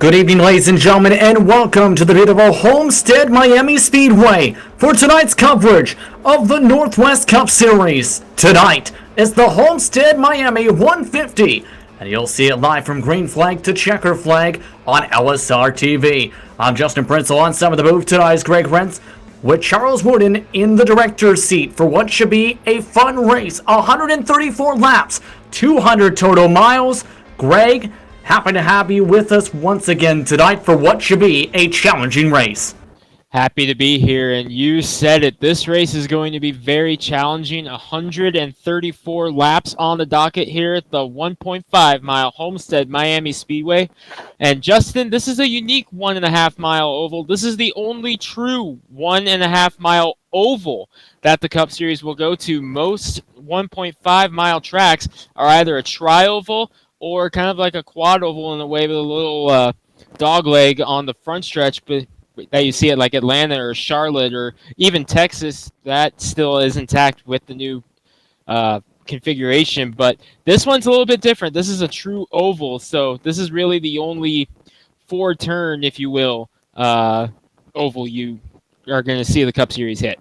Good evening, ladies and gentlemen, and welcome to the beautiful Homestead-Miami Speedway for tonight's coverage of the Northwest Cup Series. Tonight is the Homestead-Miami 150, and you'll see it live from green flag to checker flag on LSR TV. I'm Justin Prinzel. On some of the booth tonight is Greg Rentz, with Charles Wooden in the director's seat for what should be a fun race. 134 laps, 200 total miles. Greg, happy to have you with us once again tonight for what should be a challenging race. Happy to be here, and you said it. This race is going to be very challenging. 134 laps on the docket here at the 1.5-mile Homestead-Miami Speedway. And Justin, this is a unique 1.5-mile oval. This is the only true 1.5-mile oval that the Cup Series will go to. Most 1.5-mile tracks are either a tri-oval or kind of like a quad oval in a way with a little dog leg on the front stretch, but that you see at like Atlanta or Charlotte or even Texas. That still is intact with the new configuration, but this one's a little bit different. This is a true oval, so this is really the only four-turn, if you will, oval you are going to see the Cup Series hit.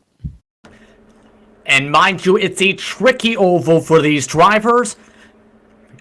And mind you, it's a tricky oval for these drivers.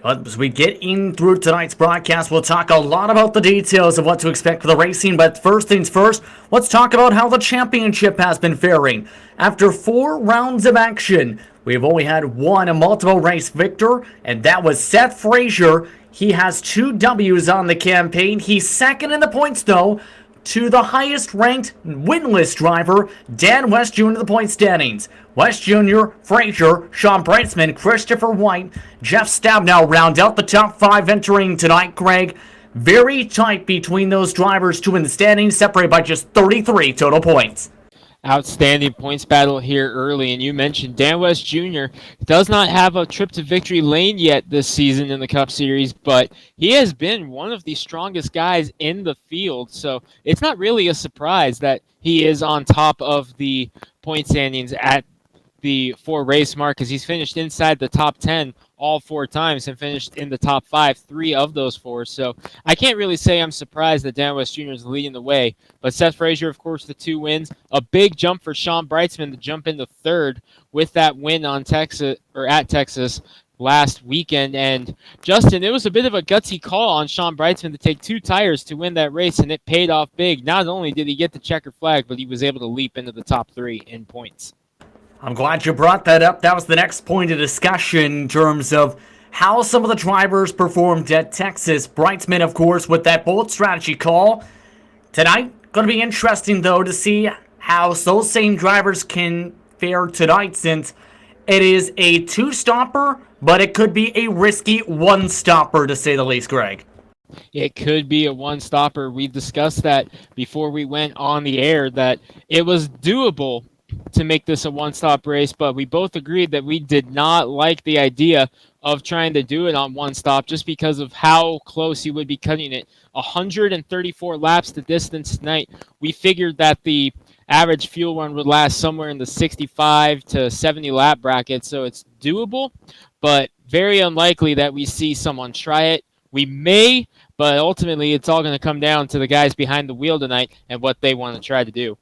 As we get in through tonight's broadcast, we'll talk a lot about the details of what to expect for the racing. But first things first, let's talk about how the championship has been faring. After 4 rounds of action, we've only had one multiple race victor, and that was Seth Frazier. He has 2 W's on the campaign. He's second in the points, though, to the highest-ranked winless driver, Dan West Jr. in the point standings. West Jr., Frazier, Sean Brightsman, Christopher White, Jeff Stabnow round out the top 5 entering tonight, Greg. Very tight between those drivers, 2 in the standings, separated by just 33 total points. Outstanding points battle here early, and you mentioned Dan West Jr. does not have a trip to victory lane yet this season in the Cup Series, but he has been one of the strongest guys in the field, so it's not really a surprise that he is on top of the point standings at the 4 race mark, because he's finished inside the top 10 all 4 times and finished in the top 5 3 of those 4. So I can't really say I'm surprised that Dan West Jr. is leading the way. But Seth Frazier, of course, the 2 wins. A big jump for Sean Brightsman to jump into 3rd with that win on Texas or at Texas last weekend. And Justin, it was a bit of a gutsy call on Sean Brightsman to take 2 tires to win that race, and it paid off big. Not only did he get the checker flag, but he was able to leap into the top 3 in points. I'm glad you brought that up. That was the next point of discussion in terms of how some of the drivers performed at Texas. Brightsman, of course, with that bold strategy call. Tonight, going to be interesting, though, to see how those same drivers can fare tonight, since it is a 2-stopper, but it could be a risky 1-stopper, to say the least, Greg. It could be a 1-stopper. We discussed that before we went on the air, that it was doable to make this a 1-stop race, but we both agreed that we did not like the idea of trying to do it on 1 stop just because of how close you would be cutting it. 134 laps to distance tonight. We figured that the average fuel run would last somewhere in the 65 to 70 lap bracket, so it's doable, but very unlikely that we see someone try it. We may, but ultimately it's all going to come down to the guys behind the wheel tonight and what they want to try to do.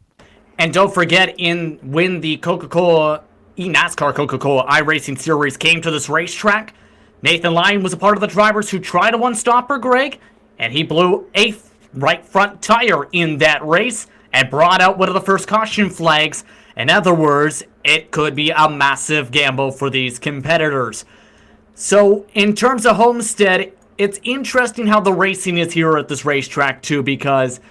And don't forget, when the NASCAR Coca-Cola iRacing Series came to this racetrack, Nathan Lyon was a part of the drivers who tried a 1-stopper, Greg, and he blew a right front tire in that race and brought out one of the first caution flags. In other words, it could be a massive gamble for these competitors. So, in terms of Homestead, it's interesting how the racing is here at this racetrack, too, because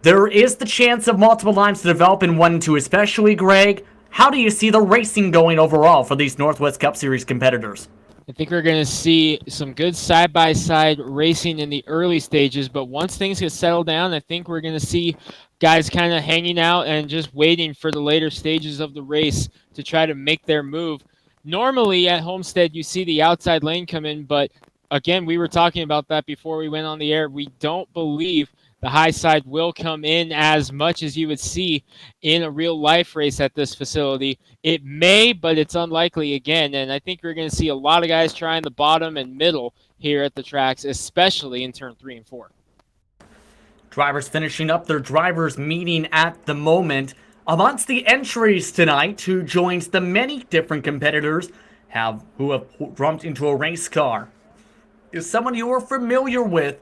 there is the chance of multiple lines to develop in 1 and 2, especially, Greg. How do you see the racing going overall for these Northwest Cup Series competitors? I think we're going to see some good side-by-side racing in the early stages, but once things get settled down, I think we're going to see guys kind of hanging out and just waiting for the later stages of the race to try to make their move. Normally at Homestead, you see the outside lane come in, but again, we were talking about that before we went on the air. We don't believe the high side will come in as much as you would see in a real life race at this facility. It may, but it's unlikely again. And I think we're going to see a lot of guys trying the bottom and middle here at the tracks, especially in turn 3 and 4. Drivers finishing up their drivers meeting at the moment. Amongst the entries tonight, who joins the many different competitors who have jumped into a race car, is someone you are familiar with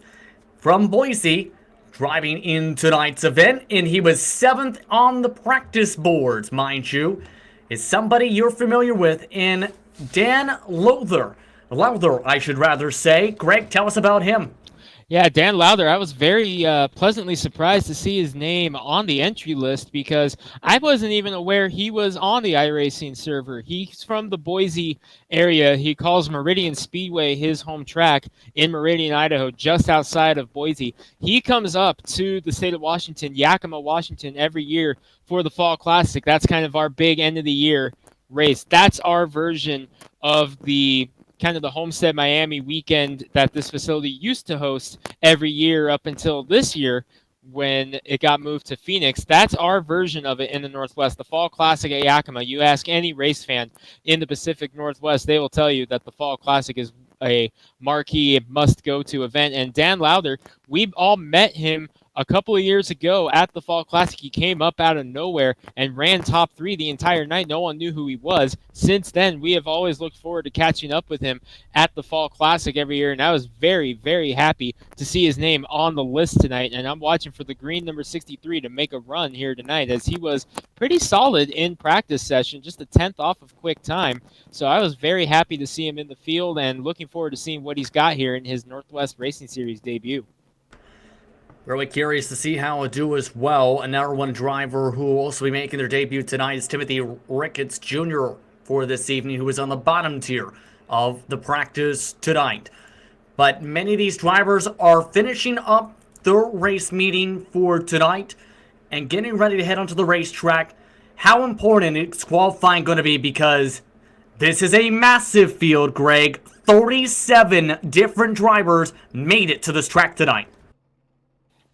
from Boise, driving in tonight's event, and he was 7th on the practice boards, mind you, is somebody you're familiar with in Dan Lowther, I should rather say. Greg, tell us about him. Yeah, Dan Lowther, I was very pleasantly surprised to see his name on the entry list because I wasn't even aware he was on the iRacing server. He's from the Boise area. He calls Meridian Speedway his home track in Meridian, Idaho, just outside of Boise. He comes up to the state of Washington, Yakima, Washington, every year for the Fall Classic. That's kind of our big end of the year race. That's our version of the Homestead-Miami weekend that this facility used to host every year up until this year when it got moved to Phoenix. That's our version of it in the Northwest, the Fall Classic at Yakima. You ask any race fan in the Pacific Northwest, they will tell you that the Fall Classic is a marquee, must-go-to event. And Dan Lowther, we all met him a couple of years ago at the Fall Classic. He came up out of nowhere and ran top 3 the entire night. No one knew who he was. Since then, we have always looked forward to catching up with him at the Fall Classic every year, and I was very, very happy to see his name on the list tonight. And I'm watching for the green number 63 to make a run here tonight, as he was pretty solid in practice session, just a 10th off of quick time. So I was very happy to see him in the field and looking forward to seeing what he's got here in his Northwest Racing Series debut. Really curious to see how he'll do as well. Another one driver who will also be making their debut tonight is Timothy Ricketts Jr. for this evening, who is on the bottom tier of the practice tonight. But many of these drivers are finishing up their race meeting for tonight and getting ready to head onto the racetrack. How important is qualifying going to be? Because this is a massive field, Greg. 37 different drivers made it to this track tonight.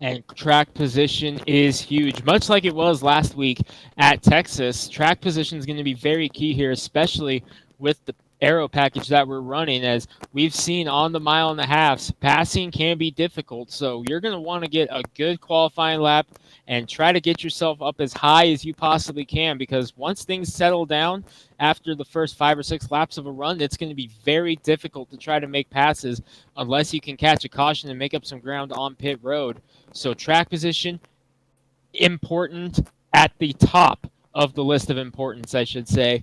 And track position is huge. Much like it was last week at Texas, track position is going to be very key here, especially with the aero package that we're running. As we've seen on the mile and a half, passing can be difficult. So you're going to want to get a good qualifying lap and try to get yourself up as high as you possibly can, because once things settle down after the first 5 or 6 laps of a run, it's going to be very difficult to try to make passes unless you can catch a caution and make up some ground on pit road. So track position, important at the top of the list of importance, I should say,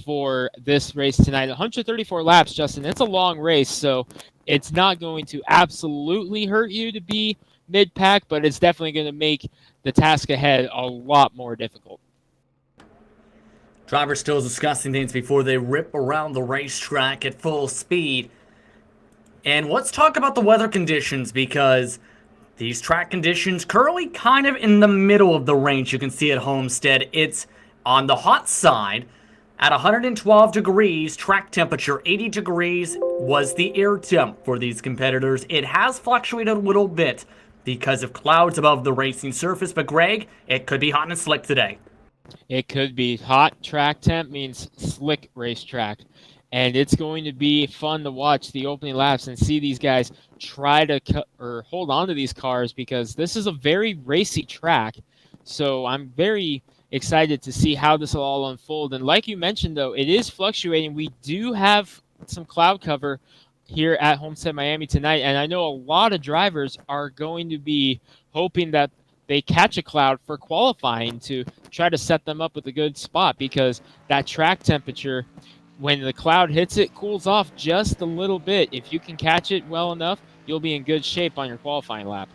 for this race tonight. 134 laps, Justin. It's a long race, so it's not going to absolutely hurt you to be mid-pack, but it's definitely going to make the task ahead a lot more difficult. Drivers still discussing things before they rip around the racetrack at full speed. And let's talk about the weather conditions, because these track conditions currently kind of in the middle of the range. You can see at Homestead, it's on the hot side at 112 degrees track temperature. 80 degrees was the air temp for these competitors. It has fluctuated a little bit because of clouds above the racing surface, but Greg, it could be hot and slick today. It could be. Hot track temp means slick racetrack. And it's going to be fun to watch the opening laps and see these guys try to hold on to these cars, because this is a very racy track. So I'm very excited to see how this will all unfold. And like you mentioned, though, it is fluctuating. We do have some cloud cover here at Homestead-Miami tonight, and I know a lot of drivers are going to be hoping that they catch a cloud for qualifying to try to set them up with a good spot, because that track temperature, when the cloud hits it, cools off just a little bit. If you can catch it well enough, you'll be in good shape on your qualifying lap.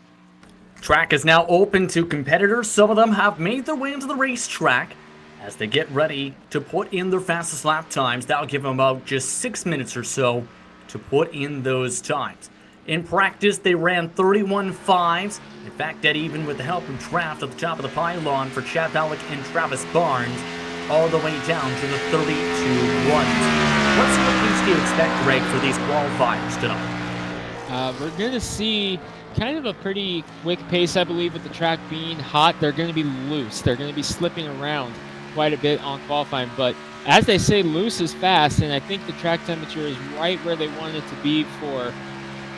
Track is now open to competitors. Some of them have made their way into the racetrack as they get ready to put in their fastest lap times. That'll give them about just 6 minutes or so to put in those times. In practice, they ran 31.5s. In fact, dead even with the help of draft at the top of the pylon for Chad Ballack and Travis Barnes, all the way down to the 32 ones. What sort of pace do you expect, Greg, for these qualifiers tonight? We're going to see kind of a pretty quick pace, I believe, with the track being hot. They're going to be loose. They're going to be slipping around quite a bit on qualifying. But as they say, loose is fast, and I think the track temperature is right where they want it to be for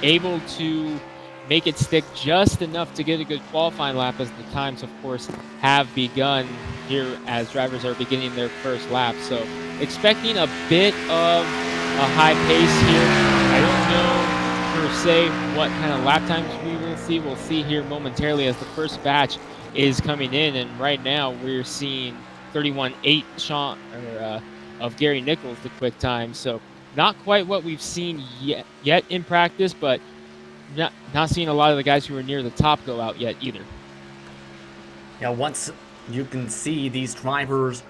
able to make it stick just enough to get a good qualifying lap, as the times, of course, have begun here as drivers are beginning their first lap. So expecting a bit of a high pace here. I don't know per se what kind of lap times we will see. We'll see here momentarily as the first batch is coming in, and right now we're seeing 31.8 of Gary Nichols, the quick time. So not quite what we've seen yet in practice, but not seeing a lot of the guys who are near the top go out yet either. Yeah, once you can see these drivers,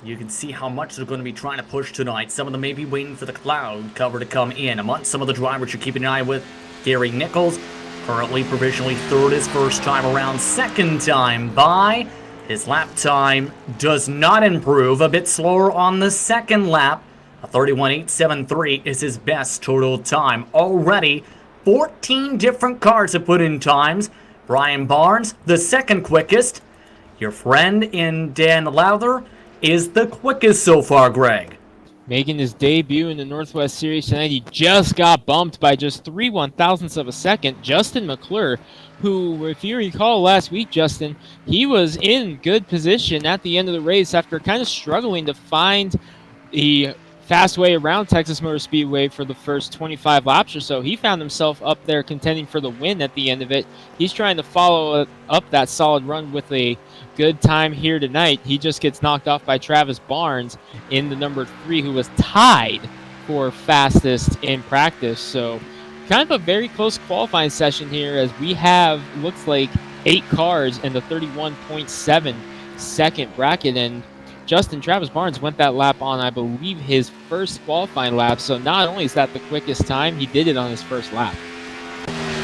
you can see how much they're going to be trying to push tonight. Some of them may be waiting for the cloud cover to come in. Amongst some of the drivers you're keeping an eye with, Gary Nichols, currently provisionally third his first time around, second time by. His lap time does not improve, a bit slower on the second lap. A 31.873 is his best total time. Already, 14 different cars have put in times. Brian Barnes, the second quickest. Your friend in Dan Lowther is the quickest so far, Greg. Making his debut in the Northwest Series tonight, he just got bumped by just 3/1000ths of a second. Justin McClure, who, if you recall last week, Justin, he was in good position at the end of the race after kind of struggling to find the fast way around Texas Motor Speedway for the first 25 laps or so. He found himself up there contending for the win at the end of it. He's trying to follow up that solid run with a good time here tonight. He just gets knocked off by Travis Barnes in the number 3, who was tied for fastest in practice. So kind of a very close qualifying session here, as we have, looks like, 8 cars in the 31.7 second bracket, and Travis Barnes went that lap on, I believe, his first qualifying lap. So not only is that the quickest time, he did it on his first lap.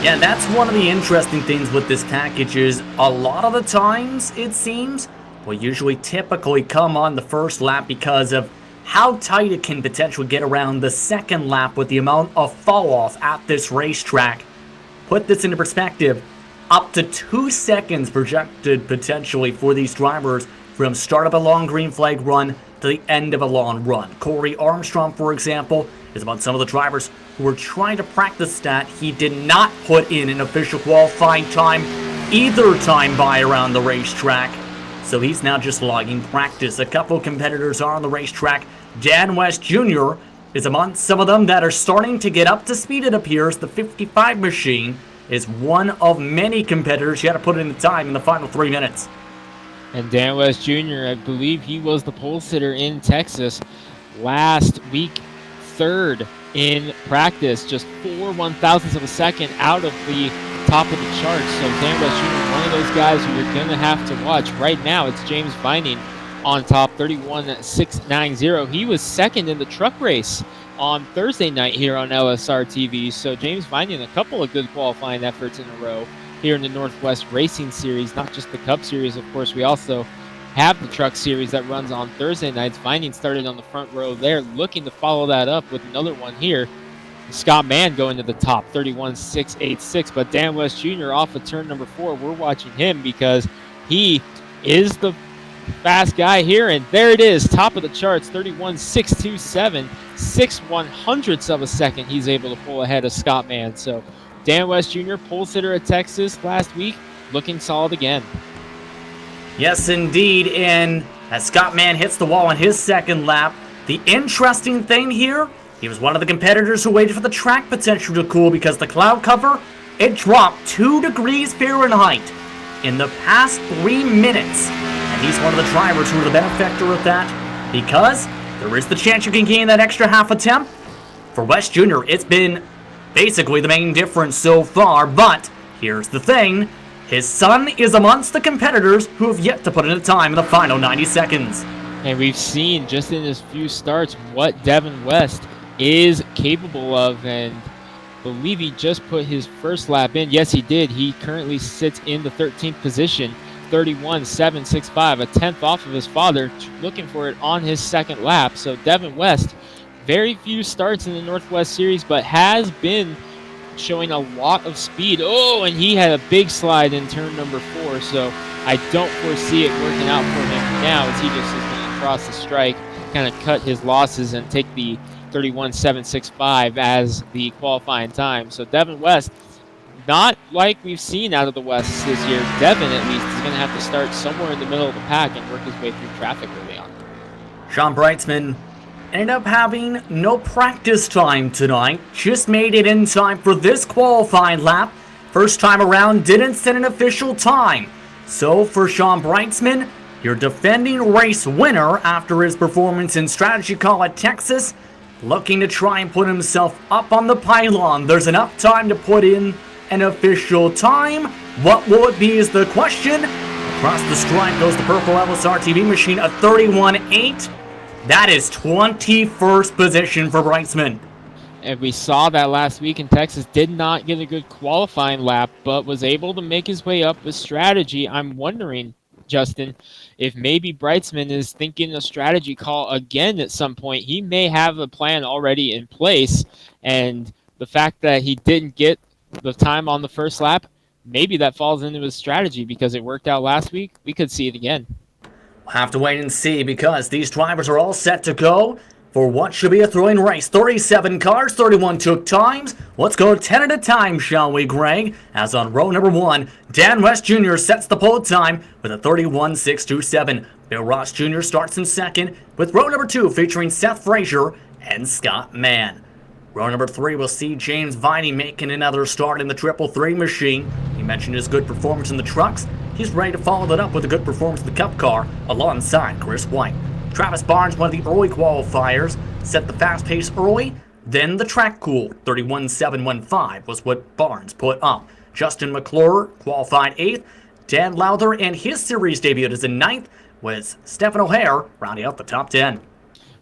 Yeah, that's one of the interesting things with this package is a lot of the times, it seems, will usually typically come on the first lap because of how tight it can potentially get around the second lap with the amount of fall off at this racetrack. Put this into perspective, up to 2 seconds projected potentially for these drivers from start of a long green flag run to the end of a long run. Corey Armstrong, for example, is among some of the drivers who were trying to practice that. He did not put in an official qualifying time either time by around the racetrack, so he's now just logging practice. A couple of competitors are on the racetrack. Devin West Jr. is among some of them that are starting to get up to speed, it appears. The 55 machine is one of many competitors you had to put in the time in the final 3 minutes. And Dan West Jr., I believe he was the pole sitter in Texas last week, third in practice, just 4/1000ths of a second out of the top of the charts. So Dan West Jr., one of those guys who you're going to have to watch. Right now, it's James Vining on top, 31.690. He was second in the truck race on Thursday night here on LSR TV. So James Vining, a couple of good qualifying efforts in a row here in the Northwest Racing Series, not just the Cup Series, of course. We also have the Truck Series that runs on Thursday nights. Vining started on the front row there, looking to follow that up with another one here. Scott Mann going to the top, 31.686. But Dan West Jr. off of turn number 4, we're watching him because he is the fast guy here. And there it is, top of the charts, 31.627, 6/100ths of a second he's able to pull ahead of Scott Mann. So Dan West Jr., pole sitter at Texas last week, looking solid again. Yes, indeed. And as Scott Mann hits the wall on his second lap, the interesting thing here, he was one of the competitors who waited for the track potential to cool because the cloud cover, it dropped 2 degrees Fahrenheit in the past 3 minutes. And he's one of the drivers who are the benefactor of that because there is the chance you can gain that extra half a temp. For West Jr., it's been basically the main difference so far, but here's the thing. His son is amongst the competitors who have yet to put in a time in the final 90 seconds. And we've seen just in his few starts what Devin West is capable of, and I believe he just put his first lap in. Yes, he did. He currently sits in the 13th position, 31.765, a 10th off of his father, looking for it on his second lap. So Devin West, very few starts in the Northwest Series, but has been showing a lot of speed. Oh, and he had a big slide in turn number 4, so I don't foresee it working out for him now as he just is going to cross the strike, kind of cut his losses and take the 31.765 as the qualifying time. So Devin West not like we've seen out of the West this year. Devin, at least, is going to have to start somewhere in the middle of the pack and work his way through traffic early on. Sean Brightsman ended up having no practice time tonight. Just made it in time for this qualifying lap. First time around, didn't set an official time. So for Sean Brightsman, your defending race winner after his performance in Strategy Call at Texas, looking to try and put himself up on the pylon. There's enough time to put in an official time. What will it be is the question. Across the stripe goes the purple LSR TV machine, a 31.8. That is 21st position for Brightsman. And we saw that last week in Texas, did not get a good qualifying lap, but was able to make his way up with strategy. I'm wondering, Justin, if maybe Brightsman is thinking a strategy call again at some point. He may have a plan already in place, and the fact that he didn't get the time on the first lap, maybe that falls into his strategy because it worked out last week. We could see it again. We'll have to wait and see because these drivers are all set to go for what should be a thrilling race. 37 cars, 31 took times. Let's go 10 at a time, shall we, Greg? As on row number 1, Dan West Jr. sets the pole time with a 31.627. Bill Ross Jr. starts in second with row number 2 featuring Seth Frazier and Scott Mann. Row number 3 will see James Viney making another start in the 333 machine. He mentioned his good performance in the trucks. He's ready to follow that up with a good performance in the Cup car alongside Chris White. Travis Barnes, one of the early qualifiers, set the fast pace early, then the track cool. 31.715 was what Barnes put up. Justin McClure qualified 8th. Dan Lowther and his series debut as in 9th, with Stephen O'Hare rounding out the top 10.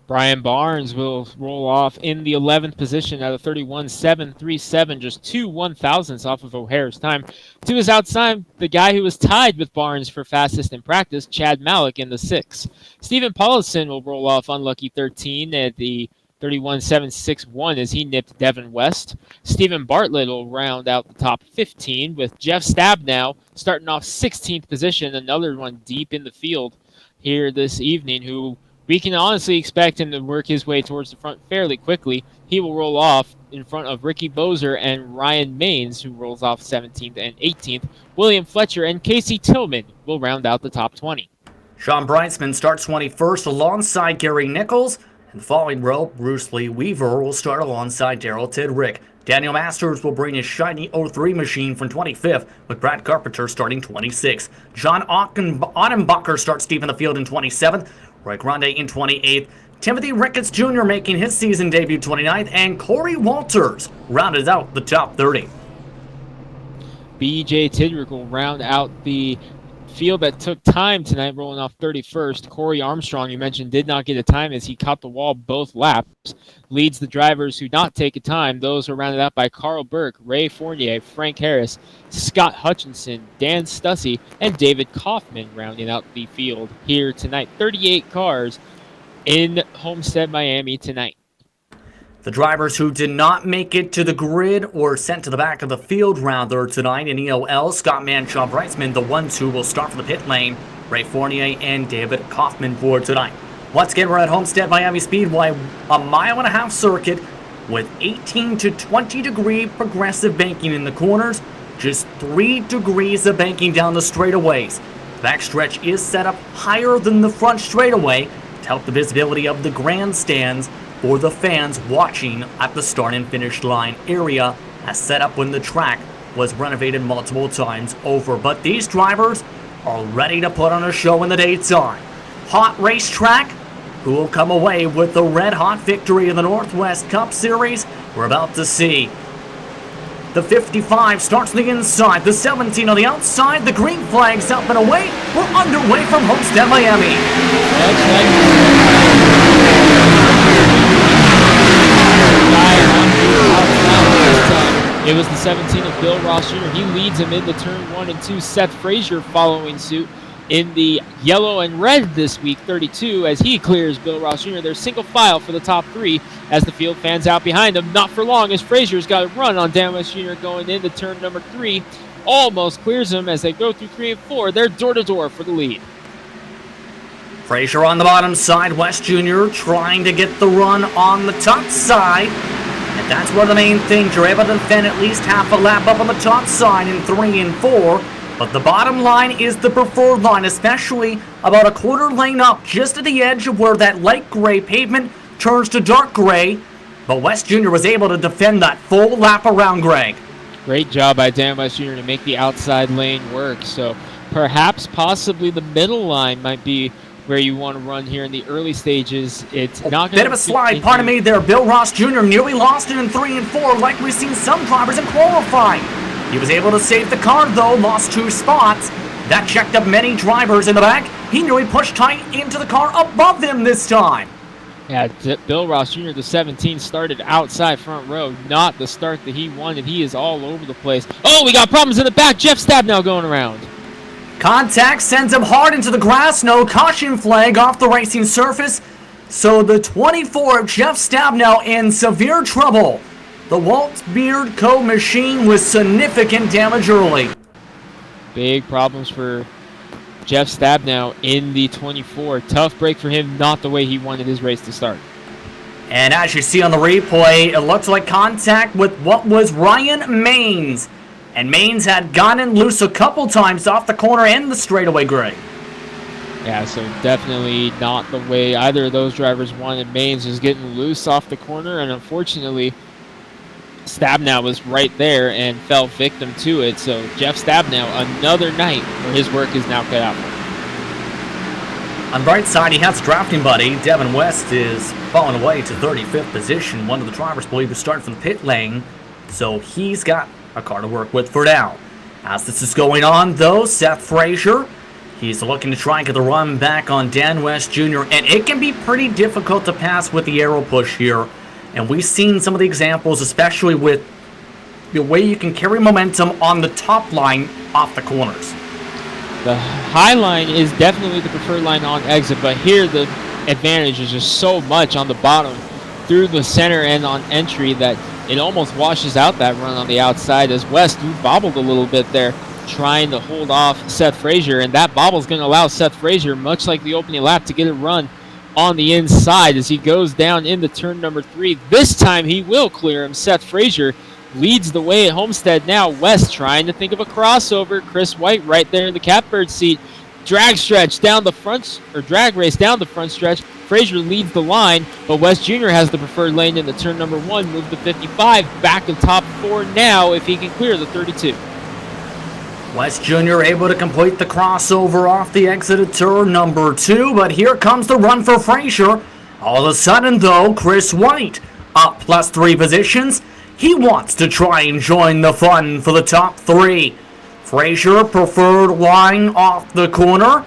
Brian Barnes will roll off in the 11th position at a 31.737, just 2 1,000ths off of O'Hare's time. To his outside, the guy who was tied with Barnes for fastest in practice, Chad Malik, in the 6th. Stephen Paulison will roll off unlucky 13 at the 31.761 as he nipped Devin West. Stephen Bartlett will round out the top 15 with Jeff Stabnow starting off 16th position, another one deep in the field here this evening, who we can honestly expect him to work his way towards the front fairly quickly. He will roll off in front of Ricky Bozer and Ryan Maines, who rolls off 17th and 18th. William Fletcher and Casey Tillman will round out the top 20. Sean Brightsman starts 21st alongside Gary Nichols. In the following row, Bruce Lee Weaver will start alongside Darrell Tidrick. Daniel Masters will bring his shiny 03 machine from 25th, with Brad Carpenter starting 26th. John Ottenbacher starts deep in the field in 27th. Roy Grande in 28th. Timothy Ricketts Jr. making his season debut 29th. And Corey Walters rounded out the top 30. B.J. Tidrick will round out the field that took time tonight, rolling off 31st. Corey Armstrong, you mentioned, did not get a time as he caught the wall both laps. Leads the drivers who not take a time. Those are rounded out by Carl Burke, Ray Fournier, Frank Harris, Scott Hutchinson, Dan Stussy, and David Kaufman rounding out the field here tonight. 38 cars in Homestead-Miami tonight. The drivers who did not make it to the grid or sent to the back of the field rather tonight in EOL, Scott Mann, Sean Brightsman, the ones who will start from the pit lane, Ray Fournier and David Kaufman for tonight. Once again, we're at Homestead-Miami Speedway, a 1.5-mile circuit with 18 to 20 degree progressive banking in the corners, just 3 degrees of banking down the straightaways. The backstretch is set up higher than the front straightaway to help the visibility of the grandstands for the fans watching at the start and finish line area, as set up when the track was renovated multiple times over. But these drivers are ready to put on a show in the daytime. Hot racetrack. Who will come away with the red-hot victory in the Northwest Cup Series? We're about to see. The 55 starts on the inside, the 17 on the outside, the green flag's up and away. We're underway from Homestead-Miami. It was the 17 of Bill Ross Jr. He leads him into turn 1 and 2. Seth Frazier following suit in the yellow and red this week, 32, as he clears Bill Ross Jr. They're single file for the top 3 as the field fans out behind him. Not for long as Frazier's got a run on Dan West Jr. going into turn number 3. Almost clears him as they go through 3 and 4. They're door-to-door for the lead. Frazier on the bottom side, West Jr. trying to get the run on the top side. And that's one of the main things. You're able to defend at least half a lap up on the top side in 3 and 4. But the bottom line is the preferred line, especially about a quarter lane up, just at the edge of where that light gray pavement turns to dark gray. But West Jr. was able to defend that full lap around, Greg. Great job by Devin West Jr. to make the outside lane work. So perhaps, possibly the middle line might be where you want to run here in the early stages. It's not going to bit of a slide, pardon me there. Bill Ross Jr. nearly lost it in 3 and 4, like we've seen some drivers in qualifying. He was able to save the car, though, lost 2 spots. That checked up many drivers in the back. He nearly pushed tight into the car above them this time. Yeah, Bill Ross Jr., the 17, started outside front row, not the start that he wanted. He is all over the place. Oh, we got problems in the back. Jeff Stabnow going around. Contact sends him hard into the grass. No caution flag off the racing surface. So the 24, Jeff Stabnow, in severe trouble. The Walt Beard Co. machine with significant damage early. Big problems for Jeff Stabnow in the 24. Tough break for him, not the way he wanted his race to start. And as you see on the replay, it looks like contact with what was Ryan Maines. And Maines had gotten loose a couple times off the corner and the straightaway, Greg. Yeah, so definitely not the way either of those drivers wanted. Maines was getting loose off the corner, and unfortunately, Stabnow was right there and fell victim to it. So Jeff Stabnow, another night where his work is now cut out for him. On the right side, he has drafting buddy. Devin West is falling away to 35th position. One of the drivers believe to start from the pit lane, so he's got a car to work with for now. As this is going on, though, Seth Frazier, he's looking to try and get the run back on Dan West Jr., and it can be pretty difficult to pass with the aero push here. And we've seen some of the examples, especially with the way you can carry momentum on the top line off the corners. The high line is definitely the preferred line on exit, but here the advantage is just so much on the bottom through the center and on entry that it almost washes out that run on the outside, as West bobbled a little bit there trying to hold off Seth Frazier, and that bobble is going to allow Seth Frazier, much like the opening lap, to get a run on the inside as he goes down into turn number 3. This time he will clear him. Seth Frazier leads the way at Homestead now. West trying to think of a crossover. Chris White right there in the catbird seat. Drag stretch down the front, or drag race down the front stretch. Frazier leads the line, but West Jr. has the preferred lane into turn number 1. Move to 55. Back in top 4 now if he can clear the 32. West Jr. able to complete the crossover off the exit of turn number 2, but here comes the run for Frazier. All of a sudden, though, Chris White up +3 positions. He wants to try and join the fun for the top 3. Frazier preferred line off the corner,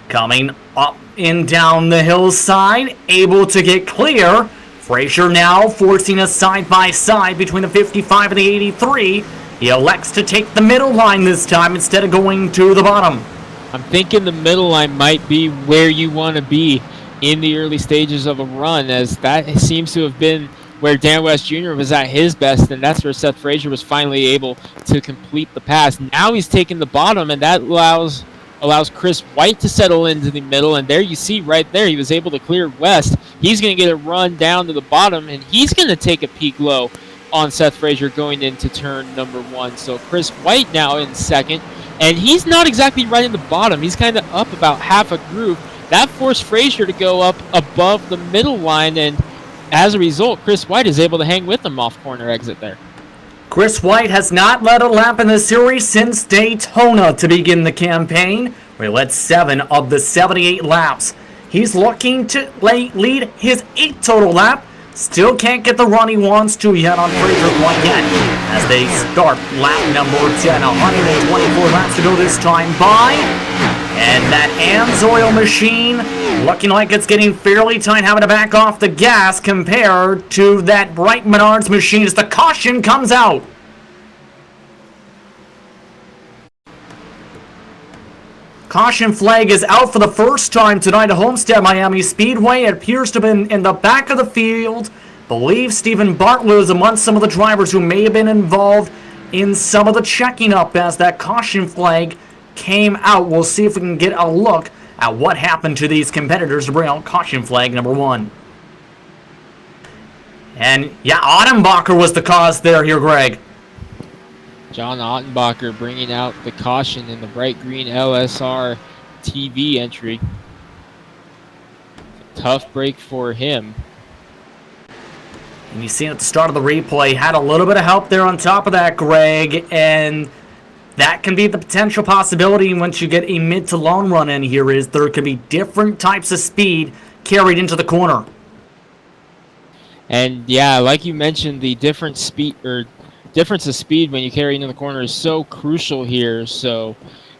coming up and down the hillside, able to get clear. Frazier now forcing a side-by-side between the 55 and the 83. He elects to take the middle line this time instead of going to the bottom. I'm thinking the middle line might be where you want to be in the early stages of a run, as that seems to have been where Dan West Jr. was at his best, and that's where Seth Frazier was finally able to complete the pass. Now he's taking the bottom, and that allows Chris White to settle into the middle, and there you see right there he was able to clear West. He's going to get a run down to the bottom, and he's going to take a peak low on Seth Frazier going into turn number 1. So Chris White now in second, and he's not exactly right in the bottom. He's kind of up about half a groove. That forced Frazier to go up above the middle line, and as a result, Chris White is able to hang with him off corner exit there. Chris White has not led a lap in the series since Daytona to begin the campaign, where he led 7 of the 78 laps. He's looking to lead his 8th total lap. Still can't get the run he wants to yet on Frazier quite yet, as they start lap number 10. 124 laps to go this time by. And that AMSOIL machine looking like it's getting fairly tight, having to back off the gas compared to that Bright Menards machine as the caution comes out. Caution flag is out for the first time tonight at Homestead-Miami Speedway. It appears to have been in the back of the field. Believe Stephen Bartlett is amongst some of the drivers who may have been involved in some of the checking up as that caution flag came out. We'll see if we can get a look at what happened to these competitors to bring out caution flag number 1. And yeah, Ottenbacher was the cause there here, Greg. John Ottenbacher bringing out the caution in the bright green LSR TV entry. Tough break for him. And you see at the start of the replay, had a little bit of help there on top of that, Greg, and that can be the potential possibility once you get a mid to long run in here, is there can be different types of speed carried into the corner. And yeah, like you mentioned, the difference of speed when you carry into the corner is so crucial here. So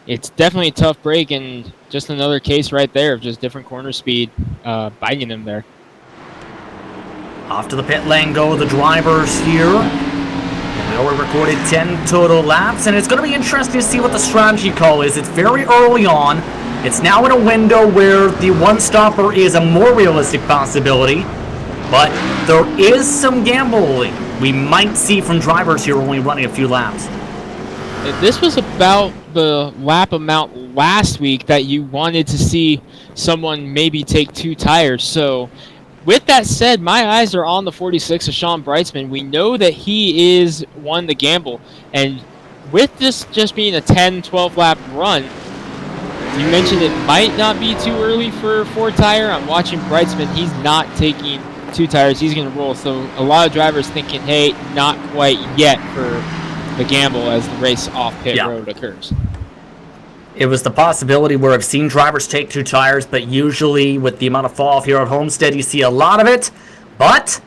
it's definitely a tough break, and just another case right there of just different corner speed biting him there. Off to the pit lane go the drivers here. We already recorded 10 total laps, and it's going to be interesting to see what the strategy call is. It's very early on. It's now in a window where the one-stopper is a more realistic possibility, but there is some gambling we might see from drivers here only running a few laps. This was about the lap amount last week that you wanted to see someone maybe take 2 tires. So with that said, my eyes are on the 46 of Sean Breitzman. We know that he is one to gamble. And with this just being a 10, 12 lap run, you mentioned it might not be too early for 4 tire. I'm watching Breitzman. He's not taking 2 tires. He's going to roll. So a lot of drivers thinking, hey, not quite yet for the gamble as the race off pit road occurs. It was the possibility where I've seen drivers take 2 tires, but usually with the amount of fall off here at Homestead, you see a lot of it. But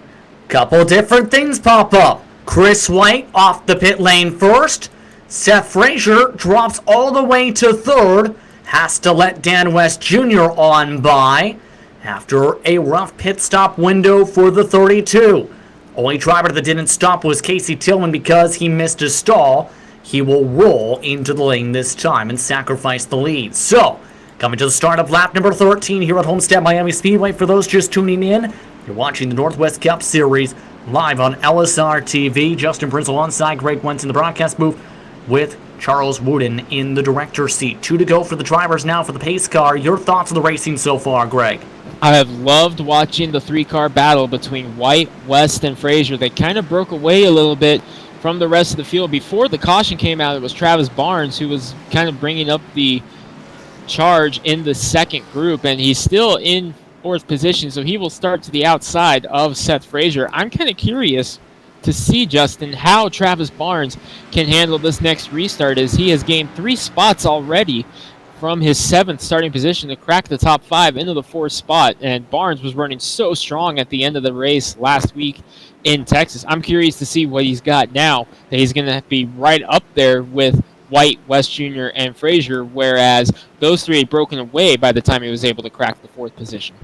a couple different things pop up. Chris White off the pit lane first. Seth Frazier drops all the way to 3rd. Has to let Dan West Jr. on by after a rough pit stop window for the 32. Only driver that didn't stop was Casey Tillman because he missed his stall. He will roll into the lane this time and sacrifice the lead. So, coming to the start of lap number 13 here at Homestead-Miami Speedway. For those just tuning in, you're watching the Northwest Cup Series live on LSR TV. Justin Prince alongside Greg Wentz in the broadcast booth with Charles Wooden in the director's seat. 2 to go for the drivers now for the pace car. Your thoughts on the racing so far, Greg? I have loved watching the 3-car battle between White, West, and Frazier. They kind of broke away a little bit from the rest of the field. Before the caution came out, it was Travis Barnes who was kind of bringing up the charge in the second group, and he's still in 4th position, so he will start to the outside of Seth Frazier. I'm kind of curious to see, Justin, how Travis Barnes can handle this next restart, as he has gained 3 spots already from his 7th starting position to crack the top 5 into the 4th spot, and Barnes was running so strong at the end of the race last week in Texas. I'm curious to see what he's got now, that he's going to be right up there with White, West Jr., and Frazier, whereas those 3 had broken away by the time he was able to crack the 4th position.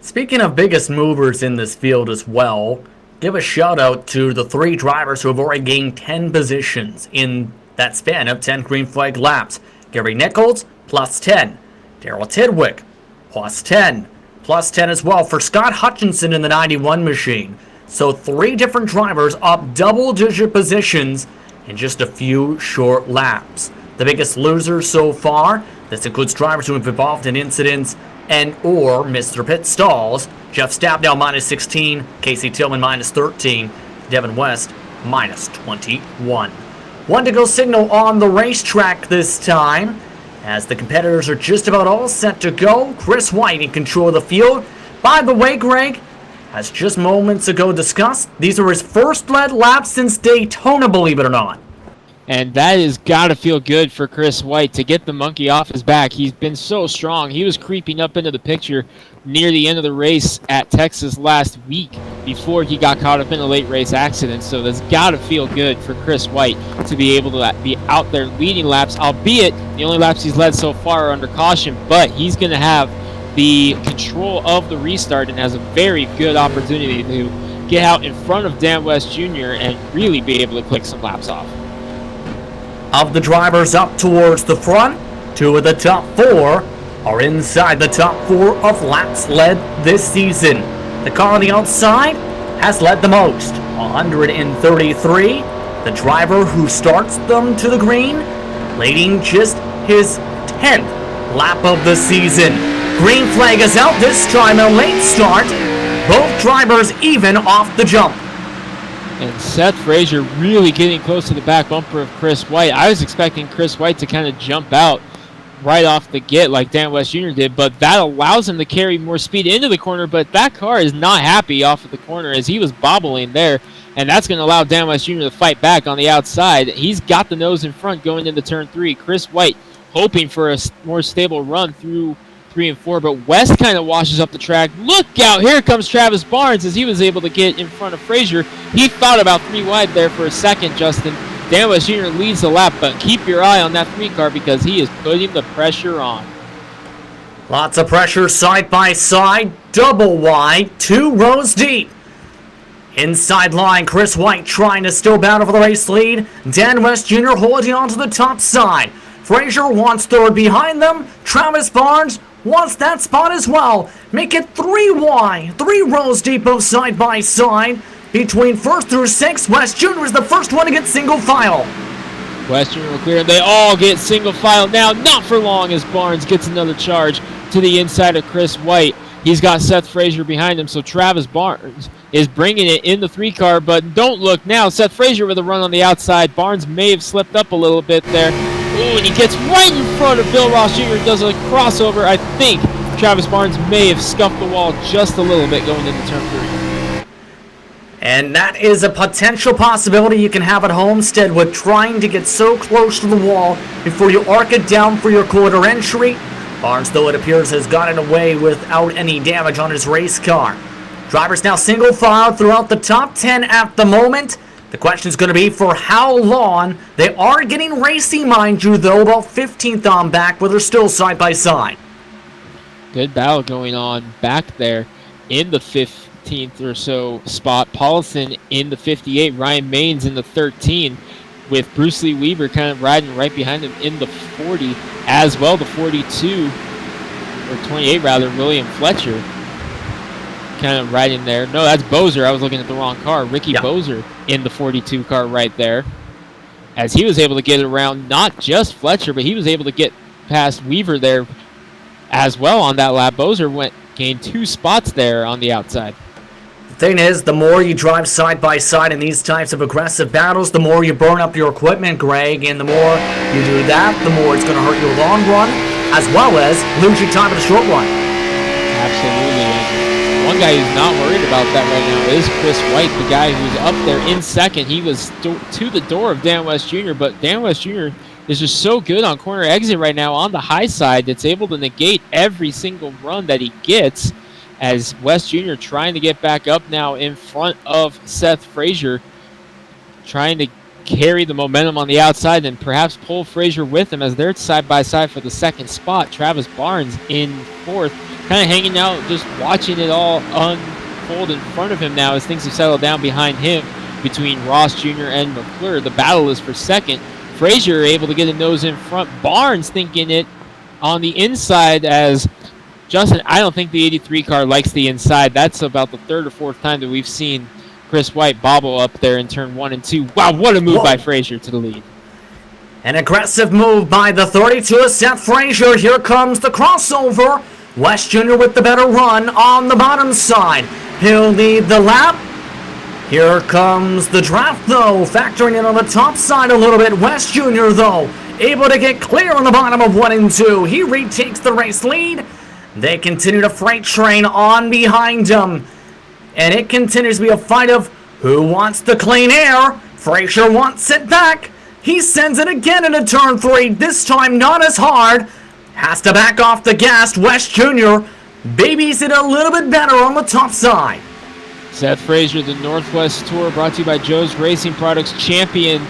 Speaking of biggest movers in this field as well, give a shout out to the 3 drivers who have already gained 10 positions in that span of 10 green flag laps. Gary Nichols, plus 10. Daryl Tidwick, plus 10. Plus 10 as well for Scott Hutchinson in the 91 machine. So 3 different drivers up double-digit positions in just a few short laps. The biggest losers so far, this includes drivers who have been involved in incidents and or missed their pit stalls. Jeff Stabnow minus 16, Casey Tillman minus 13, Devin West minus 21. 1 to go signal on the racetrack this time, as the competitors are just about all set to go. Chris White in control of the field. By the way, Greg, as just moments ago discussed, these are his first lead laps since Daytona, believe it or not. And that has got to feel good for Chris White to get the monkey off his back. He's been so strong. He was creeping up into the picture near the end of the race at Texas last week before he got caught up in a late race accident. So that's got to feel good for Chris White to be able to be out there leading laps, albeit the only laps he's led so far are under caution, but he's going to have the control of the restart and has a very good opportunity to get out in front of Dan West Jr. and really be able to click some laps off. Of the drivers up towards the front, 2 of the top 4 are inside the top 4 of laps led this season. The car on the outside has led the most, 133. The driver who starts them to the green, leading just his 10th lap of the season. Green flag is out, this time a late start. Both drivers even off the jump. And Seth Frazier really getting close to the back bumper of Chris White. I was expecting Chris White to kind of jump out right off the get like Dan West Jr. did, but that allows him to carry more speed into the corner, but that car is not happy off of the corner as he was bobbling there, and that's going to allow Dan West Jr. to fight back on the outside. He's got the nose in front going into turn 3. Chris White hoping for a more stable run through 3 and 4, but West kind of washes up the track. Look out, here comes Travis Barnes as he was able to get in front of Frazier. He thought about 3 wide there for a second, Justin. Dan West Jr. leads the lap, but keep your eye on that 3 car because he is putting the pressure on. Lots of pressure side by side, double wide, 2 rows deep. Inside line, Chris White trying to still battle for the race lead. Dan West Jr. holding on to the top side. Frazier wants third behind them. Travis Barnes wants that spot as well. Make it 3 wide, 3 rows deep, both side by side. Between 1st through 6th, West Jr. is the first one to get single file. West Jr. will clear. They all get single file now. Not for long as Barnes gets another charge to the inside of Chris White. He's got Seth Frazier behind him, so Travis Barnes is bringing it in the 3 car, but don't look now. Seth Frazier with a run on the outside. Barnes may have slipped up a little bit there. Ooh, and he gets right in front of Bill Ross Jr. Does a crossover. I think Travis Barnes may have scuffed the wall just a little bit going into turn 3. And that is a potential possibility you can have at Homestead with trying to get so close to the wall before you arc it down for your quarter entry. Barnes, though it appears, has gotten away without any damage on his race car. Drivers now single file throughout the top 10 at the moment. The question is going to be for how long. They are getting racy, mind you, though, about 15th on back, but they're still side by side. Good battle going on back there in the 15th or so spot. Paulson in the 58, Ryan Maines in the 13, with Bruce Lee Weber kind of riding right behind him in the 40 as well. The 42, or 28 rather, William Fletcher kind of riding there. No, that's Bozer. I was looking at the wrong car. Ricky Bozer in the 42 car right there, as he was able to get around not just Fletcher, but he was able to get past Weaver there as well on that lap. Bozer gained 2 spots there on the outside. The thing is, the more you drive side by side in these types of aggressive battles, the more you burn up your equipment, Greg, and the more you do that, the more it's going to hurt your long run, as well as lose your time in the short run. Absolutely. And one guy who's not worried about that right now is Chris White, the guy who's up there in second. He was to the door of Dan West Jr., but Dan West Jr. is just so good on corner exit right now on the high side that's able to negate every single run that he gets, as West Jr. trying to get back up now in front of Seth Frazier, trying to carry the momentum on the outside and perhaps pull Frazier with him as they're side by side for the 2nd spot. Travis Barnes in 4th, kind of hanging out, just watching it all unfold in front of him now as things have settled down behind him between Ross Jr. and McClure. The battle is for 2nd. Frazier able to get a nose in front. Barnes thinking it on the inside as Justin, I don't think the 83 car likes the inside. That's about the 3rd or 4th time that we've seen Chris White bobble up there in turn 1 and 2. Wow, what a move by Frazier to the lead. An aggressive move by the 32 of Seth Frazier. Here comes the crossover. West Jr. with the better run on the bottom side. He'll lead the lap. Here comes the draft, though, factoring in on the top side a little bit. West Jr., though, able to get clear on the bottom of 1 and 2. He retakes the race lead. They continue to freight train on behind him. And it continues to be a fight of who wants the clean air. Frazier wants it back. He sends it again into turn 3. This time not as hard. Has to back off the gas. West Jr. babies it a little bit better on the top side. Seth Frazier, the Northwest Tour, brought to you by Joe's Racing Products champion,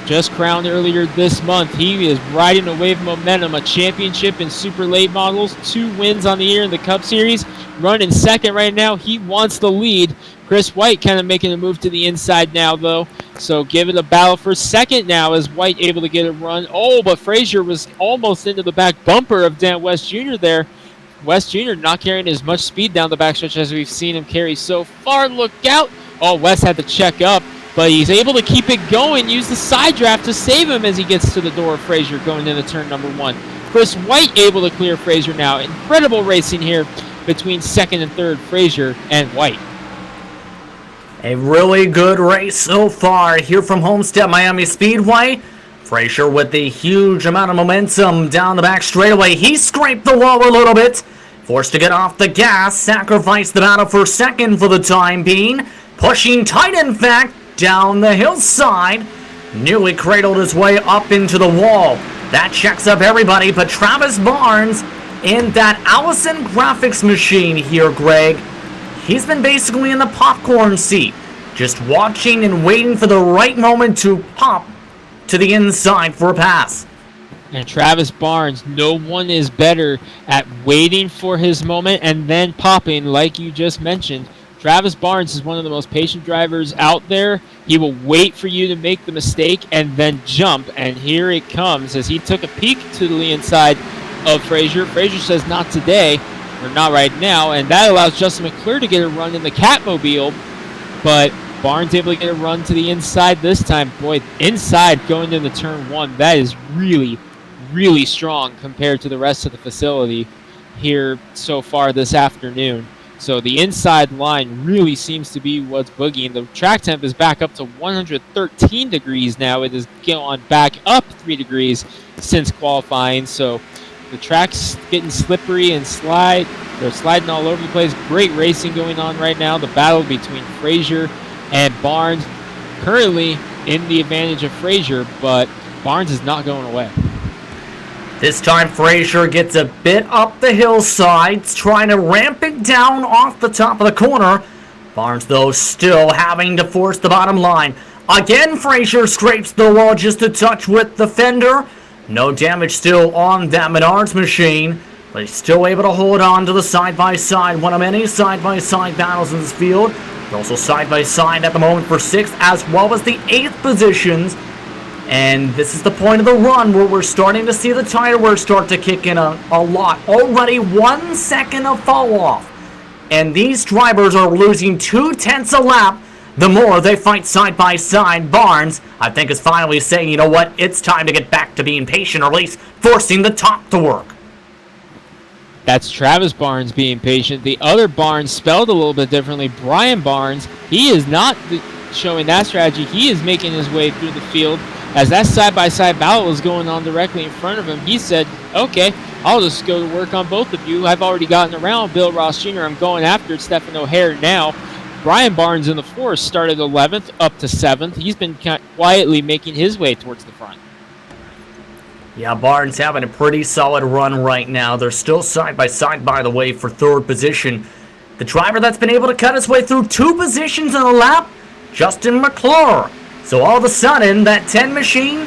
just crowned earlier this month. He is riding a wave of momentum, a championship in super late models, 2 wins on the year in the Cup Series, running 2nd right now. He wants the lead. Chris White kind of making a move to the inside now, though, so give it a battle for 2nd now as White able to get a run. Oh, but Frazier was almost into the back bumper of Dan West Jr. there. West Jr. not carrying as much speed down the backstretch as we've seen him carry so far. Look out. Oh, West had to check up, but he's able to keep it going, use the side draft to save him as he gets to the door of Frazier going into turn number 1. Chris White able to clear Frazier now. Incredible racing here between second and third Frazier and White. A really good race so far here from Homestead-Miami Speedway. Frazier with a huge amount of momentum down the back straightaway. He scraped the wall a little bit. Forced to get off the gas. Sacrificed the battle for second for the time being. Pushing tight, in fact, down the hillside. Nearly cradled his way up into the wall. That checks up everybody, but Travis Barnes in that Allison graphics machine here, Greg. He's been basically in the popcorn seat, just watching and waiting for the right moment to pop to the inside for a pass. And Travis Barnes, no one is better at waiting for his moment and then popping, like you just mentioned. Travis Barnes is one of the most patient drivers out there. He will wait for you to make the mistake and then jump. And here it comes as he took a peek to the inside of Frazier. Frazier says not today, or not right now, and that allows Justin McClure to get a run in the Catmobile. But Barnes able to get a run to the inside this time. Boy, inside going into turn one, that is really, really strong compared to the rest of the facility here so far this afternoon. So the inside line really seems to be what's boogieing. The track temp is back up to 113 degrees now. It has gone back up 3 degrees since qualifying. So the track's getting slippery and they're sliding all over the place. Great racing going on right now. The battle between Frazier and Barnes currently in the advantage of Frazier, but Barnes is not going away. This time Frazier gets a bit up the hillside, trying to ramp it down off the top of the corner. Barnes, though, still having to force the bottom line. Again, Frazier scrapes the wall just a touch with the fender. No damage still on that Menards machine, but he's still able to hold on to the side-by-side. One of many side-by-side battles in this field. They're also side-by-side at the moment for 6th as well as the 8th positions. And this is the point of the run where we're starting to see the tire wear start to kick in a lot. Already 1 second of fall off. And these drivers are losing 0.2 a lap the more they fight side by side. Barnes, I think, is finally saying, you know what, it's time to get back to being patient, or at least forcing the top to work. That's Travis Barnes being patient. The other Barnes, spelled a little bit differently, Brian Barnes, he is not showing that strategy. He is making his way through the field. As that side-by-side battle was going on directly in front of him, he said, okay, I'll just go to work on both of you. I've already gotten around Bill Ross Jr. I'm going after Stephen O'Hare now. Brian Barnes in the force started 11th up to 7th. He's been quietly making his way towards the front. Yeah, Barnes having a pretty solid run right now. They're still side-by-side, by the way, for 3rd position. The driver that's been able to cut his way through 2 positions in a lap, Justin McClure. So all of a sudden, that 10 machine,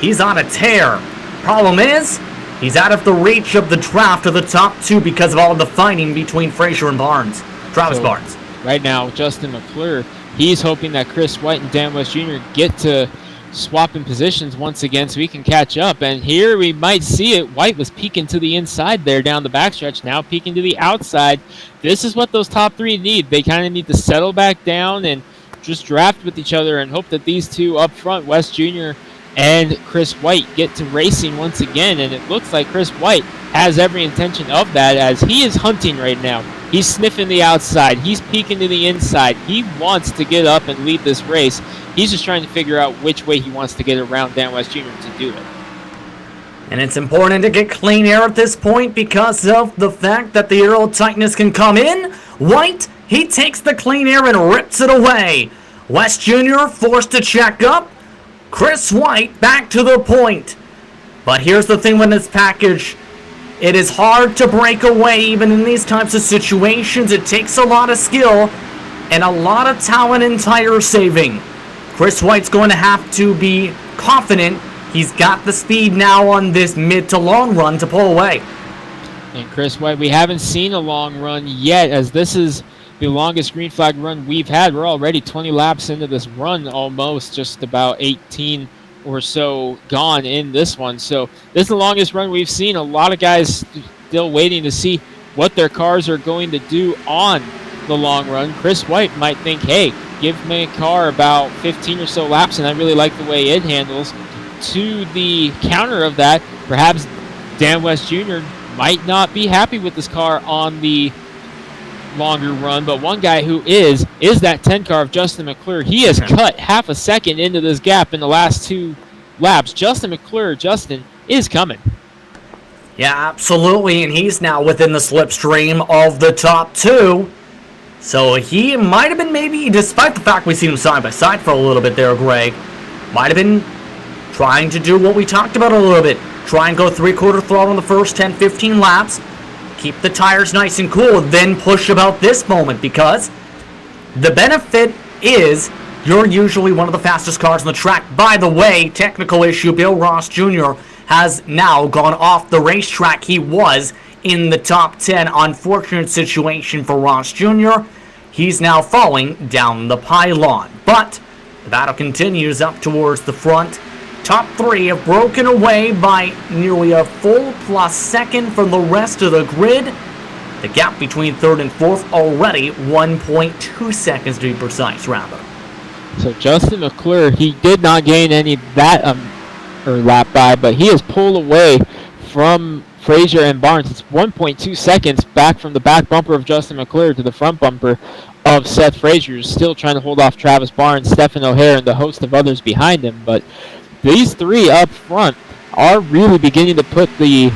he's on a tear. Problem is, he's out of the reach of the draft of the top 2 because of all the fighting between Frazier and Barnes. Travis Barnes. Right now, Justin McClure, he's hoping that Chris White and Dan West Jr. get to swap in positions once again so he can catch up. And here we might see it. White was peeking to the inside there down the backstretch, now peeking to the outside. This is what those top 3 need. They kind of need to settle back down and just draft with each other and hope that these two up front, West Jr. and Chris White, get to racing once again. And it looks like Chris White has every intention of that, as he is hunting right now. He's sniffing the outside. He's peeking to the inside. He wants to get up and lead this race. He's just trying to figure out which way he wants to get around Dan West Jr. to do it. And it's important to get clean air at this point because of the fact that the aero tightness can come in. White, he takes the clean air and rips it away. West Jr. forced to check up. Chris White back to the point. But here's the thing with this package. It is hard to break away even in these types of situations. It takes a lot of skill and a lot of talent in tire saving. Chris White's going to have to be confident he's got the speed now on this mid to long run to pull away. And Chris White, we haven't seen a long run yet, as this is the longest green flag run we've had. We're already 20 laps into this run, almost just about 18 or so gone in this one. So this is the longest run we've seen. A lot of guys still waiting to see what their cars are going to do on the long run. Chris White might think, hey, give my car about 15 or so laps and I really like the way it handles. To the counter of that, perhaps Dan West Jr. might not be happy with this car on the longer run, but one guy who is that 10 car of Justin McClure. He has cut half a second into this gap in the last 2 laps. Justin McClure, is coming. Yeah, absolutely, and he's now within the slipstream of the top 2. So he might have been maybe, despite the fact we've seen him side by side for a little bit there, Greg, might have been trying to do what we talked about a little bit. Try and go 3/4 throttle in the first 10, 15 laps. Keep the tires nice and cool, then push about this moment, because the benefit is you're usually one of the fastest cars on the track. By the way, technical issue, Bill Ross Jr. has now gone off the racetrack. He was in the top 10. Unfortunate situation for Ross Jr. He's now falling down the pylon. But the battle continues up towards the front. Top 3 have broken away by nearly a full plus second from the rest of the grid. The gap between 3rd and 4th already 1.2 seconds to be precise, rather. So Justin McClure, he did not gain any that lap by, but he has pulled away from Frazier and Barnes. It's 1.2 seconds back from the back bumper of Justin McClure to the front bumper of Seth Frazier, who's still trying to hold off Travis Barnes, Stephen O'Hare, and the host of others behind him. But these 3 up front are really beginning to put the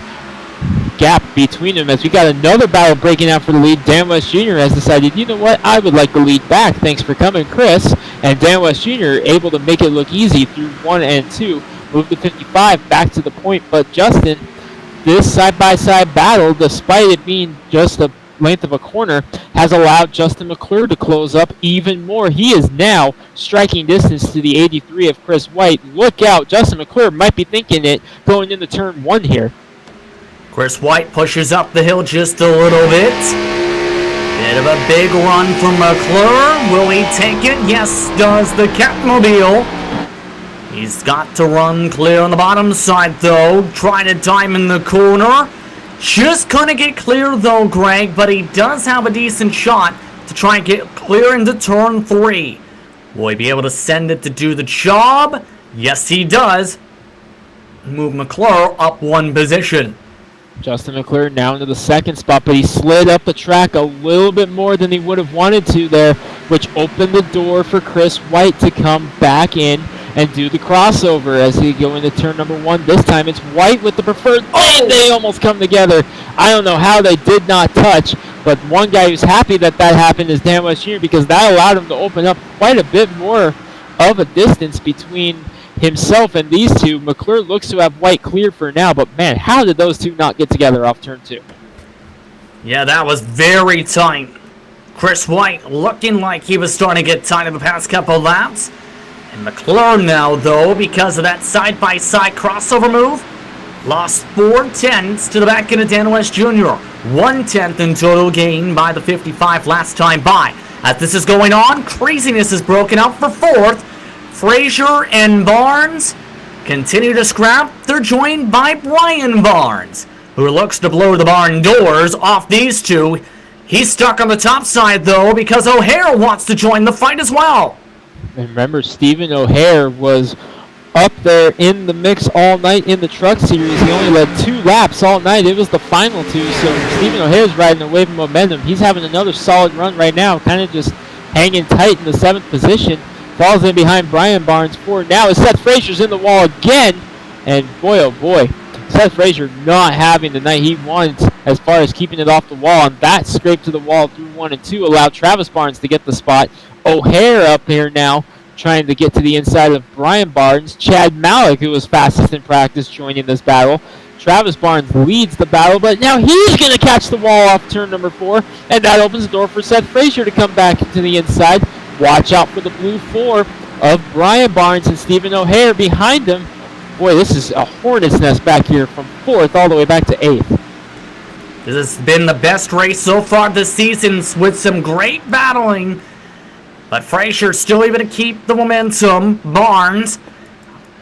gap between them, as we got another battle breaking out for the lead. Dan West Jr. has decided, you know what, I would like the lead back. Thanks for coming, Chris. And Dan West Jr. able to make it look easy through 1 and 2. Move to 55, back to the point. But Justin, this side-by-side battle, despite it being just a length of a corner, has allowed Justin McClure to close up even more. He is now striking distance to the 83 of Chris White. Look out, Justin McClure might be thinking it going into turn 1 here. Chris White pushes up the hill just a little bit. Bit of a big run from McClure. Will he take it? Yes, does the Catmobile. He's got to run clear on the bottom side, though. Try to diamond the corner. Just couldn't get clear, though, Greg, but he does have a decent shot to try and get clear into turn 3. Will he be able to send it to do the job? Yes, he does. Move McClure up 1 position. Justin McClure now into the 2nd spot, but he slid up the track a little bit more than he would have wanted to there, which opened the door for Chris White to come back in and do the crossover as he go into turn number 1. This time it's White with the preferred. Oh, they almost come together. I don't know how they did not touch, but one guy who's happy that happened is Dan West Jr. because that allowed him to open up quite a bit more of a distance between himself and these two. McClure looks to have White cleared for now, but man, how did those two not get together off turn 2? Yeah, that was very tight. Chris White looking like he was starting to get tight in the past couple laps. And McClure now, though, because of that side-by-side crossover move, lost 4/10 to the back end of Dan West Jr. 1/10 in total gain by the 55 last time by. As this is going on, craziness is broken out for 4th. Frazier and Barnes continue to scrap. They're joined by Brian Barnes, who looks to blow the barn doors off these two. He's stuck on the top side, though, because O'Hare wants to join the fight as well. And remember, Stephen O'Hare was up there in the mix all night in the truck series. He only led 2 laps all night. It was the final 2, so Stephen O'Hare's riding a wave of momentum. He's having another solid run right now, kind of just hanging tight in the 7th position. Falls in behind Brian Barnes for now as Seth Frazier's in the wall again. And boy, oh boy, Seth Frazier not having the night he wanted as far as keeping it off the wall. And that scrape to the wall through 1 and 2 allowed Travis Barnes to get the spot. O'Hare up here now trying to get to the inside of Brian Barnes. Chad Malik, who was fastest in practice, joining this battle. Travis Barnes leads the battle, but now he's going to catch the wall off turn number 4. And that opens the door for Seth Frazier to come back to the inside. Watch out for the blue 4 of Brian Barnes and Stephen O'Hare behind him. Boy, this is a hornet's nest back here from 4th all the way back to 8th. This has been the best race so far this season with some great battling. But Frazier still able to keep the momentum. Barnes,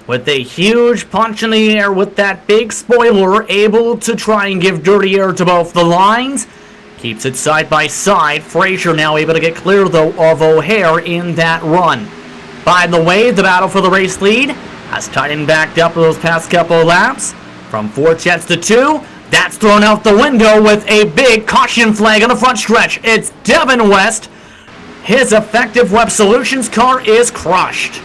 with a huge punch in the air with that big spoiler, able to try and give dirty air to both the lines. Keeps it side by side. Frazier now able to get clear, though, of O'Hare in that run. By the way, the battle for the race lead has tightened back up those past couple of laps. From 4/10 to 2, That's thrown out the window with a big caution flag on the front stretch. It's Devin West. His Effective Web Solutions car is crushed.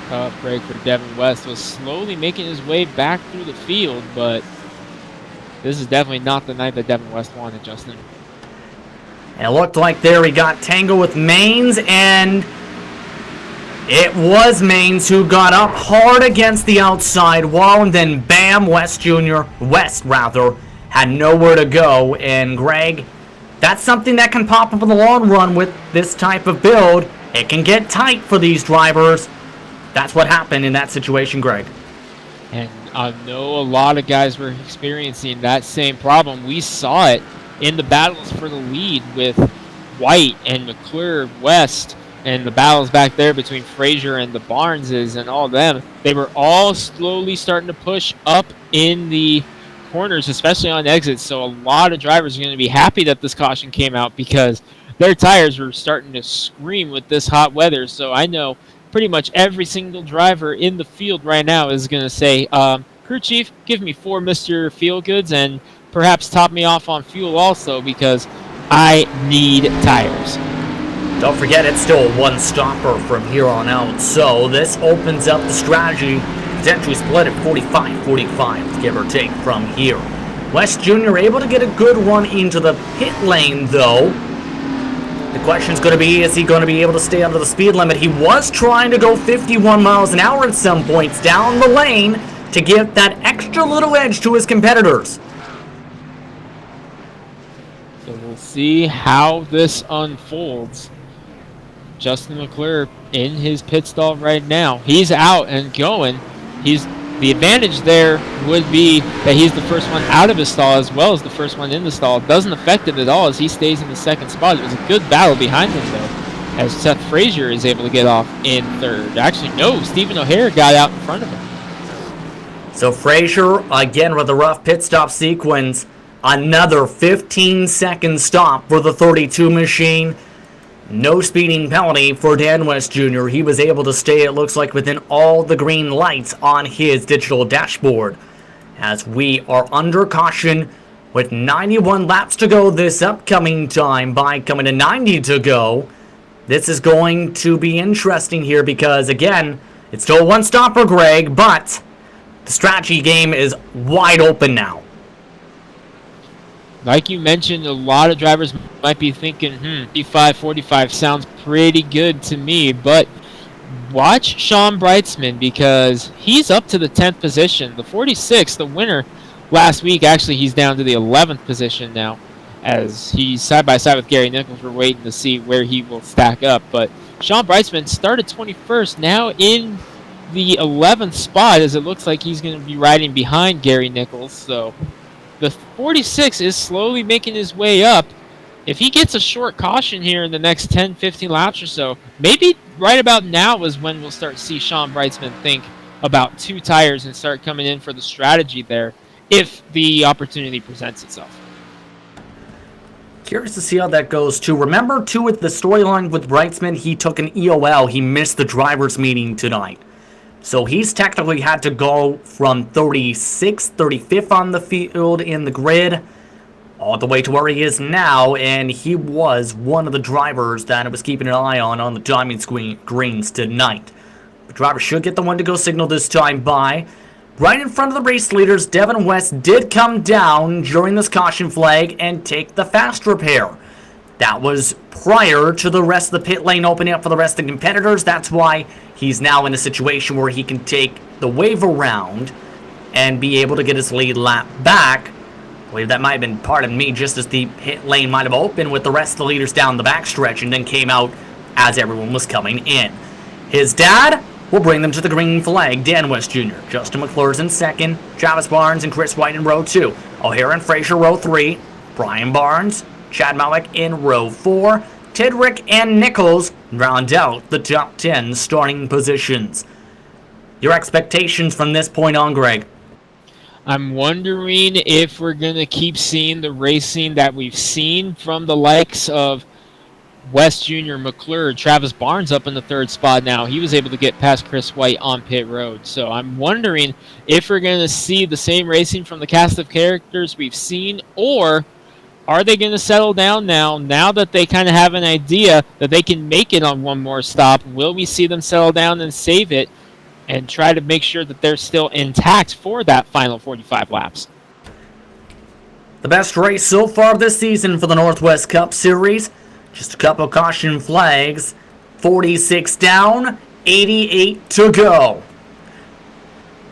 Tough break for Devin West. Was slowly making his way back through the field, but this is definitely not the night that Devin West wanted, Justin. It looked like there he got tangled with Maines, and it was Maines who got up hard against the outside wall, and then bam, West had nowhere to go. And Greg, that's something that can pop up in the long run with this type of build. It can get tight for these drivers. That's what happened in that situation, Greg. And I know a lot of guys were experiencing that same problem. We saw it in the battles for the lead with White and McClure, West, and the battles back there between Frazier and the Barneses and all them. They were all slowly starting to push up in the corners, especially on exits. So a lot of drivers are going to be happy that this caution came out because their tires were starting to scream with this hot weather. So I know pretty much every single driver in the field right now is going to say, crew chief, give me 4 Mr. Feelgoods and perhaps top me off on fuel also because I need tires. Don't forget, it's still a one-stopper from here on out. So this opens up the strategy. Potentially split at 45-45, give or take, from here. West Jr. able to get a good run into the pit lane, though. The question's going to be, is he going to be able to stay under the speed limit? He was trying to go 51 miles an hour at some points down the lane to give that extra little edge to his competitors. So we'll see how this unfolds. Justin McClure in his pit stall right now. He's out and going. The advantage there would be that he's the first one out of his stall as well as the first one in the stall. It doesn't affect it at all as he stays in the second spot. It was a good battle behind him, though, as Seth Frazier is able to get off in third. Actually, no, Stephen O'Hare got out in front of him. So Frazier, again with a rough pit stop sequence, another 15-second stop for the 32 machine. No speeding penalty for Dan West Jr. He was able to stay, it looks like, within all the green lights on his digital dashboard. As we are under caution with 91 laps to go this upcoming time by coming to 90 to go. This is going to be interesting here because, again, it's still a one-stopper, Greg, but the strategy game is wide open now. Like you mentioned, a lot of drivers might be thinking, 55-45 sounds pretty good to me, but watch Sean Brightsman because he's up to the 10th position. The 46, the winner last week, actually he's down to the 11th position now as he's side by side with Gary Nichols. We're waiting to see where he will stack up, but Sean Brightsman started 21st, now in the 11th spot as it looks like he's going to be riding behind Gary Nichols, so the 46 is slowly making his way up. If he gets a short caution here in the next 10-15 laps or so, maybe right about now is when we'll start to see Sean Brightsman think about 2 tires and start coming in for the strategy there if the opportunity presents itself. Curious to see how that goes, too. Remember, too, with the storyline with Brightsman, he took an EOL. He missed the drivers' meeting tonight. So he's technically had to go from 36th, 35th on the field in the grid, all the way to where he is now, and he was one of the drivers that I was keeping an eye on the timing greens tonight. The driver should get the one to go signal this time by. Right in front of the race leaders, Devin West did come down during this caution flag and take the fast repair. That was prior to the rest of the pit lane opening up for the rest of the competitors. That's why he's now in a situation where he can take the wave around and be able to get his lead lap back. I believe that might have been, pardon me, just as the pit lane might have opened with the rest of the leaders down the backstretch and then came out as everyone was coming in. His dad will bring them to the green flag, Dan West Jr. Justin McClure's in second, Travis Barnes and Chris White in row 2. O'Hare and Frazier row 3, Brian Barnes, Chad Malik in row 4. Tidrick and Nichols round out the top 10 starting positions. Your expectations from this point on, Greg? I'm wondering if we're going to keep seeing the racing that we've seen from the likes of West Jr., McClure, Travis Barnes up in the third spot now. He was able to get past Chris White on pit road. So I'm wondering if we're going to see the same racing from the cast of characters we've seen, or are they going to settle down now that they kind of have an idea that they can make it on one more stop? Will we see them settle down and save it and try to make sure that they're still intact for that final 45 laps? The best race so far this season for the Northwest Cup Series. Just a couple caution flags. 46 down, 88 to go.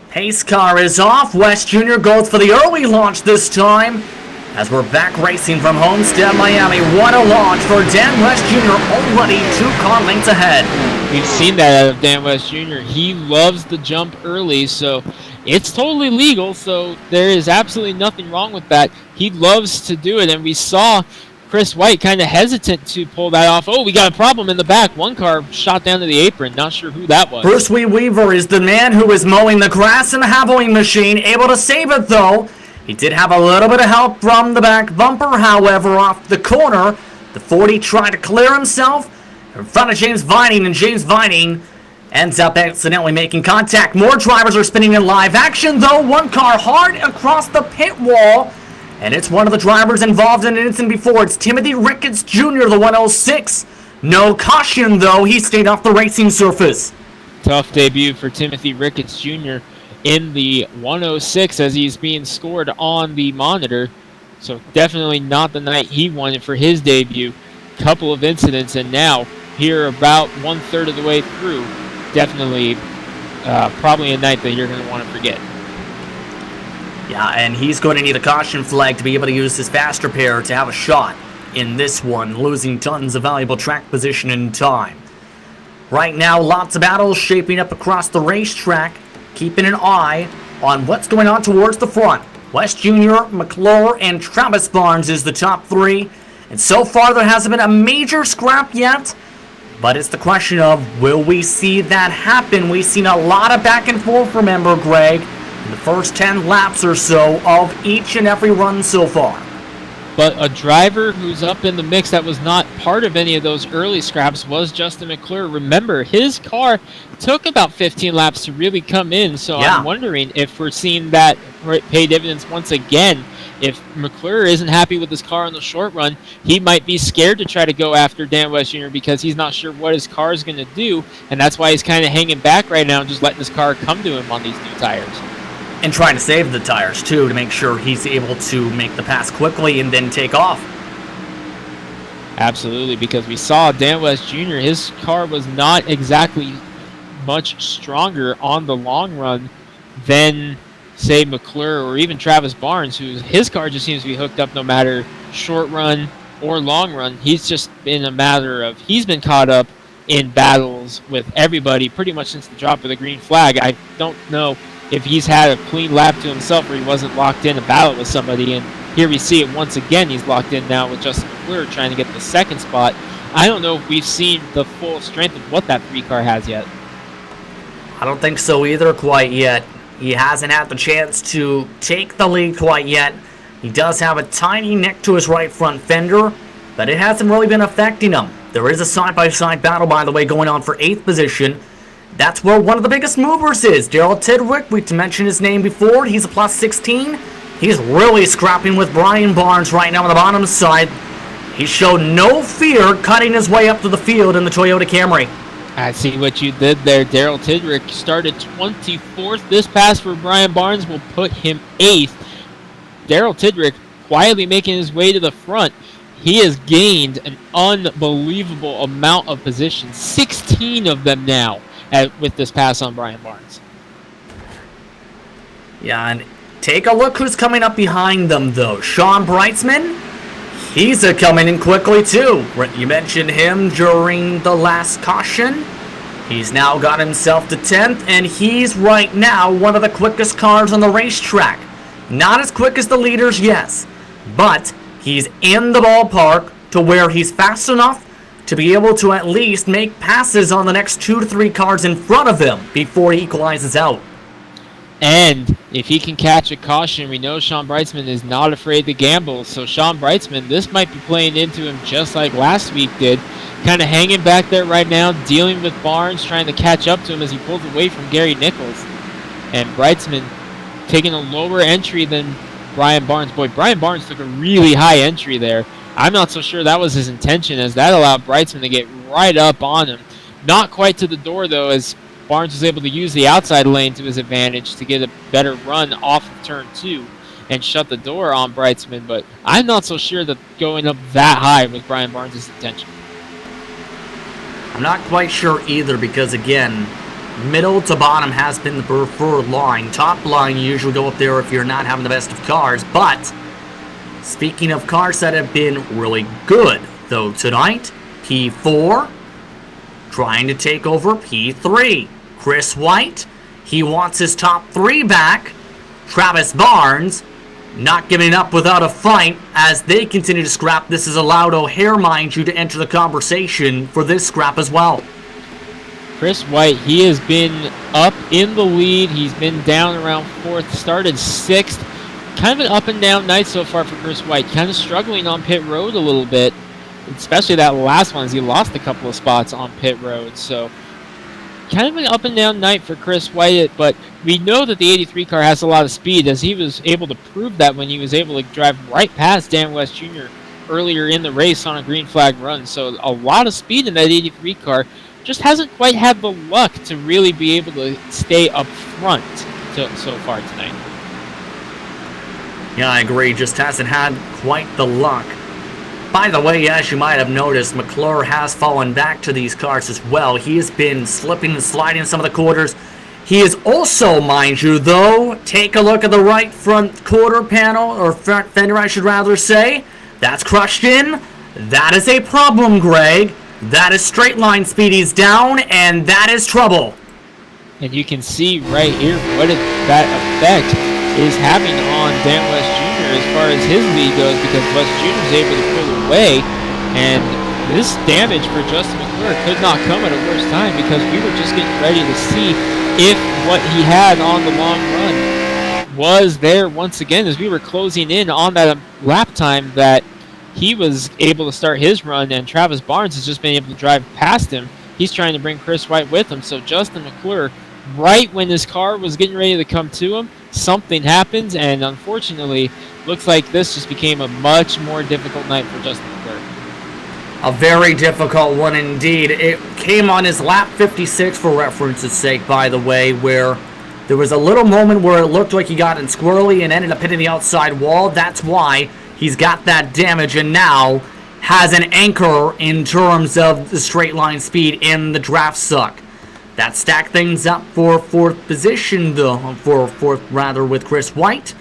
Pace car is off. West Jr. goes for the early launch this time. As we're back racing from Homestead-Miami. What a launch for Dan West Jr. already 2 car lengths ahead. We've seen that out of Dan West Jr. He loves the jump early, so it's totally legal, so there is absolutely nothing wrong with that. He loves to do it, and we saw Chris White kind of hesitant to pull that off. Oh, we got a problem in the back. One car shot down to the apron. Not sure who that was. Bruce Weaver is the man who is mowing the grass in the Havoing machine. Able to save it, though. He did have a little bit of help from the back bumper, however, off the corner. The 40 tried to clear himself in front of James Vining, and James Vining ends up accidentally making contact. More drivers are spinning in live action, though. One car hard across the pit wall. And it's one of the drivers involved in an incident before. It's Timothy Ricketts Jr., the 106. No caution, though. He stayed off the racing surface. Tough debut for Timothy Ricketts Jr. in the 106 as he's being scored on the monitor. So definitely not the night he wanted for his debut. Couple of incidents, and now here about 1/3 of the way through, definitely probably a night that you're going to want to forget. Yeah, and he's going to need a caution flag to be able to use his fast repair to have a shot in this one, losing tons of valuable track position and time. Right now, lots of battles shaping up across the racetrack, keeping an eye on what's going on towards the front. West Jr., McClure, and Travis Barnes is the top 3. And so far, there hasn't been a major scrap yet. But it's the question of, will we see that happen? We've seen a lot of back and forth, remember, Greg, in the first 10 laps or so of each and every run so far. But a driver who's up in the mix that was not part of any of those early scraps was Justin McClure. Remember, his car took about 15 laps to really come in, so yeah. I'm wondering if we're seeing that pay dividends once again. If McClure isn't happy with his car on the short run, he might be scared to try to go after Dan West Jr. because he's not sure what his car is going to do, and that's why he's kind of hanging back right now and just letting his car come to him on these new tires. And trying to save the tires, too, to make sure he's able to make the pass quickly and then take off. Absolutely, because we saw Dan West Jr., his car was not exactly much stronger on the long run than, say, McClure or even Travis Barnes, his car just seems to be hooked up no matter short run or long run. He's just been a matter of, he's been caught up in battles with everybody pretty much since the drop of the green flag. I don't know if he's had a clean lap to himself or he wasn't locked in a battle with somebody, and here we see it once again. He's locked in now with Justin McClure trying to get the second spot. I don't know if we've seen the full strength of what that 3 car has yet. I don't think so either quite yet. He hasn't had the chance to take the lead quite yet. He does have a tiny nick to his right front fender, but it hasn't really been affecting him. There is a side-by-side battle, by the way, going on for 8th position. That's where one of the biggest movers is. Daryl Tidwick, we mentioned his name before. He's a plus 16. He's really scrapping with Brian Barnes right now on the bottom side. He showed no fear cutting his way up to the field in the Toyota Camry. I see what you did there. Daryl Tidwick started 24th. This pass for Brian Barnes will put him 8th. Daryl Tidwick quietly making his way to the front. He has gained an unbelievable amount of positions, 16 of them now with this pass on Brian Barnes. Yeah, and take a look who's coming up behind them, though. Sean Breitzman, he's coming in quickly, too. You mentioned him during the last caution. He's now got himself to 10th, and he's right now one of the quickest cars on the racetrack. Not as quick as the leaders, yes, but he's in the ballpark to where he's fast enough to be able to at least make passes on the next 2 to 3 cars in front of him before he equalizes out. And if he can catch a caution, we know Sean Brightsman is not afraid to gamble. So Sean Brightsman, this might be playing into him just like last week did. Kind of hanging back there right now, dealing with Barnes, trying to catch up to him as he pulls away from Gary Nichols. And Brightsman taking a lower entry than Brian Barnes. Boy, Brian Barnes took a really high entry there. I'm not so sure that was his intention, as that allowed Brightsman to get right up on him. Not quite to the door, though, as Barnes was able to use the outside lane to his advantage to get a better run off of turn 2 and shut the door on Brightsman. But I'm not so sure that going up that high was Brian Barnes' intention. I'm not quite sure either because, again, middle to bottom has been the preferred line. Top line, you usually go up there if you're not having the best of cars. But speaking of cars that have been really good, though, tonight, P4 trying to take over P3. Chris White, he wants his top 3 back. Travis Barnes, not giving up without a fight as they continue to scrap. This has allowed O'Hare, mind you, to enter the conversation for this scrap as well. Chris White, he has been up in the lead. He's been down around 4th, started 6th. Kind of an up and down night so far for Chris White. Kind of struggling on pit road a little bit, especially that last one as he lost a couple of spots on pit road. So kind of an up and down night for Chris White, but we know that the 83 car has a lot of speed, as he was able to prove that when he was able to drive right past Dan West Jr. earlier in the race on a green flag run. So a lot of speed in that 83 car, just hasn't quite had the luck to really be able to stay up front so far tonight. Yeah, I agree. Just hasn't had quite the luck. By the way, as you might have noticed, McClure has fallen back to these cars as well. He has been slipping and sliding in some of the quarters. He is also, mind you, though, take a look at the right front quarter panel, or front fender, I should rather say. That's crushed in. That is a problem, Greg. That is straight line speed. He's down, and that is trouble. And you can see right here what that effect is having on Dan West Jr. as far as his lead goes, because West Jr. is able to pull away, and this damage for Justin McClure could not come at a worse time, because we were just getting ready to see if what he had on the long run was there once again, as we were closing in on that lap time that he was able to start his run, and Travis Barnes has just been able to drive past him. He's trying to bring Chris White with him, so Justin McClure, right when his car was getting ready to come to him, something happens, and unfortunately, looks like this just became a much more difficult night for Justin McClure. A very difficult one indeed. It came on his lap 56, for reference's sake, by the way, where there was a little moment where it looked like he got in squirrely and ended up hitting the outside wall. That's why he's got that damage and now has an anchor in terms of the straight line speed in the draft suck. That stacked things up for 4th position, though, for 4th rather, with Chris White.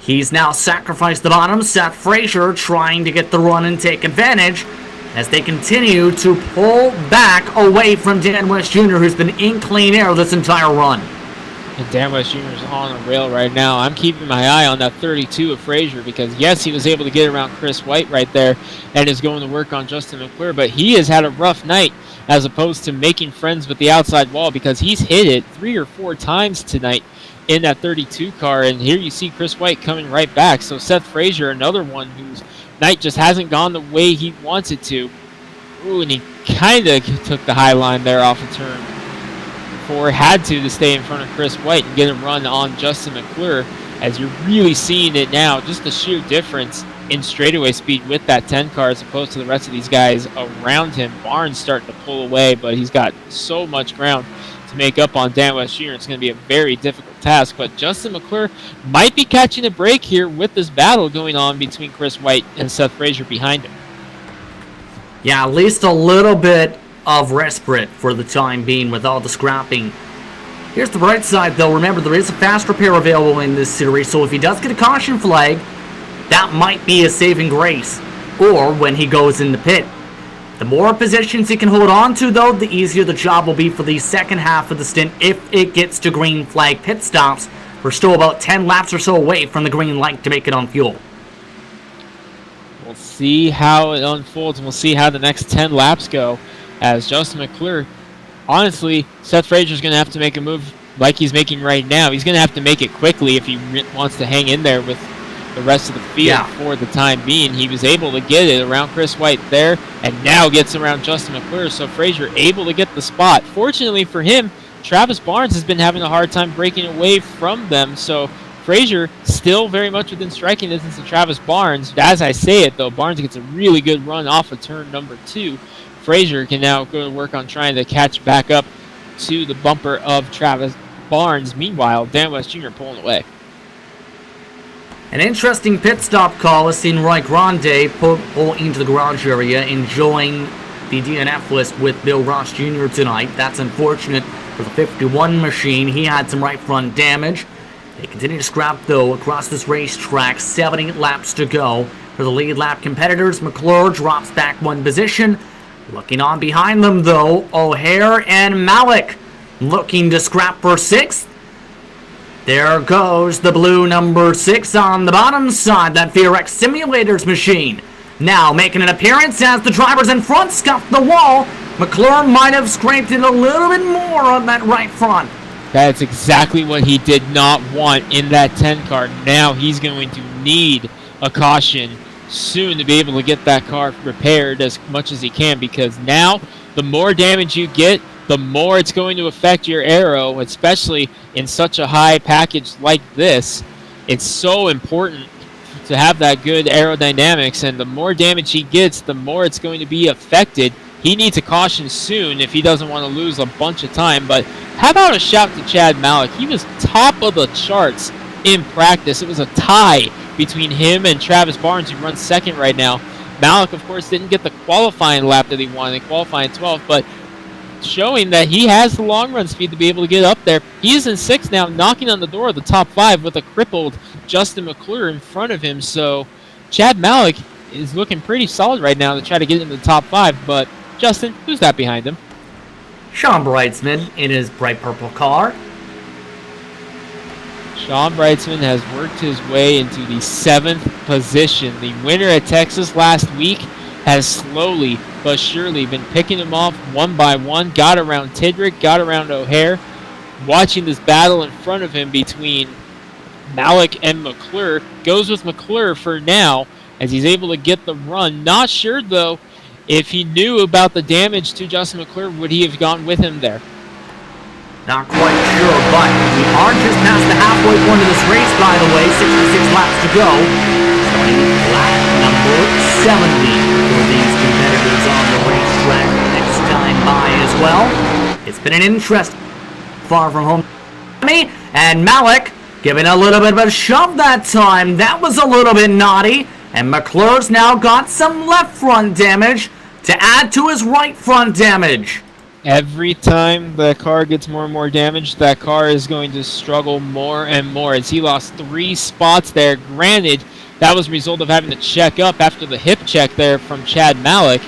He's now sacrificed the bottom. Seth Frazier trying to get the run and take advantage as they continue to pull back away from Dan West Jr., who's been in clean air this entire run. And Dan West Jr. is on a rail right now. I'm keeping my eye on that 32 of Frazier, because yes, he was able to get around Chris White right there and is going to work on Justin McClure, but he has had a rough night as opposed to making friends with the outside wall, because he's hit it 3 or 4 times tonight in that 32 car, and here you see Chris White coming right back. So Seth Frazier, another one whose night just hasn't gone the way he wants it to. Ooh, and he kind of took the high line there off of turn 4, had to stay in front of Chris White and get a run on Justin McClure, as you're really seeing it now, just the sheer difference in straightaway speed with that 10 car as opposed to the rest of these guys around him. Barnes starting to pull away, but he's got so much ground to make up on Dan West Jr. It's going to be a very difficult task, but Justin McClure might be catching a break here with this battle going on between Chris White and Seth Frazier behind him. Yeah, at least a little bit of respite for the time being with all the scrapping. Here's the bright side, though. Remember, there is a fast repair available in this series, so if he does get a caution flag, that might be a saving grace, or when he goes in the pit. The more positions he can hold on to, though, the easier the job will be for the second half of the stint if it gets to green flag pit stops. We're still about 10 laps or so away from the green light to make it on fuel. We'll see how it unfolds, and we'll see how the next 10 laps go, as Justin McClure, honestly, Seth Frazier's going to have to make a move like he's making right now. He's going to have to make it quickly if he wants to hang in there with the rest of the field for the time being. He was able to get it around Chris White there, and now gets around Justin McClure. So Frazier able to get the spot. Fortunately for him, Travis Barnes has been having a hard time breaking away from them. So Frazier still very much within striking distance of Travis Barnes. As I say it, though, Barnes gets a really good run off of turn number 2. Frazier can now go to work on trying to catch back up to the bumper of Travis Barnes. Meanwhile, Dan West Jr. pulling away. An interesting pit stop call has seen Roy Grande pull into the garage area, enjoying the DNF list with Bill Ross Jr. tonight. That's unfortunate for the 51 machine. He had some right front damage. They continue to scrap, though, across this racetrack. 70 laps to go for the lead lap competitors. McClure drops back 1 position. Looking on behind them, though, O'Hare and Malik looking to scrap for 6th. There goes the blue number 6 on the bottom side, that VRX Simulators machine. Now making an appearance as the drivers in front scuff the wall. McClure might have scraped it a little bit more on that right front. That's exactly what he did not want in that 10 car. Now he's going to need a caution soon to be able to get that car repaired as much as he can, because now the more damage you get, the more it's going to affect your aero, especially in such a high package like this. It's so important to have that good aerodynamics, and the more damage he gets, the more it's going to be affected. He needs a caution soon if he doesn't want to lose a bunch of time. But how about a shout to Chad Malik? He was top of the charts in practice. It was a tie between him and Travis Barnes, who runs 2nd right now. Malik, of course, didn't get the qualifying lap that he wanted, qualifying 12th, but showing that he has the long run speed to be able to get up there. He is in 6th now, knocking on the door of the top 5 with a crippled Justin McClure in front of him. So Chad Malik is looking pretty solid right now to try to get into the top 5. But Justin, who's that behind him? Sean Brightsman in his bright purple car. Sean Brightsman has worked his way into the 7th position. The winner at Texas last week has slowly but surely been picking him off one by one. Got around Tidrick, got around O'Hare. Watching this battle in front of him between Malik and McClure. Goes with McClure for now as he's able to get the run. Not sure, though, if he knew about the damage to Justin McClure, would he have gone with him there? Not quite sure, but we are just past the halfway point of this race, by the way. 66 laps to go. Starting lap number 70 for these competitors on the racetrack. Next time by as well. It's been an interest far from home. And Malik giving a little bit of a shove that time. That was a little bit naughty. And McClure's now got some left front damage to add to his right front damage. Every time the car gets more and more damaged, that car is going to struggle more and more, as he lost 3 spots there. Granted, that was a result of having to check up after the hip check there from Chad Malik.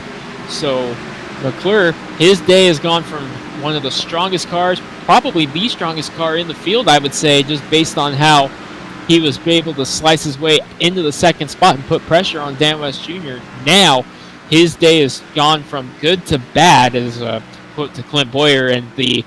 So McClure, his day has gone from one of the strongest cars, probably the strongest car in the field, I would say, just based on how he was able to slice his way into the 2nd spot and put pressure on Dan West Jr. Now, his day has gone from good to bad, as put to Clint Boyer, and the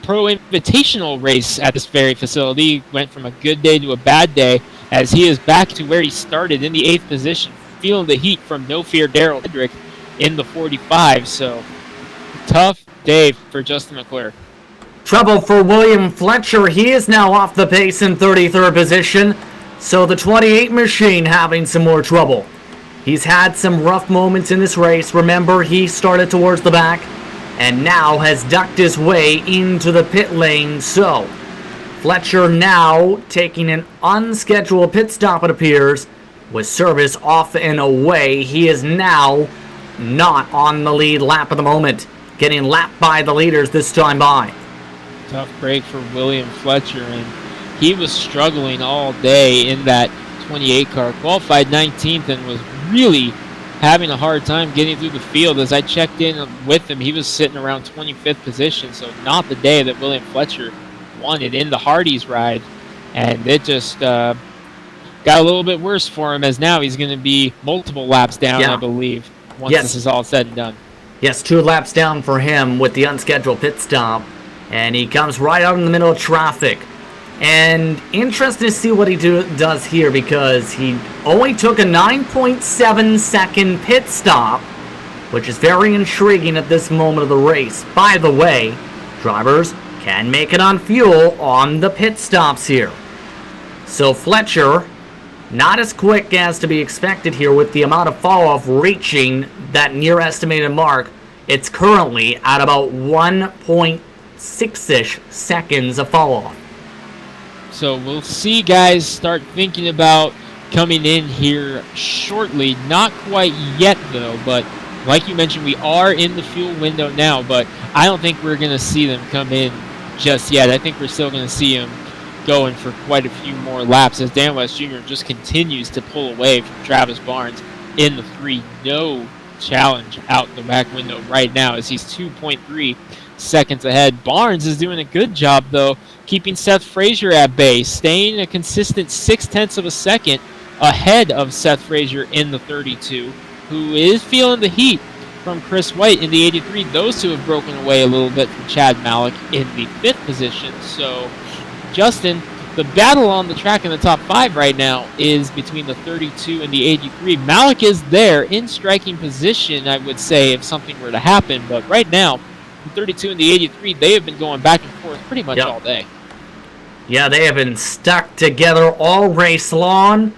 Pro Invitational race at this very facility went from a good day to a bad day, as he is back to where he started in the 8th position, feeling the heat from No Fear Daryl Hendrick in the 45. So tough day for Justin McClure. Trouble for William Fletcher. He is now off the pace in 33rd position. So the 28 machine having some more trouble. He's had some rough moments in this race. Remember, he started towards the back and now has ducked his way into the pit lane. So Fletcher now taking an unscheduled pit stop, it appears, with service off and away. He is now not on the lead lap at the moment, getting lapped by the leaders this time by. Tough break for William Fletcher, and he was struggling all day in that 28 car. Qualified 19th and was really having a hard time getting through the field. As I checked in with him, he was sitting around 25th position, so not the day that William Fletcher wanted in the Hardee's ride. And it just got a little bit worse for him, as now he's going to be multiple laps down, I believe, once this is all said and done. Yes, 2 laps down for him with the unscheduled pit stop. And he comes right out in the middle of traffic. And interesting to see what he does here, because he only took a 9.7 second pit stop, which is very intriguing at this moment of the race. By the way, drivers can make it on fuel on the pit stops here. So Fletcher, not as quick as to be expected here with the amount of fall-off reaching that near estimated mark. It's currently at about 1.6-ish seconds of fall-off. So we'll see guys start thinking about coming in here shortly. Not quite yet though, but like you mentioned, we are in the fuel window now, but I don't think we're going to see them come in just yet. I think we're still going to see them going for quite a few more laps as Dan West Jr. just continues to pull away from Travis Barnes in the 3. No challenge out the back window right now as he's 2.3 seconds ahead. Barnes is doing a good job, though, keeping Seth Frazier at bay, staying a consistent 0.6 of a second ahead of Seth Frazier in the 32, who is feeling the heat from Chris White in the 83. Those two have broken away a little bit from Chad Malik in the 5th position. So Justin, the battle on the track in the top 5 right now is between the 32 and the 83. Malik is there in striking position, I would say, if something were to happen. But right now, the 32 and the 83, they have been going back and forth pretty much all day. Yeah, they have been stuck together all race long.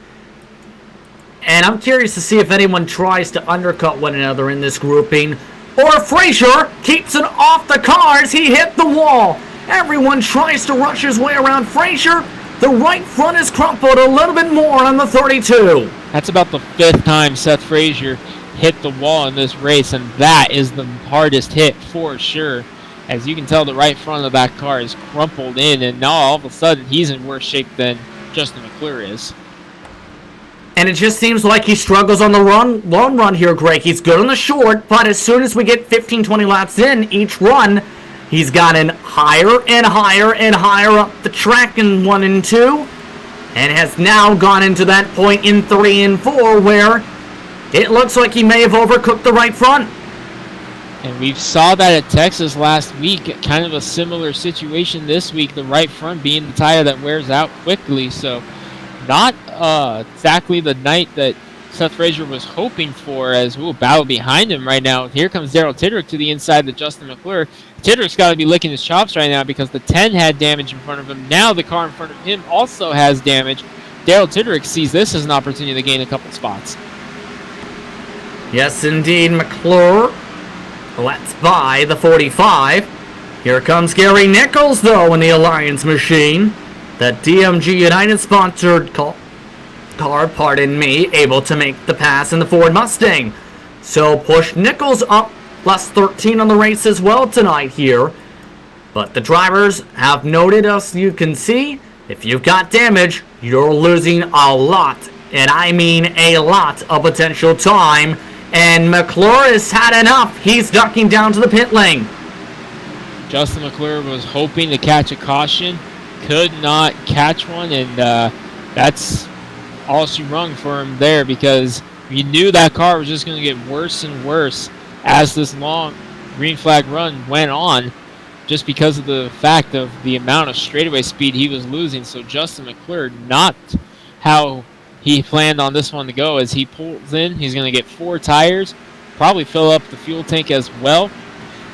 And I'm curious to see if anyone tries to undercut one another in this grouping. Or Frazier keeps it off the cars. He hit the wall. Everyone tries to rush his way around Frazier. The right front is crumpled a little bit more on the 32. That's about the 5th time Seth Frazier hit the wall in this race, and that is the hardest hit for sure. As you can tell, the right front of that car is crumpled in, and now all of a sudden he's in worse shape than Justin McClure is. And it just seems like he struggles on the long run here, Greg. He's good on the short, but as soon as we get 15, 20 laps in each run, he's gotten higher and higher and higher up the track in 1 and 2, and has now gone into that point in 3 and 4 where it looks like he may have overcooked the right front. And we saw that at Texas last week, kind of a similar situation this week, the right front being the tire that wears out quickly. So not exactly the night that Seth Frazier was hoping for, as we'll battle behind him right now. Here comes Daryl Titterick to the inside of Justin McClure. Titterick's got to be licking his chops right now because the 10 had damage in front of him. Now the car in front of him also has damage. Daryl Titterick sees this as an opportunity to gain a couple spots. Yes, indeed, McClure. Let's buy the 45. Here comes Gary Nichols, though, in the Alliance machine. The DMG United-sponsored car, able to make the pass in the Ford Mustang. So push Nichols up, plus 13 on the race as well tonight here. But the drivers have noted, as you can see, if you've got damage, you're losing a lot, and I mean a lot of potential time. And McClure has had enough. He's ducking down to the pit lane. Justin McClure was hoping to catch a caution, could not catch one, and that's all she rung for him there, because you knew that car was just going to get worse and worse as this long green flag run went on, just because of the fact of the amount of straightaway speed he was losing. So Justin McClure, not how he planned on this one to go. As he pulls in, he's going to get 4 tires, probably fill up the fuel tank as well,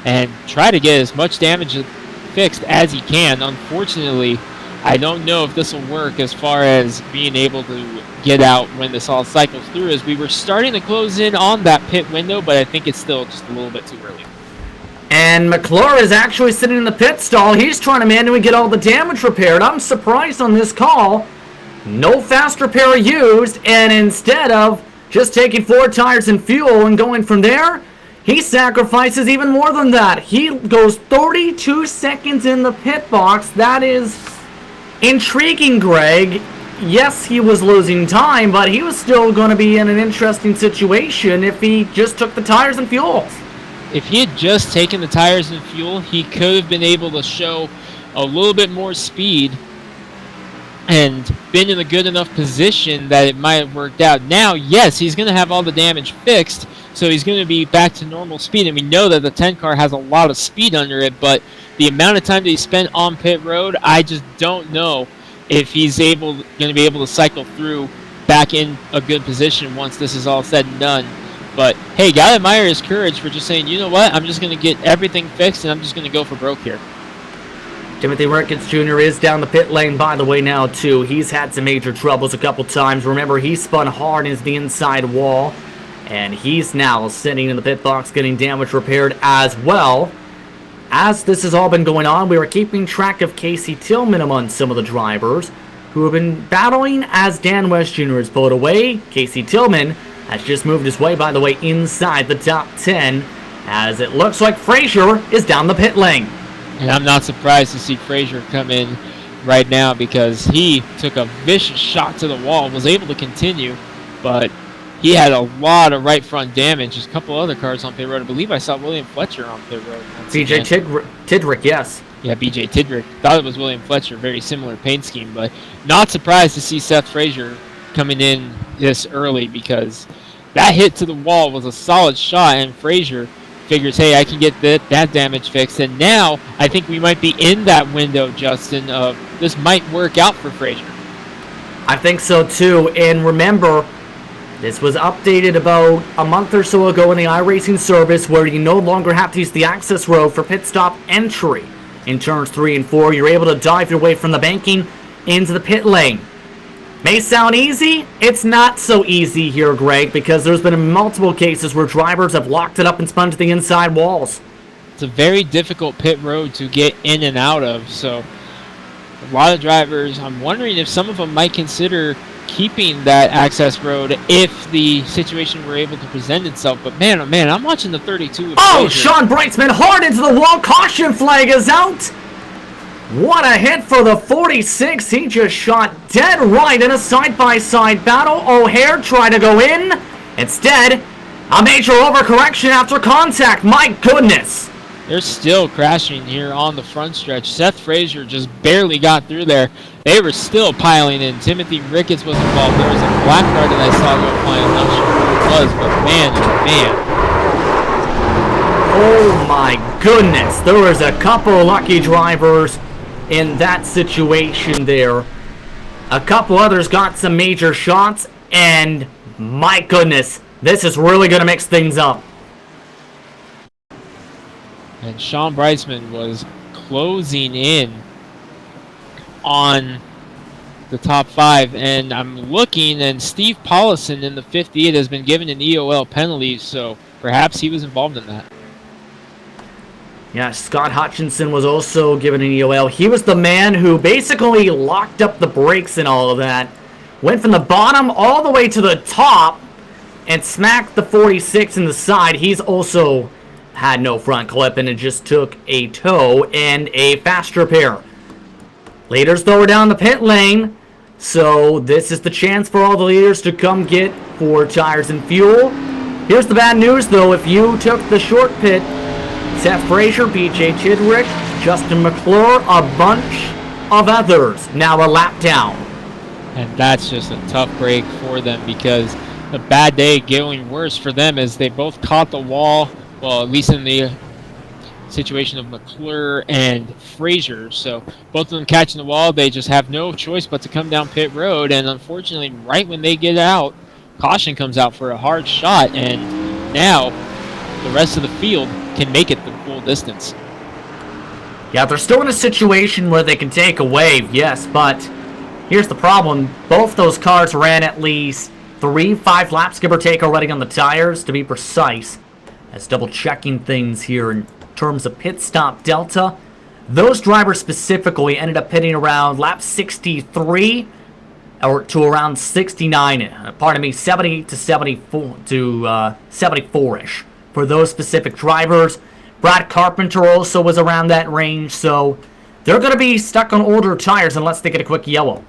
and try to get as much damage fixed as he can. Unfortunately, I don't know if this will work as far as being able to get out when this all cycles through, as we were starting to close in on that pit window, but I think it's still just a little bit too early. And McClure is actually sitting in the pit stall. He's trying to manually get all the damage repaired. I'm surprised on this call. No fast repair used, and instead of just taking 4 tires and fuel and going from there, he sacrifices even more than that. He goes 32 seconds in the pit box. That is intriguing, Greg. Yes, he was losing time, but he was still going to be in an interesting situation if he just took the tires and fuel. If he had just taken the tires and fuel, he could have been able to show a little bit more speed and been in a good enough position that it might have worked out. Now, yes, he's going to have all the damage fixed, so he's going to be back to normal speed, and we know that the 10 car has a lot of speed under it, but the amount of time that he spent on pit road, I just don't know if he's going to be able to cycle through back in a good position once this is all said and done. But hey, gotta admire his courage for just saying, you know what, I'm just going to get everything fixed and I'm just going to go for broke here. Timothy Ricketts Jr. is down the pit lane, by the way, now, too. He's had some major troubles a couple times. Remember, he spun hard into the inside wall, and he's now sitting in the pit box getting damage repaired as well. As this has all been going on, we were keeping track of Casey Tillman among some of the drivers who have been battling as Dan West Jr. has pulled away. Casey Tillman has just moved his way, by the way, inside the top 10, as it looks like Frazier is down the pit lane. And I'm not surprised to see Frazier come in right now because he took a vicious shot to the wall, was able to continue, but he had a lot of right front damage. There's a couple other cars on pit road. I believe I saw William Fletcher on pit road. BJ Tidrick, yes. Yeah, BJ Tidrick. Thought it was William Fletcher. Very similar paint scheme, but not surprised to see Seth Frazier coming in this early because that hit to the wall was a solid shot, and Frazier figures, hey, I can get that damage fixed. And now I think we might be in that window, Justin, of this might work out for Frazier. I think so, too. And remember, this was updated about a month or so ago in the iRacing service where you no longer have to use the access road for pit stop entry. In turns 3 and 4, you're able to dive your way from the banking into the pit lane. May sound easy, it's not so easy here, Greg, because there's been multiple cases where drivers have locked it up and spun to the inside walls. It's a very difficult pit road to get in and out of, so a lot of drivers, I'm wondering if some of them might consider keeping that access road if the situation were able to present itself. But man, oh man, I'm watching the 32. Oh, Sean Brightsman hard into the wall. Caution flag is out. What a hit for the 46. He just shot dead right in a side-by-side battle. O'Hare tried to go in. Instead, a major overcorrection after contact. My goodness. They're still crashing here on the front stretch. Seth Frazier just barely got through there. They were still piling in. Timothy Ricketts was involved. There was a black car that I saw go flying. I'm not sure who it was, but man, oh man. Oh my goodness. There was a couple lucky drivers in that situation there. A couple others got some major shots, and my goodness, this is really going to mix things up. And Sean Brightsman was closing in on the top 5, and I'm looking, and Steve Paulison in the 58 has been given an EOL penalty, so perhaps he was involved in that. Yeah, Scott Hutchinson was also given an EOL. He was the man who basically locked up the brakes and all of that. Went from the bottom all the way to the top and smacked the 46 in the side. He's also had no front clip, and it just took a tow and a fast repair. Leaders, though, are down the pit lane, so this is the chance for all the leaders to come get 4 tires and fuel. Here's the bad news, though. If you took the short pit, Seth Frazier, BJ Tidrick, Justin McClure, a bunch of others now a lap down. And that's just a tough break for them because the bad day going worse for them as they both caught the wall. Well, at least in the situation of McClure and Frazier. So both of them catching the wall, they just have no choice but to come down pit road. And unfortunately, right when they get out, caution comes out for a hard shot. And now the rest of the field can make it the full distance. Yeah, they're still in a situation where they can take a wave, yes, but here's the problem. Both those cars ran at least 3-5 laps, give or take, already on the tires, to be precise. As double checking things here in terms of pit stop delta, those drivers specifically ended up pitting around lap 63 or to around 69. Pardon me, 70 to 74 to 74ish for those specific drivers. Brad Carpenter also was around that range, so they're going to be stuck on older tires unless they get a quick yellow.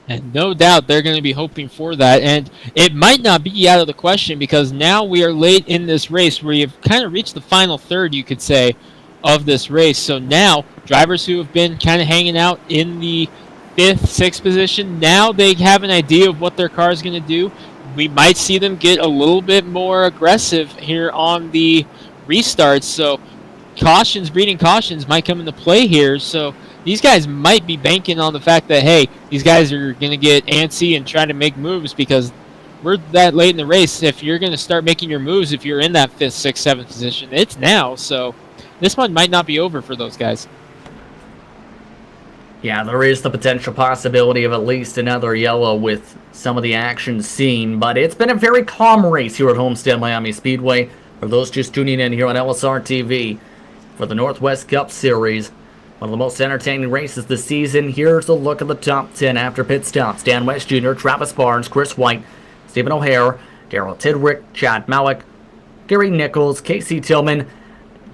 And no doubt they're going to be hoping for that. And it might not be out of the question because now we are late in this race where you've kind of reached the final third, you could say, of this race. So now drivers who have been kind of hanging out in the 5th, 6th position. Now they have an idea of what their car is going to do. We might see them get a little bit more aggressive here on the restarts. So breeding cautions might come into play here. So these guys might be banking on the fact that, hey, these guys are going to get antsy and try to make moves because we're that late in the race. If you're going to start making your moves, if you're in that 5th, 6th, 7th position, it's now. So this one might not be over for those guys. Yeah, there is the potential possibility of at least another yellow with some of the action seen, but it's been a very calm race here at Homestead-Miami Speedway. For those just tuning in here on LSR TV for the Northwest Cup Series, one of the most entertaining races this season. Here's a look at the top 10 after pit stops. Dan West Jr., Travis Barnes, Chris White, Stephen O'Hare, Daryl Tidrick, Chad Malik, Gary Nichols, Casey Tillman,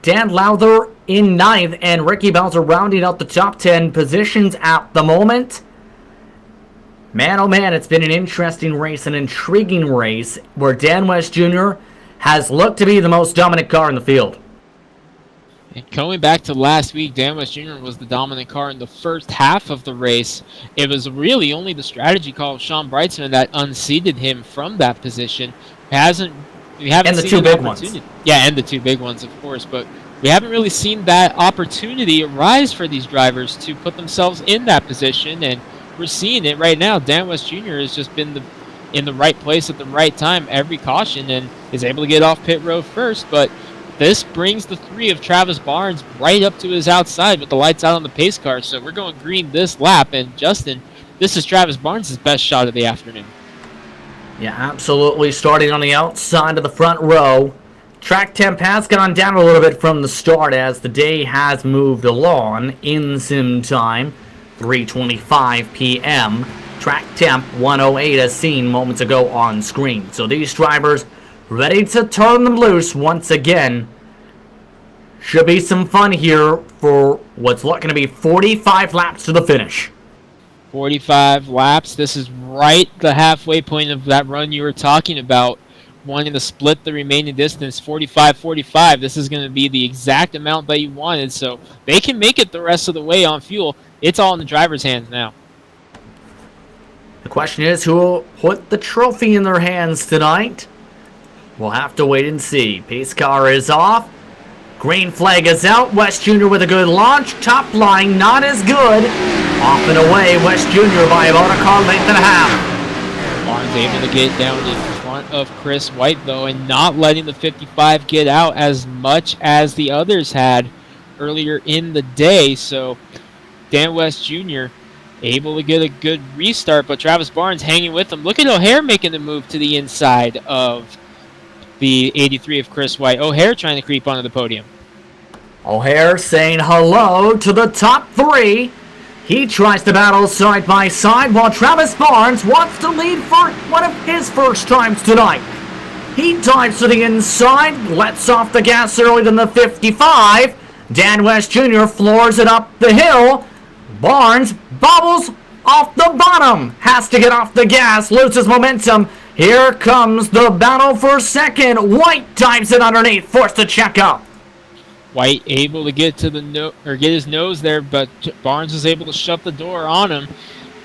Dan Lowther in 9th, and Ricky Bowser rounding out the top 10 positions at the moment. Man, oh man, it's been an interesting race, an intriguing race, where Dan West Jr. has looked to be the most dominant car in the field. And going back to last week, Dan West Jr. was the dominant car in the first half of the race. It was really only the strategy call of Sean Brightsman that unseated him from that position. We haven't and the seen two an big opportunity. ones. Yeah, and the two big ones, of course. But we haven't really seen that opportunity arise for these drivers to put themselves in that position, and we're seeing it right now. Dan West Jr. has just been in the right place at the right time, every caution, and is able to get off pit road first. But this brings the 3 of Travis Barnes right up to his outside with the lights out on the pace car. So we're going green this lap, and Justin, this is Travis Barnes' best shot of the afternoon. Yeah, absolutely. Starting on the outside of the front row. Track temp has gone down a little bit from the start as the day has moved along in sim time. 3:25 p.m. Track temp 108 as seen moments ago on screen. So these drivers ready to turn them loose once again. Should be some fun here for what's looking to be 45 laps to the finish. 45 laps. This is right the halfway point of that run you were talking about, wanting to split the remaining distance, 45-45. This is going to be the exact amount that you wanted, so they can make it the rest of the way on fuel. It's all in the driver's hands now. The question is, who will put the trophy in their hands tonight? We'll have to wait and see. Pace car is off. Green flag is out. West Jr. with a good launch. Top line not as good. Off and away, West Jr. by about a car length and a half. Barnes able to get down in front of Chris White, though, and not letting the 55 get out as much as the others had earlier in the day. So Dan West Jr. able to get a good restart, but Travis Barnes hanging with him. Look at O'Hare making the move to the inside of the 83 of Chris White. O'Hare trying to creep onto the podium. O'Hare saying hello to the top 3. He tries to battle side by side while Travis Barnes wants to lead for one of his first times tonight. He dives to the inside, lets off the gas early than the 55. Dan West Jr. floors it up the hill. Barnes bobbles off the bottom. Has to get off the gas, loses momentum. Here comes the battle for second. White dives it underneath, forced to check up. White able to get to get his nose there, but Barnes was able to shut the door on him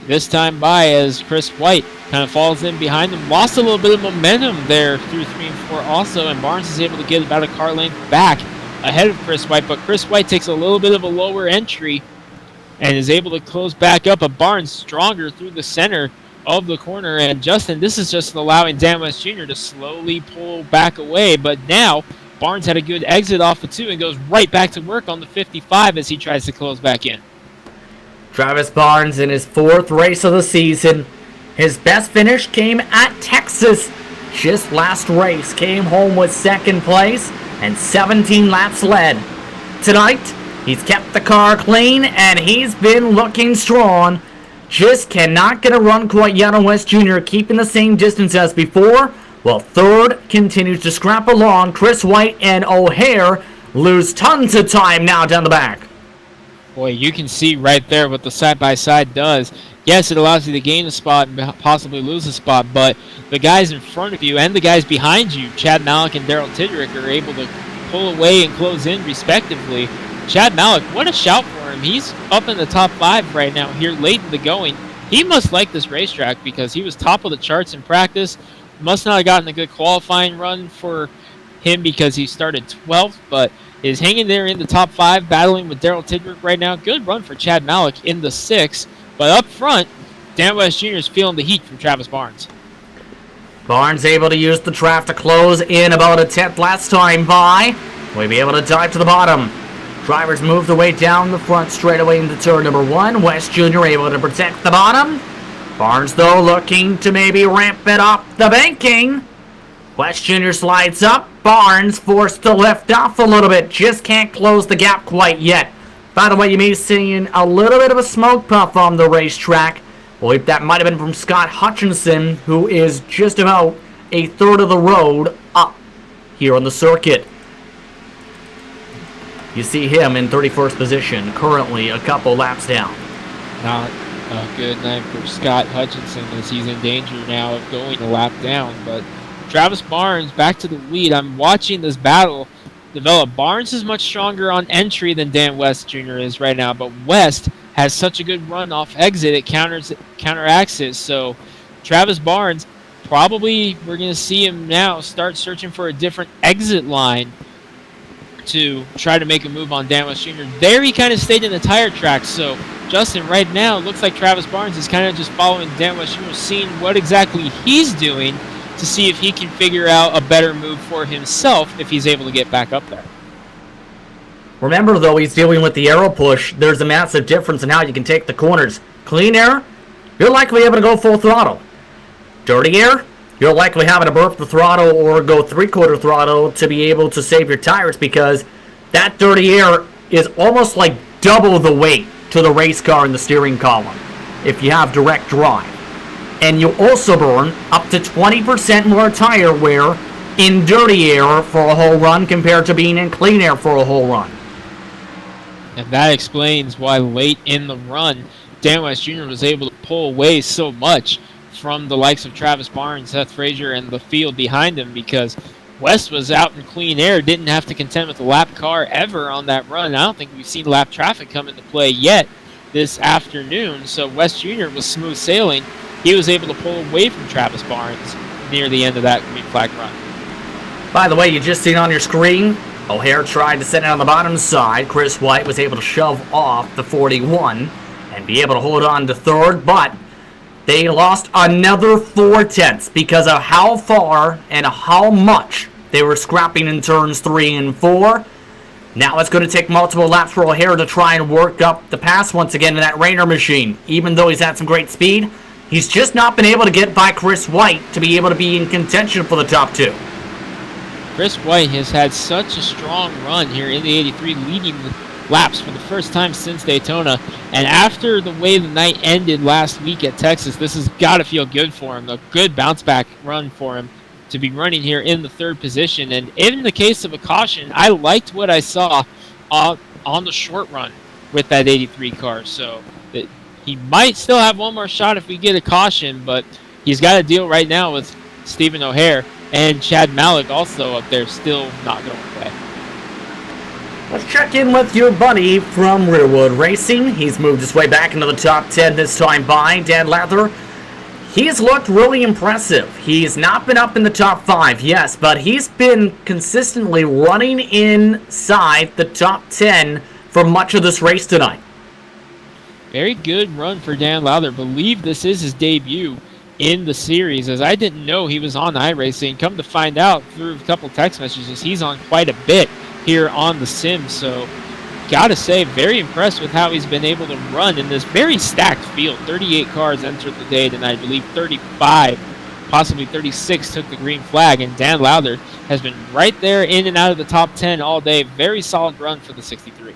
this time by as Chris White kind of falls in behind him. Lost a little bit of momentum there through 3 and 4 also, and Barnes is able to get about a car length back ahead of Chris White, but Chris White takes a little bit of a lower entry and is able to close back up, but Barnes stronger through the center of the corner. And Justin, this is just allowing Dan West Jr. to slowly pull back away, but now Barnes had a good exit off of 2 and goes right back to work on the 55 as he tries to close back in. Travis Barnes in his 4th race of the season. His best finish came at Texas. Just last race, came home with 2nd place and 17 laps led. Tonight, he's kept the car clean and he's been looking strong. Just cannot get a run quite yet on West Jr., keeping the same distance as before. Well, 3rd continues to scrap along. Chris White and O'Hare lose tons of time now down the back. Boy, you can see right there what the side-by-side does. Yes, it allows you to gain a spot and possibly lose a spot, but the guys in front of you and the guys behind you, Chad Malik and Daryl Tidrick, are able to pull away and close in respectively. Chad Malik, what a shout for him. him. He's up in the top 5 right now here late in the going. He must like this racetrack because he was top of the charts in practice. Must not have gotten a good qualifying run for him because he started 12th, but is hanging there in the top 5, battling with Daryl Tidrick right now. Good run for Chad Malik in the 6th, but up front, Dan West Jr. is feeling the heat from Travis Barnes. Barnes able to use the trap to close in about a 10th last time by. Will be able to dive to the bottom. Drivers move their way down the front straightaway into turn number 1. West Jr. able to protect the bottom. Barnes, though, looking to maybe ramp it up the banking. West Jr. slides up. Barnes forced to lift off a little bit. Just can't close the gap quite yet. By the way, you may be seeing a little bit of a smoke puff on the racetrack. I believe that might have been from Scott Hutchinson, who is just about a third of the road up here on the circuit. You see him in 31st position, currently a couple laps down. Not a good night for Scott Hutchinson as he's in danger now of going a lap down. But Travis Barnes back to the lead. I'm watching this battle develop. Barnes is much stronger on entry than Dan West Jr. is right now, but West has such a good run off exit, it counteracts it. So Travis Barnes, probably we're going to see him now start searching for a different exit line to try to make a move on Dan West Jr. There he kind of stayed in the tire track. So Justin, right now, it looks like Travis Barnes is kind of just following Dan West Jr., seeing what exactly he's doing to see if he can figure out a better move for himself if he's able to get back up there. Remember, though, he's dealing with the aero push. There's a massive difference in how you can take the corners. Clean air, you're likely able to go full throttle. Dirty air, you're likely having to burp the throttle or go three-quarter throttle to be able to save your tires, because that dirty air is almost like double the weight to the race car in the steering column if you have direct drive. And you also burn up to 20% more tire wear in dirty air for a whole run compared to being in clean air for a whole run. And that explains why late in the run, Dan West Jr. was able to pull away so much from the likes of Travis Barnes, Seth Frazier, and the field behind him, because West was out in clean air, didn't have to contend with a lap car ever on that run. I don't think we've seen lap traffic come into play yet this afternoon, so West Jr. was smooth sailing. He was able to pull away from Travis Barnes near the end of that green flag run. By the way, you just seen on your screen, O'Hare tried to set it on the bottom side. Chris White was able to shove off the 41 and be able to hold on to third, but they lost another 4 tenths because of how far and how much they were scrapping in turns 3 and 4. Now it's going to take multiple laps for O'Hare to try and work up the pass once again in that Rainer machine. Even though he's had some great speed, he's just not been able to get by Chris White to be able to be in contention for the top 2. Chris White has had such a strong run here in the 83, leading the laps for the first time since Daytona. And after the way the night ended last week at Texas, this has got to feel good for him. A good bounce-back run for him to be running here in the 3rd position. And in the case of a caution, I liked what I saw on the short run with that 83 car. So he might still have one more shot if we get a caution, but he's got a deal right now with Stephen O'Hare. And Chad Malik also up there, still not going away. Let's check in with your buddy from Rearwood Racing. He's moved his way back into the top 10 this time by Dan Lather. He's looked really impressive. He's not been up in the top 5, yes, but he's been consistently running inside the top 10 for much of this race tonight. Very good run for Dan Lather. Believe this is his debut in the series, as I didn't know he was on iRacing. Come to find out through a couple text messages, he's on quite a bit here on the sim. So gotta say, very impressed with how he's been able to run in this very stacked field. 38 cars entered the day tonight. I believe 35, possibly 36 took the green flag, and Dan Lather has been right there in and out of the top 10 all day. Very solid run for the 63.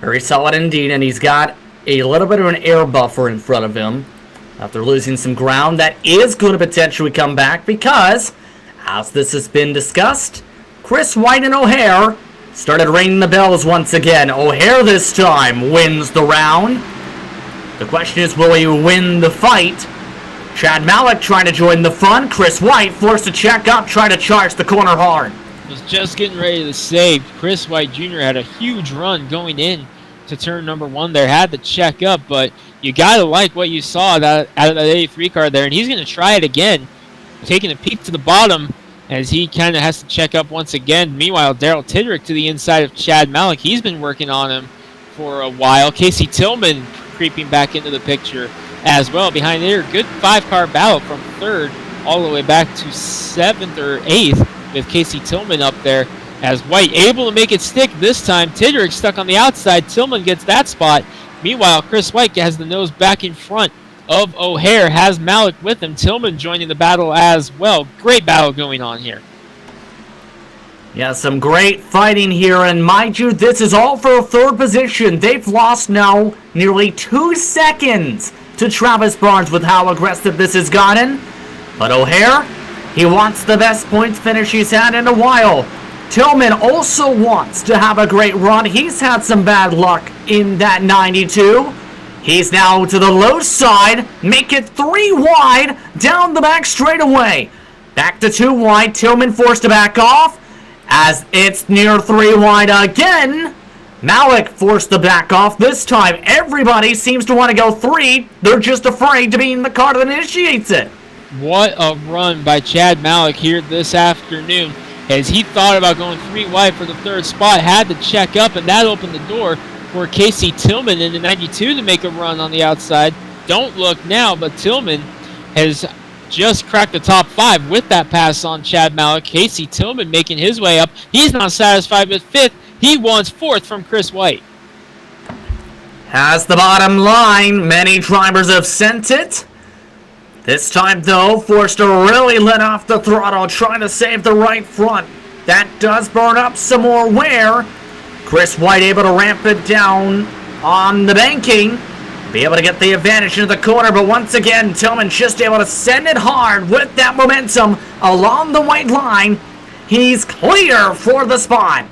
Very solid indeed, and he's got a little bit of an air buffer in front of him after losing some ground that is going to potentially come back, because, as this has been discussed, Chris White and O'Hare started ringing the bells once again. O'Hare this time wins the round. The question is, will he win the fight? Chad Malik trying to join the fun. Chris White forced to check up, try to charge the corner hard. Was just getting ready to say, Chris White Jr. had a huge run going in to turn number 1 there. Had to check up, but you got to like what you saw out of that 83 car there. And he's going to try it again, taking a peek to the bottom as he kind of has to check up once again. Meanwhile, Daryl Tidrick to the inside of Chad Malik. He's been working on him for a while. Casey Tillman creeping back into the picture as well behind there. Good 5-car battle from 3rd all the way back to 7th or 8th with Casey Tillman up there. As White able to make it stick this time. Tidrick stuck on the outside. Tillman gets that spot. Meanwhile, Chris White has the nose back in front of O'Hare. Has Malik with him. Tillman joining the battle as well. Great battle going on here. Yeah, some great fighting here. And mind you, this is all for 3rd position. They've lost now nearly 2 seconds to Travis Barnes with how aggressive this has gotten. But O'Hare, he wants the best points finish he's had in a while. Tillman also wants to have a great run. He's had some bad luck in that 92. He's now to the low side. Make it 3 wide down the back straightaway. Back to 2 wide. Tillman forced to back off as it's near 3 wide again. Malik forced to back off. This time everybody seems to want to go 3. They're just afraid to be in the car that initiates it. What a run by Chad Malik here this afternoon. As he thought about going 3 wide for the 3rd spot, had to check up, and that opened the door for Casey Tillman in the 92 to make a run on the outside. Don't look now, but Tillman has just cracked the top 5 with that pass on Chad Malik. Casey Tillman making his way up. He's not satisfied with 5th. He wants 4th from Chris White. Has the bottom line. Many drivers have sent it. This time, though, forced to really let off the throttle, trying to save the right front. That does burn up some more wear. Chris White able to ramp it down on the banking. Be able to get the advantage into the corner, but once again, Tillman just able to send it hard with that momentum along the white line. He's clear for the spot.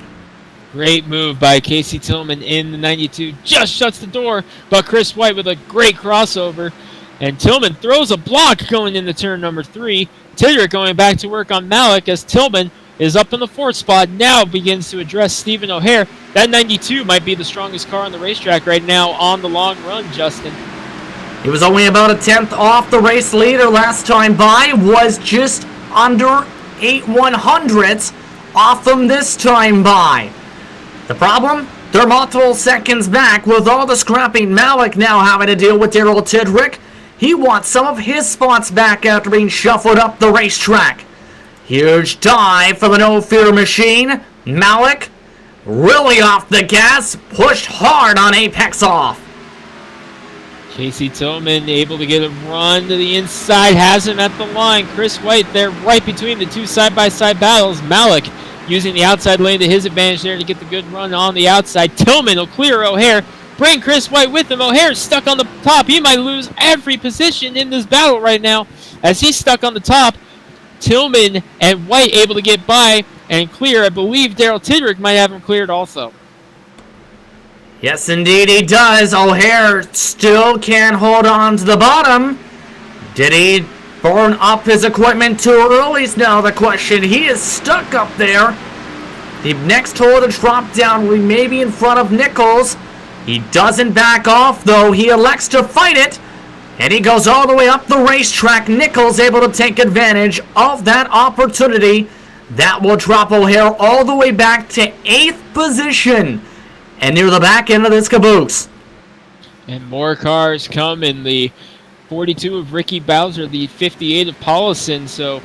Great move by Casey Tillman in the 92. Just shuts the door, but Chris White with a great crossover. And Tillman throws a block going into turn number 3. Tidrick going back to work on Malik as Tillman is up in the 4th spot. Now begins to address Stephen O'Hare. That 92 might be the strongest car on the racetrack right now on the long run, Justin. He was only about a 10th off the race leader last time by. Was just under 8/100ths off him this time by. The problem? They're multiple seconds back with all the scrapping. Malik now having to deal with Daryl Tidrick. He wants some of his spots back after being shuffled up the racetrack. Huge dive for the No Fear machine. Malik really off the gas, pushed hard on apex off. Casey Tillman able to get a run to the inside, has him at the line. Chris White there right between the 2 side-by-side battles. Malik using the outside lane to his advantage there to get the good run on the outside. Tillman will clear O'Hare. Bring Chris White with him. O'Hare's stuck on the top. He might lose every position in this battle right now as he's stuck on the top. Tillman and White able to get by and clear. I believe Daryl Tidrick might have him cleared also. Yes, indeed he does. O'Hare still can't hold on to the bottom. Did he burn up his equipment too early is now the question. He is stuck up there. The next hole to drop down will be maybe in front of Nichols. He doesn't back off, though. He elects to fight it, and he goes all the way up the racetrack. Nichols able to take advantage of that opportunity. That will drop O'Hare all the way back to 8th position and near the back end of this caboose. And more cars come in the 42 of Ricky Bowser, the 58 of Paulison, so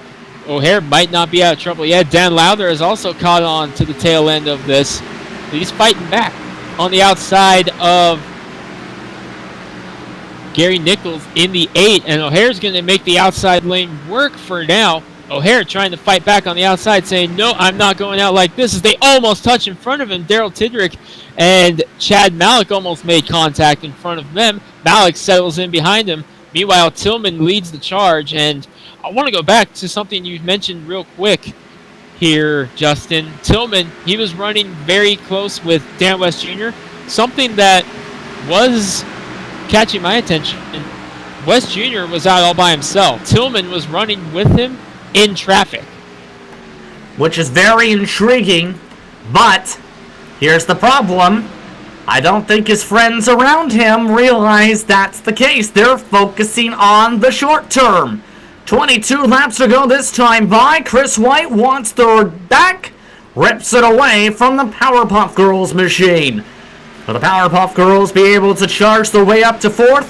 O'Hare might not be out of trouble yet. Dan Lowther has also caught on to the tail end of this. He's fighting back on the outside of Gary Nichols in the 8, and O'Hare's going to make the outside lane work for now. O'Hare trying to fight back on the outside, saying, no, I'm not going out like this, as they almost touch in front of him. Daryl Tidrick and Chad Malik almost made contact in front of them. Malik settles in behind him. Meanwhile, Tillman leads the charge, and I want to go back to something you mentioned real quick here, Justin. Tillman, he was running very close with Dan West Jr., something that was catching my attention. West Jr. was out all by himself. Tillman was running with him in traffic. Which is very intriguing, but here's the problem. I don't think his friends around him realize that's the case. They're focusing on the short term. 22 laps to go this time by. Chris White wants the back, rips it away from the Powerpuff Girls machine. Will the Powerpuff Girls be able to charge their way up to 4th?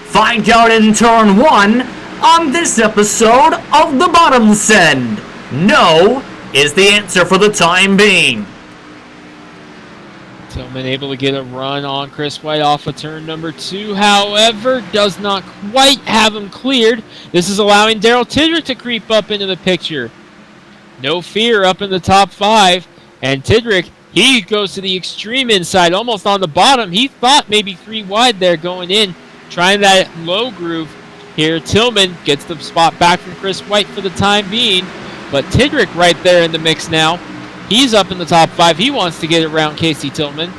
Find out in turn 1 on this episode of The Bottom Send. No is the answer for the time being. Tillman able to get a run on Chris White off of turn number 2. However, does not quite have him cleared. This is allowing Daryl Tidrick to creep up into the picture. No fear up in the top 5. And Tidrick, he goes to the extreme inside, almost on the bottom. He thought maybe 3 wide there going in, trying that low groove. Here, Tillman gets the spot back from Chris White for the time being. But Tidrick right there in the mix now. He's up in the top 5. He wants to get around Casey Tillman.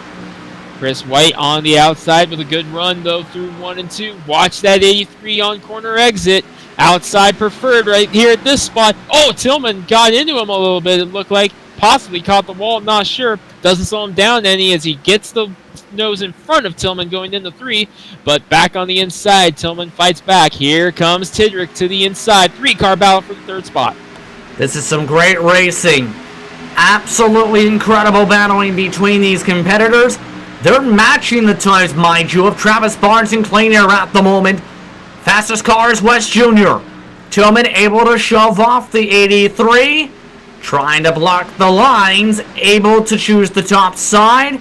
Chris White on the outside with a good run, though, through 1 and 2. Watch that 83 on corner exit. Outside preferred right here at this spot. Oh, Tillman got into him a little bit. It looked like possibly caught the wall. Not sure. Doesn't slow him down any as he gets the nose in front of Tillman going into 3. But back on the inside, Tillman fights back. Here comes Tidrick to the inside. 3-car battle for the 3rd spot. This is some great racing. Absolutely incredible battling between these competitors. They're matching the times, mind you, of Travis Barnes and Clean Air at the moment. Fastest car is West Jr. Tillman able to shove off the 83. Trying to block the lines. Able to choose the top side.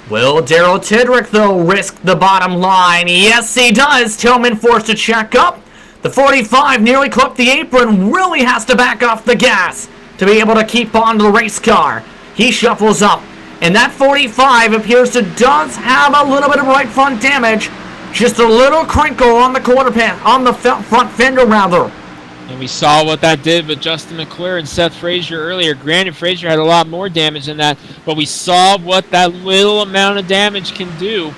Will Daryl Tidrick, though, risk the bottom line? Yes, he does. Tillman forced to check up. The 45 nearly clipped the apron. Really has to back off the gas to be able to keep on to the race car. He shuffles up, and that 45 appears to does have a little bit of right front damage. Just a little crinkle on the on the front fender rather. And we saw what that did with Justin McClure and Seth Frazier earlier. Granted, Frazier had a lot more damage than that, but we saw what that little amount of damage can do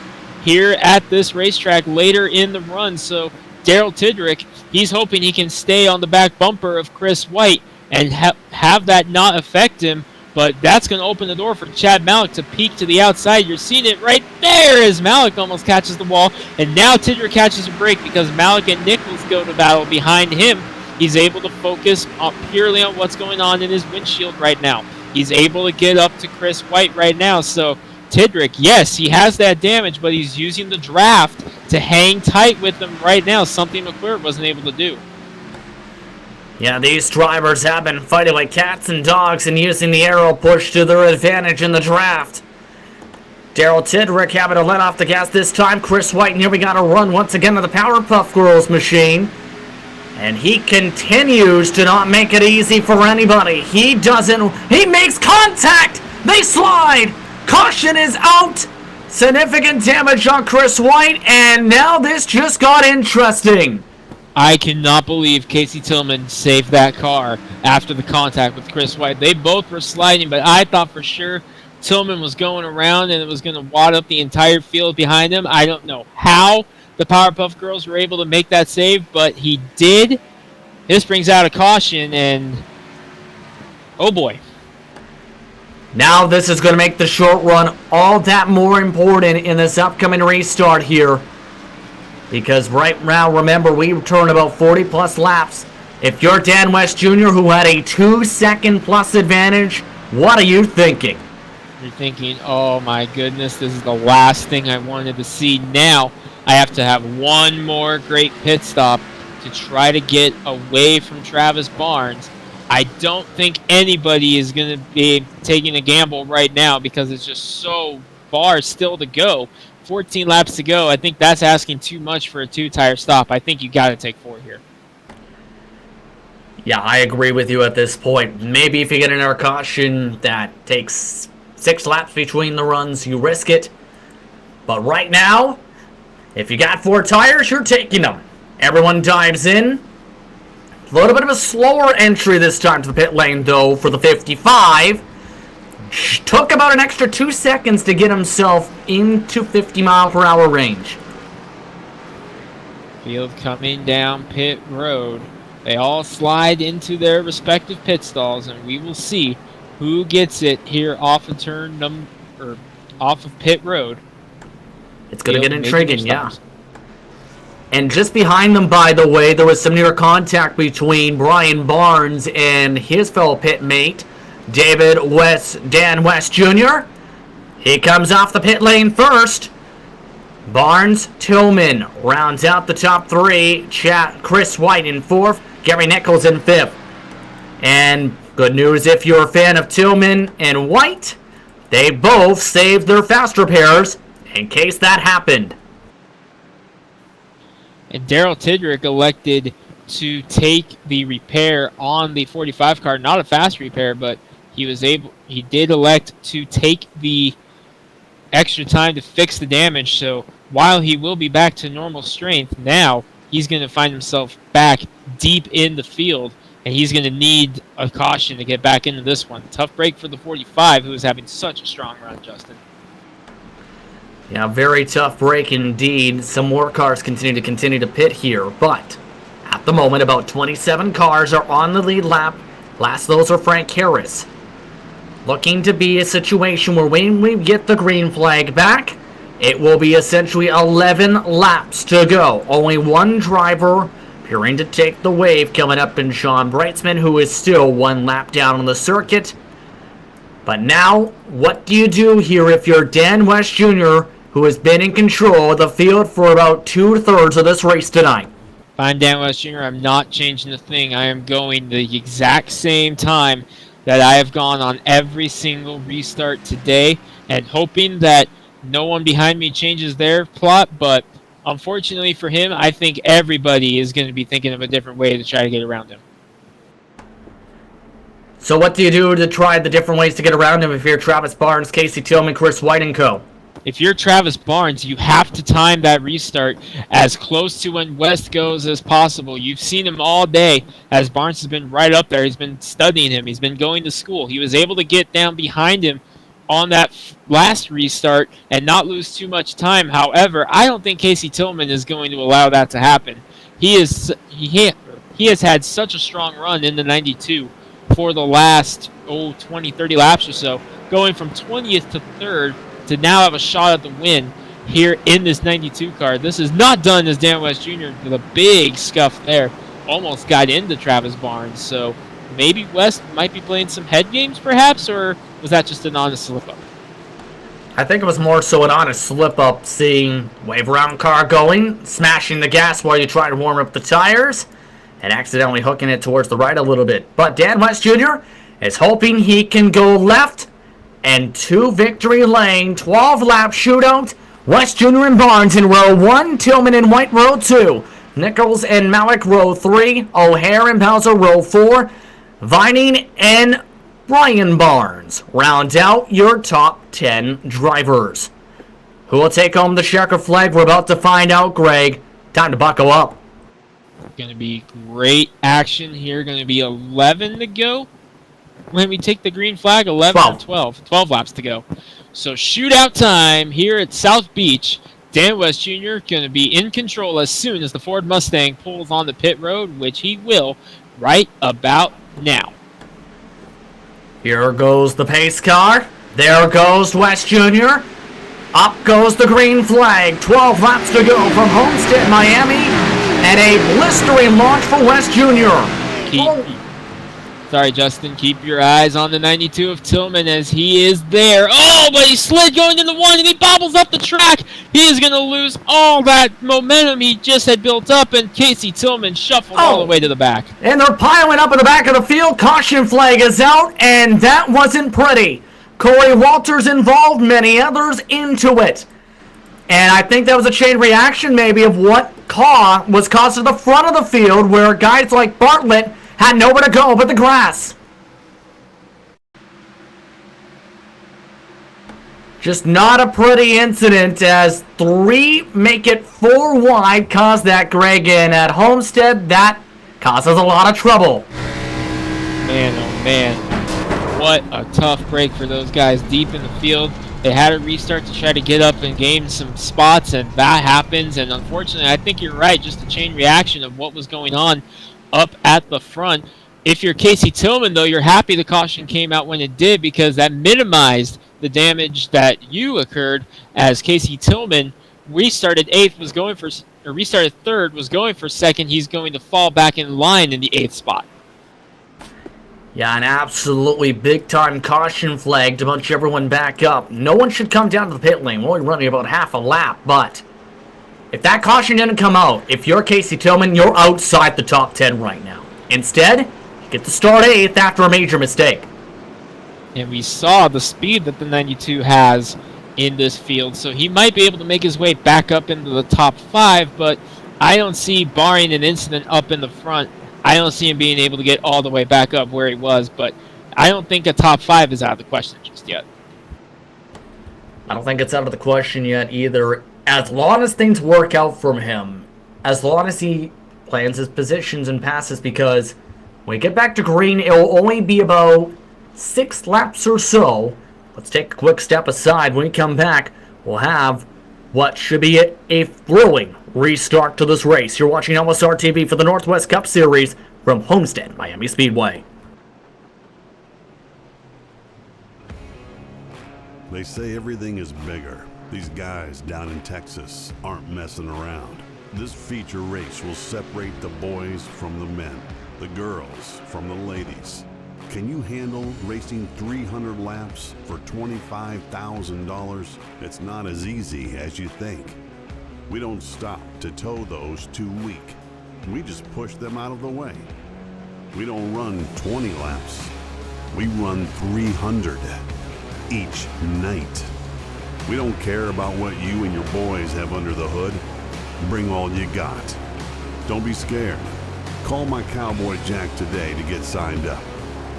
here at this racetrack later in the run. So Daryl Tidrick, he's hoping he can stay on the back bumper of Chris White and have that not affect him, but that's going to open the door for Chad Malik to peek to the outside. You're seeing it right there as Malik almost catches the wall, and now Tidrick catches a break because Malik and Nichols go to battle behind him. He's able to focus purely on what's going on in his windshield right now. He's able to get up to Chris White right now, so Tidrick, yes, he has that damage, but he's using the draft to hang tight with him right now, something McClure wasn't able to do. Yeah, these drivers have been fighting like cats and dogs and using the arrow push to their advantage in the draft. Daryl Tidrick having to let off the gas this time. Chris White nearly got a run once again to the Powerpuff Girls machine. And he continues to not make it easy for anybody. He makes contact! They slide! Caution is out! Significant damage on Chris White, and now this just got interesting. I cannot believe Casey Tillman saved that car after the contact with Chris White. They both were sliding, but I thought for sure Tillman was going around and it was going to wad up the entire field behind him. I don't know how the Powerpuff Girls were able to make that save, but he did. This brings out a caution, and oh boy. Now this is going to make the short run all that more important in this upcoming restart here. Because right now, remember, we return about 40-plus laps. If you're Dan West Jr., who had a 2-second-plus advantage, what are you thinking? You're thinking, oh my goodness, this is the last thing I wanted to see. Now I have to have one more great pit stop to try to get away from Travis Barnes. I don't think anybody is going to be taking a gamble right now because it's just so far still to go. 14 laps to go. I think that's asking too much for a 2-tire stop. I think you got to take 4 here. Yeah, I agree with you at this point. Maybe if you get an air caution that takes 6 laps between the runs, you risk it. But right now, if you got 4 tires, you're taking them. Everyone dives in. A little bit of a slower entry this time to the pit lane, though, for the 55. Took about an extra 2 seconds to get himself into 50-mile-per-hour range. Field coming down pit road. They all slide into their respective pit stalls, and we will see who gets it here off of off of pit road. It's going to get field, making their intriguing, yeah. stops. And just behind them, by the way, there was some near contact between Brian Barnes and his fellow pit mate, Dan West Jr. He comes off the pit lane first. Barnes, Tillman rounds out the top three. Chris White in fourth. Gary Nichols in fifth. And good news if you're a fan of Tillman and White, they both saved their fast repairs in case that happened. And Daryl Tidrick elected to take the repair on the 45 car, not a fast repair, but he did elect to take the extra time to fix the damage. So while he will be back to normal strength, now he's going to find himself back deep in the field, and he's going to need a caution to get back into this one. Tough break for the 45, who is having such a strong run, Justin. Yeah, very tough break indeed. Some more cars continue to pit here, but at the moment, about 27 cars are on the lead lap. Last of those are Frank Harris. Looking to be a situation where when we get the green flag back, it will be essentially 11 laps to go. Only one driver appearing to take the wave coming up in Sean Brightsman, who is still one lap down on the circuit. But now, what do you do here if you're Dan West Jr., who has been in control of the field for about 2/3 of this race tonight? If I'm Dan West Jr., I'm not changing a thing. I am going the exact same time that I have gone on every single restart today, and hoping that no one behind me changes their plot. But unfortunately for him, I think everybody is going to be thinking of a different way to try to get around him. So what do you do to try the different ways to get around him if you're Travis Barnes, Casey Tillman, Chris White, and co.? If you're Travis Barnes, you have to time that restart as close to when West goes as possible. You've seen him all day as Barnes has been right up there. He's been studying him. He's been going to school. He was able to get down behind him on that last restart and not lose too much time. However, I don't think Casey Tillman is going to allow that to happen. He has had such a strong run in the 92 for the last 20, 30 laps or so, going from 20th to 3rd to now have a shot at the win here in this 92 car. This is not done as Dan West Jr. with a big scuff there. Almost got into Travis Barnes. So maybe West might be playing some head games perhaps, or was that just an honest slip-up? I think it was more so an honest slip-up, seeing wave around car going, smashing the gas while you try to warm up the tires, and accidentally hooking it towards the right a little bit. But Dan West Jr. is hoping he can go left and to victory lane. 12-lap shootout. West Jr. and Barnes in row 1, Tillman and White row 2, Nichols and Malik row 3, O'Hare and Bowser row 4, Vining and Brian Barnes round out your top 10 drivers. Who will take home the checker flag? We're about to find out, Greg. Time to buckle up. Going to be great action here. Going to be 11 to go. When we take the green flag, 11 or 12. 12 laps to go. So shootout time here at South Beach. Dan West Jr. going to be in control as soon as the Ford Mustang pulls on the pit road, which he will right about now. Here goes the pace car. There goes West Jr. Up goes the green flag. 12 laps to go from Homestead-Miami. And a blistering launch for West Jr. Sorry, Justin. Keep your eyes on the 92 of Tillman as he is there. Oh, but he slid going into 1 and he bobbles up the track. He is going to lose all that momentum he just had built up, and Casey Tillman shuffled all the way to the back. And they're piling up in the back of the field. Caution flag is out, and that wasn't pretty. Corey Walters involved, many others into it. And I think that was a chain reaction maybe of what was caused at the front of the field, where guys like Bartlett had nowhere to go but the grass. Just not a pretty incident as 3 make it 4 wide. Caused that, Greg, and at Homestead, that causes a lot of trouble. Man, oh man. What a tough break for those guys deep in the field. They had a restart to try to get up and gain some spots, and that happens. And unfortunately, I think you're right, just a chain reaction of what was going on up at the front. If you're Casey Tillman, though, you're happy the caution came out when it did, because that minimized the damage that occurred as Casey Tillman restarted third, was going for second, he's going to fall back in line in the 8th spot. Yeah, an absolutely big-time caution flag to bunch everyone back up. No one should come down to the pit lane. We're only running about half a lap, but if that caution didn't come out, if you're Casey Tillman, you're outside the top 10 right now. Instead, you get to start 8th after a major mistake. And we saw the speed that the 92 has in this field, so he might be able to make his way back up into the top 5, but I don't see, barring an incident up in the front, I don't see him being able to get all the way back up where he was, but I don't think a top 5 is out of the question just yet. I don't think it's out of the question yet either. As long as things work out for him, as long as he plans his positions and passes, because when we get back to green, it will only be about 6 laps or so. Let's take a quick step aside. When we come back, we'll have what should be a thrilling restart to this race. You're watching LSR TV for the Northwest Cup Series from Homestead-Miami Speedway. They say everything is bigger. These guys down in Texas aren't messing around. This feature race will separate the boys from the men, the girls from the ladies. Can you handle racing 300 laps for $25,000? It's not as easy as you think. We don't stop to tow those too weak. We just push them out of the way. We don't run 20 laps. We run 300 each night. We don't care about what you and your boys have under the hood. Bring all you got. Don't be scared. Call my Cowboy Jack today to get signed up.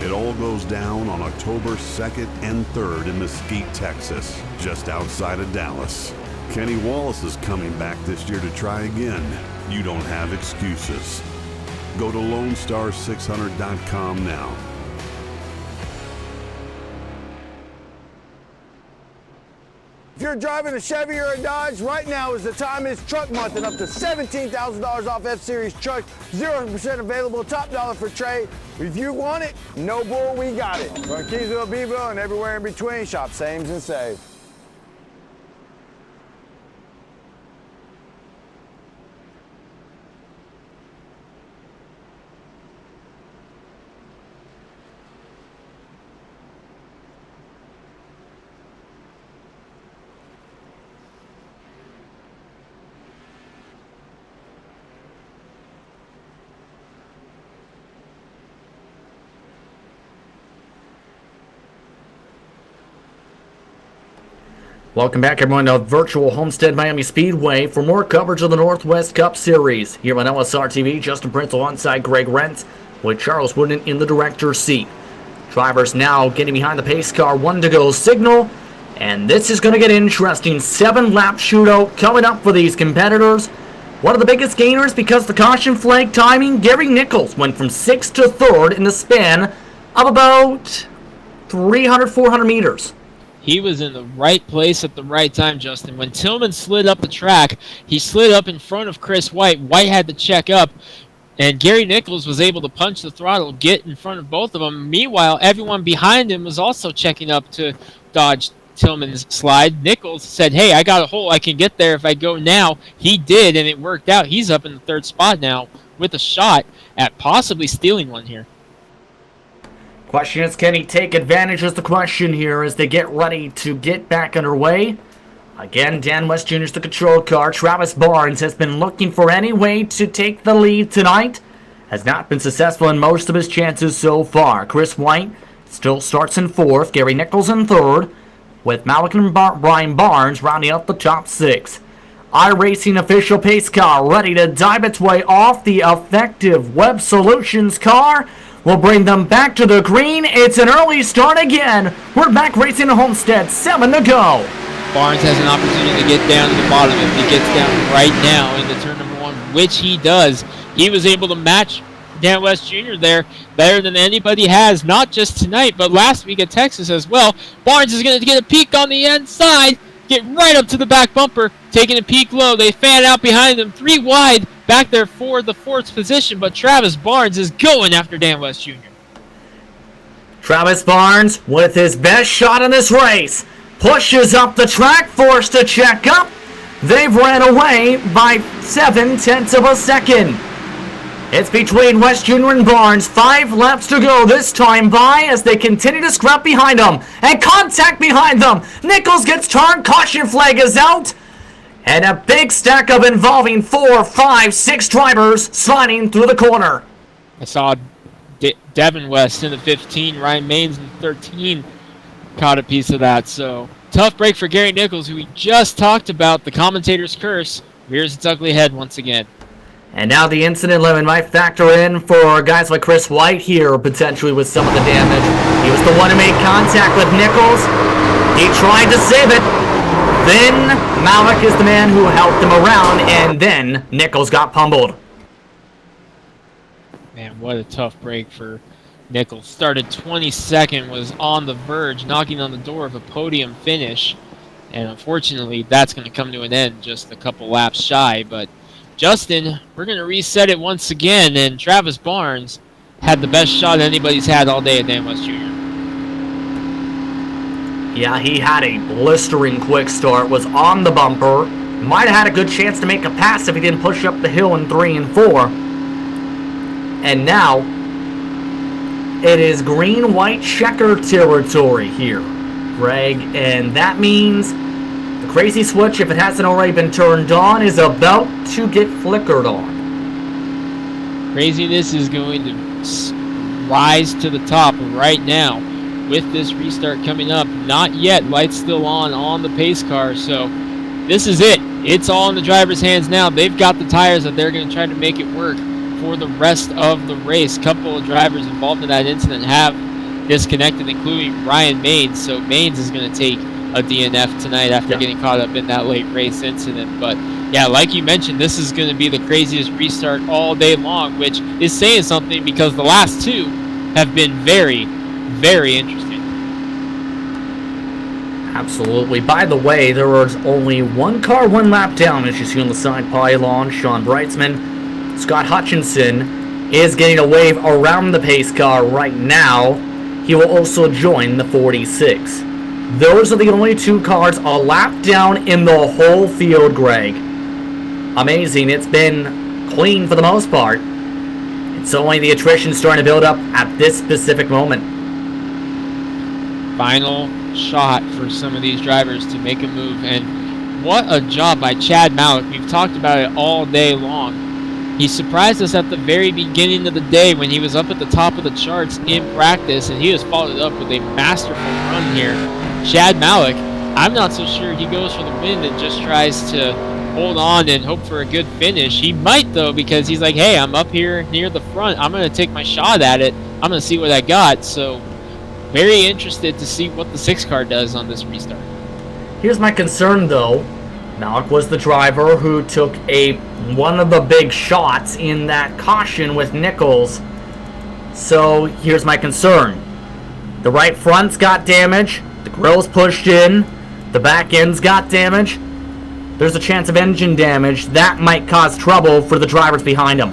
It all goes down on October 2nd and 3rd in Mesquite, Texas, just outside of Dallas. Kenny Wallace is coming back this year to try again. You don't have excuses. Go to LoneStar600.com now. If you're driving a Chevy or a Dodge, right now is the time. It's truck month and up to $17,000 off F-Series trucks. 0% available, top dollar for trade. If you want it, no bull, we got it. We're in Keysville, Beeville, and everywhere in between. Shop Sames and Save. Welcome back, everyone, to virtual Homestead-Miami Speedway for more coverage of the Northwest Cup Series. Here on LSR TV, Justin Prince alongside Greg Rentz with Charles Wooden in the director's seat. Drivers now getting behind the pace car, 1 to go signal, and this is going to get interesting. 7-lap shootout coming up for these competitors. One of the biggest gainers because the caution flag timing, Gary Nichols went from 6th to 3rd in the span of about 300, 400 meters. He was in the right place at the right time, Justin. When Tillman slid up the track, he slid up in front of Chris White. White had to check up, and Gary Nichols was able to punch the throttle, get in front of both of them. Meanwhile, everyone behind him was also checking up to dodge Tillman's slide. Nichols said, hey, I got a hole. I can get there if I go now. He did, and it worked out. He's up in the 3rd spot now with a shot at possibly stealing one here. Question is, can he take advantage is the question here as they get ready to get back underway. Again, Dan West Jr. is the control car. Travis Barnes has been looking for any way to take the lead tonight. Has not been successful in most of his chances so far. Chris White still starts in 4th. Gary Nichols in 3rd. With Malik and Brian Barnes rounding out the top 6. iRacing official pace car ready to dive its way off the effective Web Solutions car. We'll bring them back to the green. It's an early start again. We're back racing at Homestead. 7 to go. Barnes has an opportunity to get down to the bottom if he gets down right now into turn number 1, which he does. He was able to match Dan West Jr. there better than anybody has, not just tonight, but last week at Texas as well. Barnes is going to get a peek on the inside, get right up to the back bumper, taking a peek low. They fan out behind him, 3 wide. Back there for the 4th position, but Travis Barnes is going after Dan West Jr. Travis Barnes, with his best shot in this race, pushes up the track, forced to check up. they've ran away by 7/10 of a second. It's between West Jr. and Barnes. 5 laps to go this time by as they continue to scrap behind them. And contact behind them. Nichols gets turned. Caution flag is out. And a big stack of involving 4, 5, 6 drivers sliding through the corner. I saw Devin West in the 15, Ryan Maines in the 13 caught a piece of that. So tough break for Gary Nichols, who we just talked about. The commentator's curse rears its ugly head once again. And now the incident limit might factor in for guys like Chris White here, potentially with some of the damage. He was the one who made contact with Nichols. He tried to save it. Then Malik is the man who helped him around, and then Nichols got pummeled. Man, what a tough break for Nichols. Started 22nd, was on the verge, knocking on the door of a podium finish. And unfortunately, that's going to come to an end just a couple laps shy. But Justin, we're going to reset it once again, and Travis Barnes had the best shot anybody's had all day at Dan West Jr. Yeah, he had a blistering quick start, was on the bumper, might have had a good chance to make a pass if he didn't push up the hill in 3 and 4. And now, it is green-white-checkered territory here, Greg, and that means the crazy switch, if it hasn't already been turned on, is about to get flickered on. Craziness is going to rise to the top right now with this restart coming up. Not yet. Lights still on the pace car. So this is it. It's all in the driver's hands now. They've got the tires that they're going to try to make it work for the rest of the race. Couple of drivers involved in that incident have disconnected, including Ryan Maines. So Maines is going to take a DNF tonight after getting caught up in that late race incident. But yeah, like you mentioned, this is going to be the craziest restart all day long, which is saying something because the last 2 have been very, very interesting. Absolutely. By the way, there was only 1 car 1 lap down, as you see on the side pylon. Sean Breitzman, Scott Hutchinson is getting a wave around the pace car right now. He will also join the 46. Those are the only 2 cars a lap down in the whole field, Greg. Amazing. It's been clean for the most part. It's only the attrition starting to build up at this specific moment. Final shot for some of these drivers to make a move, and what a job by Chad Malik. We've talked about it all day long. He surprised us at the very beginning of the day when he was up at the top of the charts in practice, and he has followed up with a masterful run here. Chad Malik, I'm not so sure he goes for the win and just tries to hold on and hope for a good finish. He might, though, because he's like, hey, I'm up here near the front. I'm going to take my shot at it. I'm going to see what I got. So very interested to see what the 6 car does on this restart. Here's my concern, though. Malik was the driver who took one of the big shots in that caution with Nichols. So here's my concern. The right front's got damage. The grill's pushed in. The back end's got damage. There's a chance of engine damage. That might cause trouble for the drivers behind him.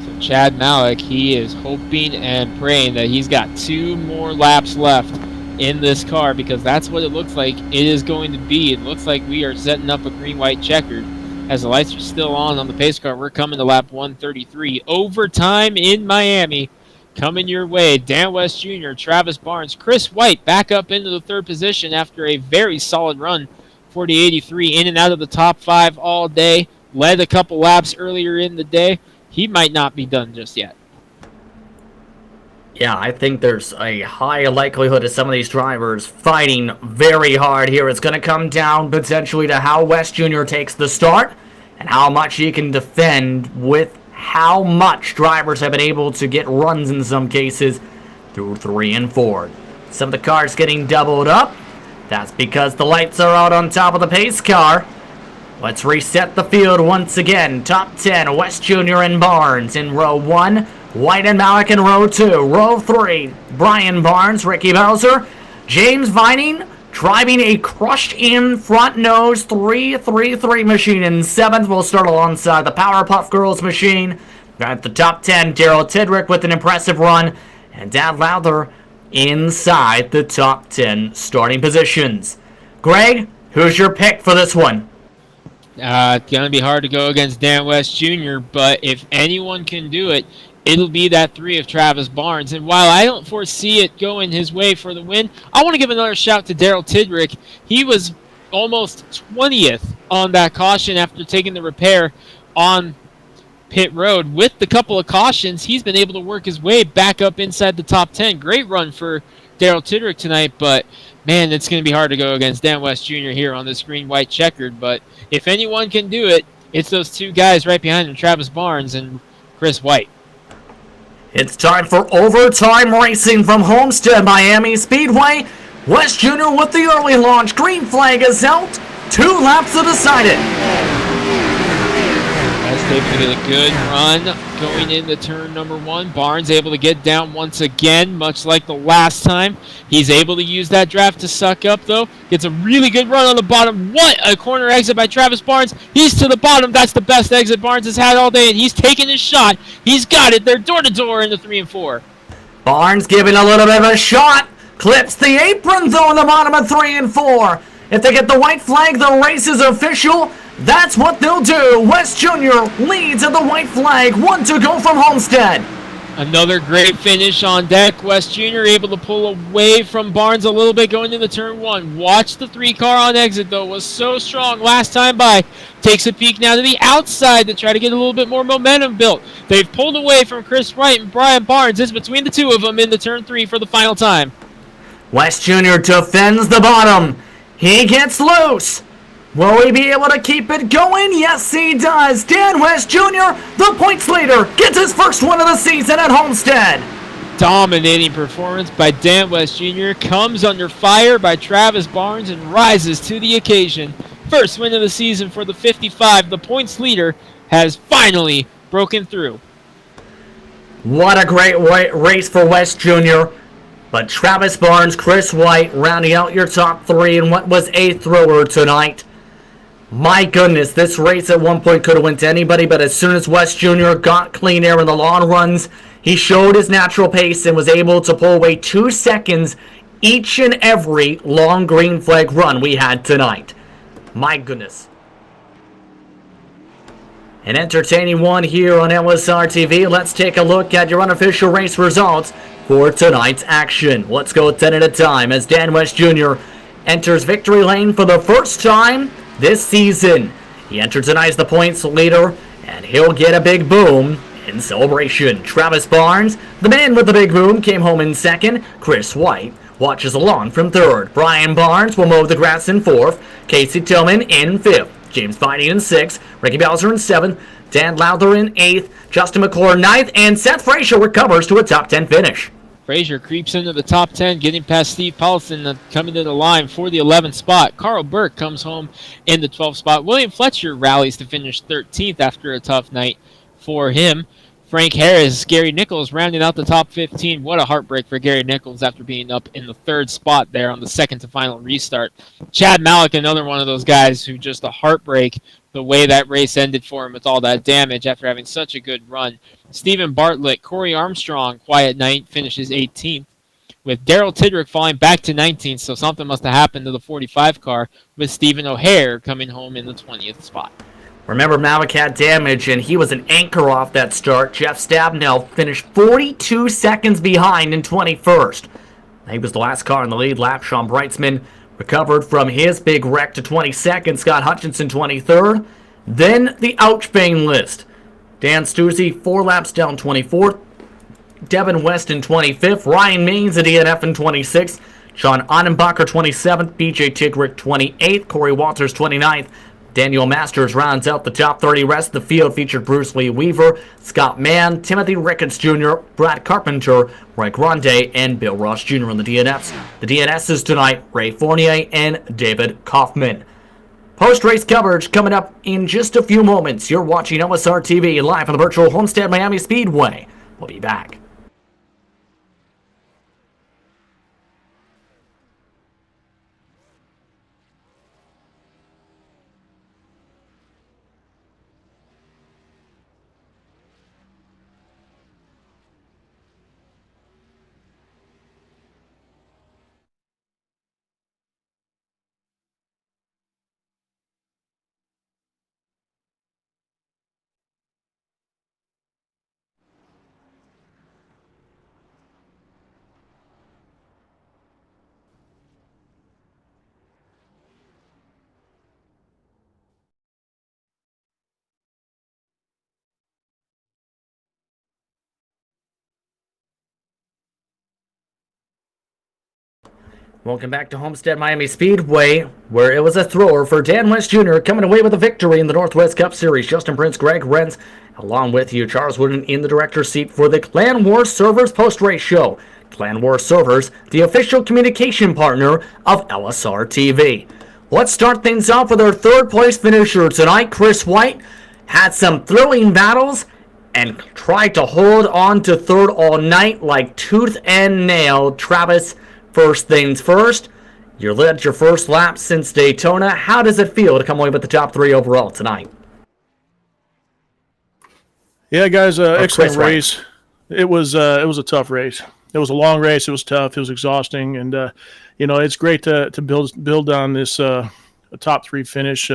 So Chad Malik, he is hoping and praying that he's got 2 more laps left in this car, because that's what it looks like it is going to be. It looks like we are setting up a green-white-checkered. As the lights are still on the pace car, we're coming to lap 133. Overtime in Miami. Coming your way, Dan West Jr., Travis Barnes, Chris White back up into the 3rd position after a very solid run for the 83, in and out of the top 5 all day. Led a couple laps earlier in the day. He might not be done just yet. Yeah, I think there's a high likelihood of some of these drivers fighting very hard here. It's going to come down potentially to how West Jr. takes the start and how much he can defend with how much drivers have been able to get runs in some cases through 3 and 4. Some of the cars getting doubled up. That's because the lights are out on top of the pace car. Let's reset the field once again. Top 10, West Jr. and Barnes in row 1. White and Malik in row 2. Row 3, Brian Barnes, Ricky Bowser, James Vining driving a crushed-in front nose 333 machine in 7th. We'll start alongside the Powerpuff Girls machine. At the top 10, Daryl Tidrick with an impressive run, and Dad Lowther inside the top 10 starting positions. Greg, who's your pick for this one? It's going to be hard to go against Dan West Jr., but if anyone can do it, it'll be that 3 of Travis Barnes. And while I don't foresee it going his way for the win, I want to give another shout to Daryl Tidrick. He was almost 20th on that caution after taking the repair on pit road. With the couple of cautions, he's been able to work his way back up inside the top 10. Great run for Daryl Tidrick tonight, but man, it's going to be hard to go against Dan West Jr. here on this green-white-checkered. But if anyone can do it, it's those 2 guys right behind him, Travis Barnes and Chris White. It's time for overtime racing from Homestead-Miami Speedway. West Jr. with the early launch. Green flag is out. 2 laps to decide it. As able to get a good run going into turn number 1. Barnes able to get down once again, much like the last time. He's able to use that draft to suck up, though. Gets a really good run on the bottom. What a corner exit by Travis Barnes. He's to the bottom. That's the best exit Barnes has had all day, and he's taking his shot. He's got it. They're door-to-door in the 3 and 4. Barnes giving a little bit of a shot. Clips the apron, though, in the bottom of 3 and 4. If they get the white flag, the race is official. That's what they'll do. West Jr. leads at the white flag. 1 to go from Homestead. Another great finish on deck. West Jr. able to pull away from Barnes a little bit going into turn 1. Watch the 3 car on exit, though. Was so strong last time by. Takes a peek now to the outside to try to get a little bit more momentum built. They've pulled away from Chris Wright and Brian Barnes. It's between the 2 of them into turn 3 for the final time. West Jr. defends the bottom. He gets loose. Will he be able to keep it going? Yes, he does. Dan West Jr., the points leader, gets his first one of the season at Homestead. Dominating performance by Dan West Jr. comes under fire by Travis Barnes and rises to the occasion. First win of the season for the 55. The points leader has finally broken through. What a great race for West Jr., but Travis Barnes, Chris White rounding out your top 3 in what was a thrower tonight. My goodness, this race at one point could have went to anybody, but as soon as West Jr. got clean air in the long runs, he showed his natural pace and was able to pull away 2 seconds each and every long green flag run we had tonight. My goodness. An entertaining one here on LSR TV. Let's take a look at your unofficial race results for tonight's action. Let's go 10 at a time as Dan West Jr. enters victory lane for the first time this season. He entered tonight as the points leader, and he'll get a big boom in celebration. Travis Barnes, the man with the big boom, came home in second. Chris White watches along from third. Brian Barnes will mow the grass in fourth. Casey Tillman in fifth. James Bidey in 6th, Ricky Bowser in 7th, Dan Lowther in 8th, Justin McClure 9th, and Seth Frazier recovers to a top 10 finish. Frazier creeps into the top 10, getting past Steve Paulson, coming to the line for the 11th spot. Carl Burke comes home in the 12th spot. William Fletcher rallies to finish 13th after a tough night for him. Frank Harris, Gary Nichols rounding out the top 15. What a heartbreak for Gary Nichols after being up in the 3rd spot there on the second to final restart. Chad Malik, another one of those guys who just a heartbreak the way that race ended for him with all that damage after having such a good run. Stephen Bartlett, Corey Armstrong, quiet night, finishes 18th. With Daryl Tidrick falling back to 19th, so something must have happened to the 45 car, with Stephen O'Hare coming home in the 20th spot. Remember, Malik had damage, and he was an anchor off that start. Jeff Stabnell finished 42 seconds behind in 21st. He was the last car in the lead lap. Sean Breitzman recovered from his big wreck to 22nd. Scott Hutchinson 23rd. Then the Ouchbane list. Dan Stussy 4 laps down 24th. Devin West in 25th. Ryan Maines at DNF in 26th. Sean Annenbacher 27th. BJ Tigrick 28th. Corey Walters 29th. Daniel Masters rounds out the top 30. Rest of the field featured Bruce Lee Weaver, Scott Mann, Timothy Ricketts Jr., Brad Carpenter, Roy Grande, and Bill Ross Jr. on the DNFs. The DNSs tonight, Ray Fournier and David Kaufman. Post-race coverage coming up in just a few moments. You're watching LSR TV live from the virtual Homestead-Miami Speedway. We'll be back. Welcome back to Homestead-Miami Speedway, where it was a thrower for Dan West Jr. coming away with a victory in the Northwest Cup Series. Justin Prince, Greg Renz, along with you, Charles Wooden in the director's seat for the Clan Wars Servers post-race show. Clan Wars Servers, the official communication partner of LSR TV. Let's start things off with our third-place finisher tonight. Chris White had some thrilling battles and tried to hold on to third all night like tooth and nail. Travis, first things first, you led your first lap since Daytona. How does it feel to come away with the top 3 overall tonight? Yeah, guys, excellent race. It was a tough race. It was a long race. It was tough. It was exhausting, and it's great to build on this a top 3 finish.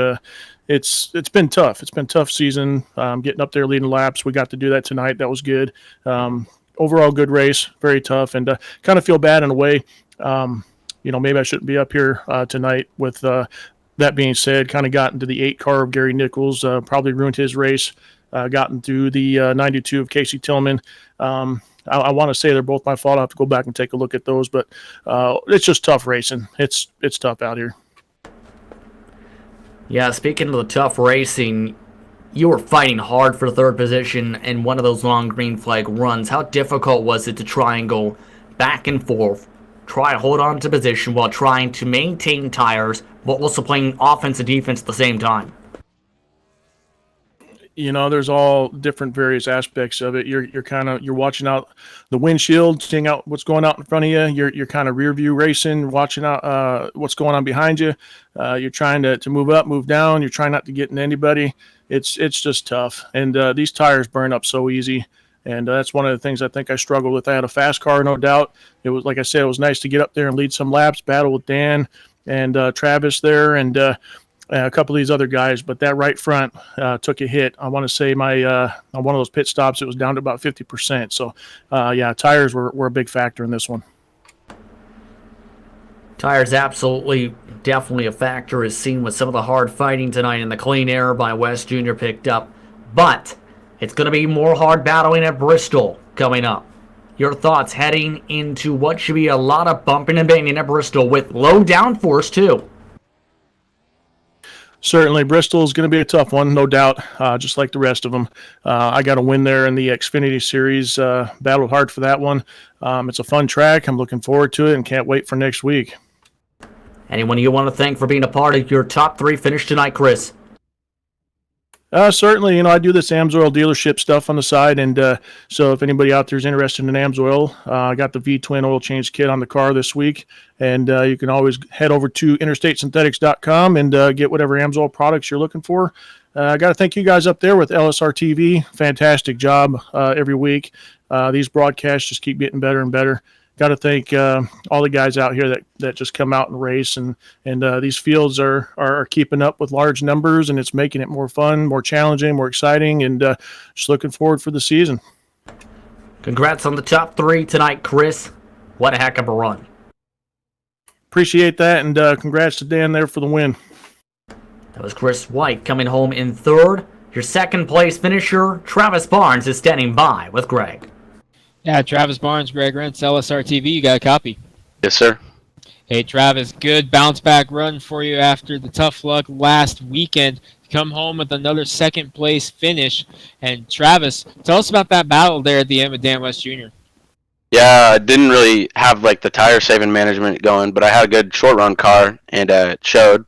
It's been tough. It's been a tough season. Getting up there, leading laps. We got to do that tonight. That was good. Overall, good race. Very tough, and kind of feel bad in a way. Maybe I shouldn't be up here tonight. With that being said, kind of got into the 8 car of Gary Nichols. Probably ruined his race. Gotten through the 92 of Casey Tillman. I want to say they're both my fault. I have to go back and take a look at those, but it's just tough racing. It's tough out here. Yeah, speaking of the tough racing, you were fighting hard for third position in one of those long green flag runs. How difficult was it to try and go back and forth, try to hold on to position while trying to maintain tires, but also playing offense and defense at the same time? There's all different various aspects of it. You're watching out the windshield, seeing out what's going out in front of you. You're kind of rear view racing, watching out what's going on behind you. You're trying to move up, move down. You're trying not to get in anybody. It's just tough. And these tires burn up so easy. And that's one of the things I think I struggled with. I had a fast car, no doubt. It was, like I said, it was nice to get up there and lead some laps, battle with Dan and Travis there, and a couple of these other guys, but that right front took a hit. I want to say on one of those pit stops, it was down to about 50%. So, tires were a big factor in this one. Tires absolutely, definitely a factor, as seen with some of the hard fighting tonight and the clean air by West Jr. picked up. But it's going to be more hard battling at Bristol coming up. Your thoughts heading into what should be a lot of bumping and banging at Bristol with low downforce too? Certainly, Bristol is going to be a tough one, no doubt, just like the rest of them. I got a win there in the Xfinity Series, battled hard for that one. It's a fun track. I'm looking forward to it and can't wait for next week. Anyone you want to thank for being a part of your top 3 finish tonight, Chris? Certainly, I do this AMSOIL dealership stuff on the side, and so if anybody out there is interested in AMSOIL, I got the V-Twin oil change kit on the car this week, and you can always head over to interstatesynthetics.com and get whatever AMSOIL products you're looking for. I got to thank you guys up there with LSR TV. Fantastic job every week. These broadcasts just keep getting better and better. Got to thank all the guys out here that just come out and race, and these fields are keeping up with large numbers, and it's making it more fun, more challenging, more exciting, and just looking forward for the season. Congrats on the top 3 tonight, Chris. What a heck of a run. Appreciate that, and congrats to Dan there for the win. That was Chris White coming home in third. Your second place finisher, Travis Barnes, is standing by with Greg. Yeah, Travis Barnes, Greg Rentz, LSR TV, you got a copy? Yes, sir. Hey, Travis, good bounce-back run for you after the tough luck last weekend. Come home with another second-place finish. And, Travis, tell us about that battle there at the end with Dan West Jr. Yeah, I didn't really have, the tire-saving management going, but I had a good short-run car, and it showed.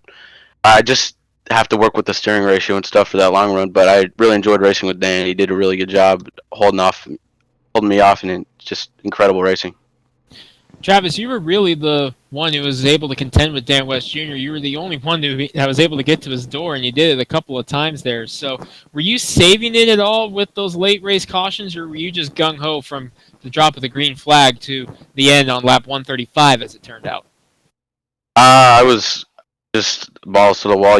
I just have to work with the steering ratio and stuff for that long run, but I really enjoyed racing with Dan. He did a really good job holding me off, and it's just incredible racing. Travis, you were really the one who was able to contend with Dan West Jr. You were the only one that was able to get to his door, and you did it a couple of times there. So were you saving it at all with those late race cautions, or were you just gung-ho from the drop of the green flag to the end on lap 135, as it turned out? I was just balls to the wall,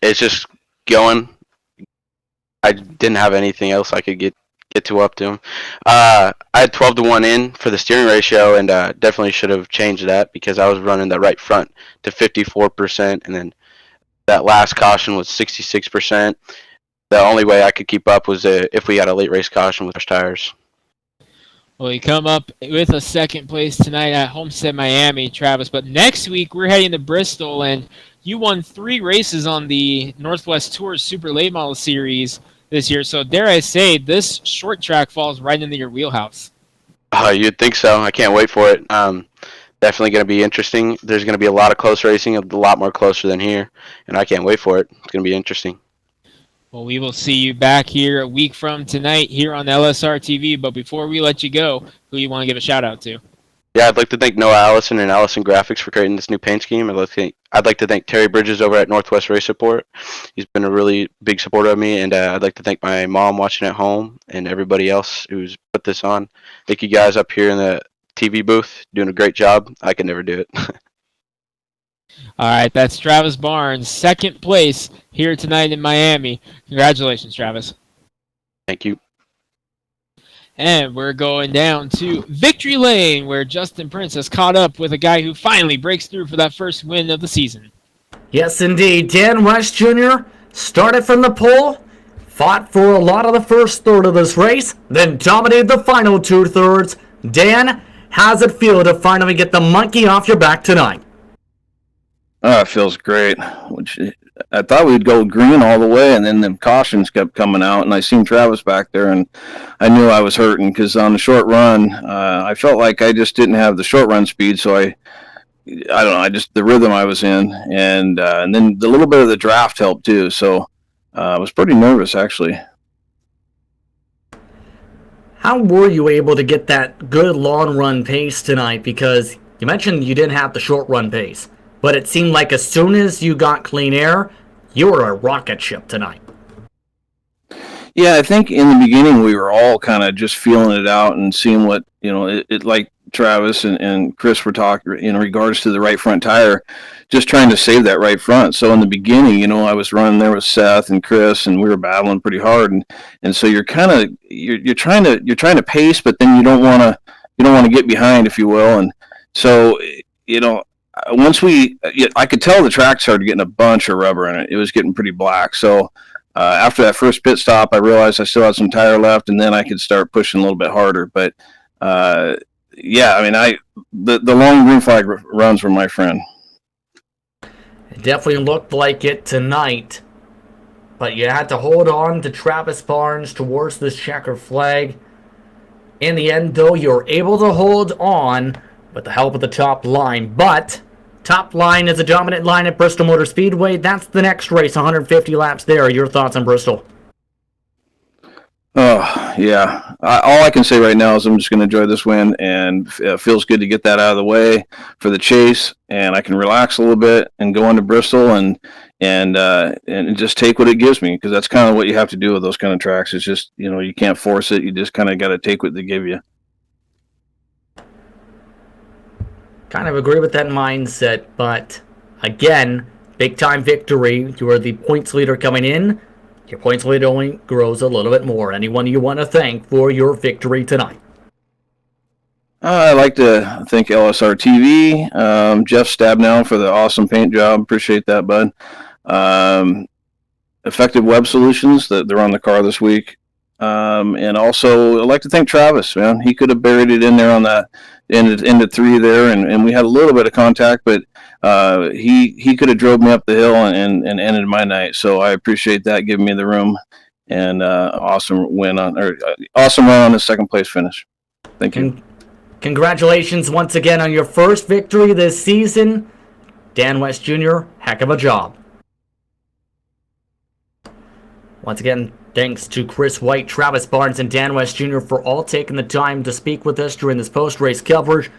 It's just going. I didn't have anything else I could get to up to him. I had 12-1 in for the steering ratio, and definitely should have changed that because I was running the right front to 54%, and then that last caution was 66%. The only way I could keep up was if we had a late race caution with our tires. Well, you come up with a second place tonight at Homestead-Miami, Travis. But next week, we're heading to Bristol, and you won 3 races on the Northwest Tours Super Late Model Series this year. So dare I say, this short track falls right into your wheelhouse. You'd think so. I can't wait for it. Definitely going to be interesting. There's going to be a lot of close racing, a lot more closer than here, and I can't wait for it. It's going to be interesting. Well, we will see you back here a week from tonight here on LSR TV. But before we let you go, who you want to give a shout out to? Yeah, I'd like to thank Noah Allison and Allison Graphics for creating this new paint scheme. I'd like to thank Terry Bridges over at Northwest Race Support. He's been a really big supporter of me, and I'd like to thank my mom watching at home and everybody else who's put this on. Thank you guys up here in the TV booth, doing a great job. I could never do it. All right, that's Travis Barnes, second place here tonight in Miami. Congratulations, Travis. Thank you. And we're going down to Victory Lane, where Justin Prince has caught up with a guy who finally breaks through for that first win of the season. Yes, indeed. Dan West Jr. started from the pole, fought for a lot of the first third of this race, then dominated the final 2/3. Dan, how's it feel to finally get the monkey off your back tonight? It feels great. I thought we'd go green all the way, and then the cautions kept coming out, and I seen Travis back there, and I knew I was hurting because on the short run, I felt like I just didn't have the short run speed, so I don't know, the rhythm I was in, and then the little bit of the draft helped too, so I was pretty nervous actually. How were you able to get that good long run pace tonight? Because you mentioned you didn't have the short run pace, but it seemed like as soon as you got clean air, you were a rocket ship tonight. Yeah, I think in the beginning we were all kind of just feeling it out and seeing what, it like Travis and Chris were talking in regards to the right front tire, just trying to save that right front. So in the beginning, I was running there with Seth and Chris, and we were battling pretty hard, and so you're trying to pace, but then you don't want to get behind, if you will, and so I could tell the track started getting a bunch of rubber in it. It was getting pretty black. So after that first pit stop, I realized I still had some tire left, and then I could start pushing a little bit harder. But the long green flag runs were my friend. It definitely looked like it tonight, but you had to hold on to Travis Barnes towards this checker flag. In the end, though, you were able to hold on with the help of the top line, but top line is a dominant line at Bristol Motor Speedway. That's the next race, 150 laps there. Your thoughts on Bristol? Oh, yeah. All I can say right now is I'm just going to enjoy this win, and it feels good to get that out of the way for the chase, and I can relax a little bit and go on to Bristol and just take what it gives me, because that's kind of what you have to do with those kind of tracks. It's just, you can't force it. You just kind of got to take what they give you. Kind of agree with that mindset, but again, big time victory. You are the points leader coming in. Your points lead only grows a little bit more. Anyone you want to thank for your victory tonight? I'd like to thank LSR TV, Jeff Stabnow for the awesome paint job. Appreciate that, bud. Effective Web Solutions, that they're on the car this week. And also, I'd like to thank Travis, man. He could have buried it in there on that into 3 there, and we had a little bit of contact, but he could have drove me up the hill and ended my night. So I appreciate that, giving me the room, and awesome run on his second place finish. Thank you. Congratulations once again on your first victory this season. Dan West Jr., heck of a job. Once again, thanks to Chris White, Travis Barnes, and Dan West Jr. for all taking the time to speak with us during this post-race coverage.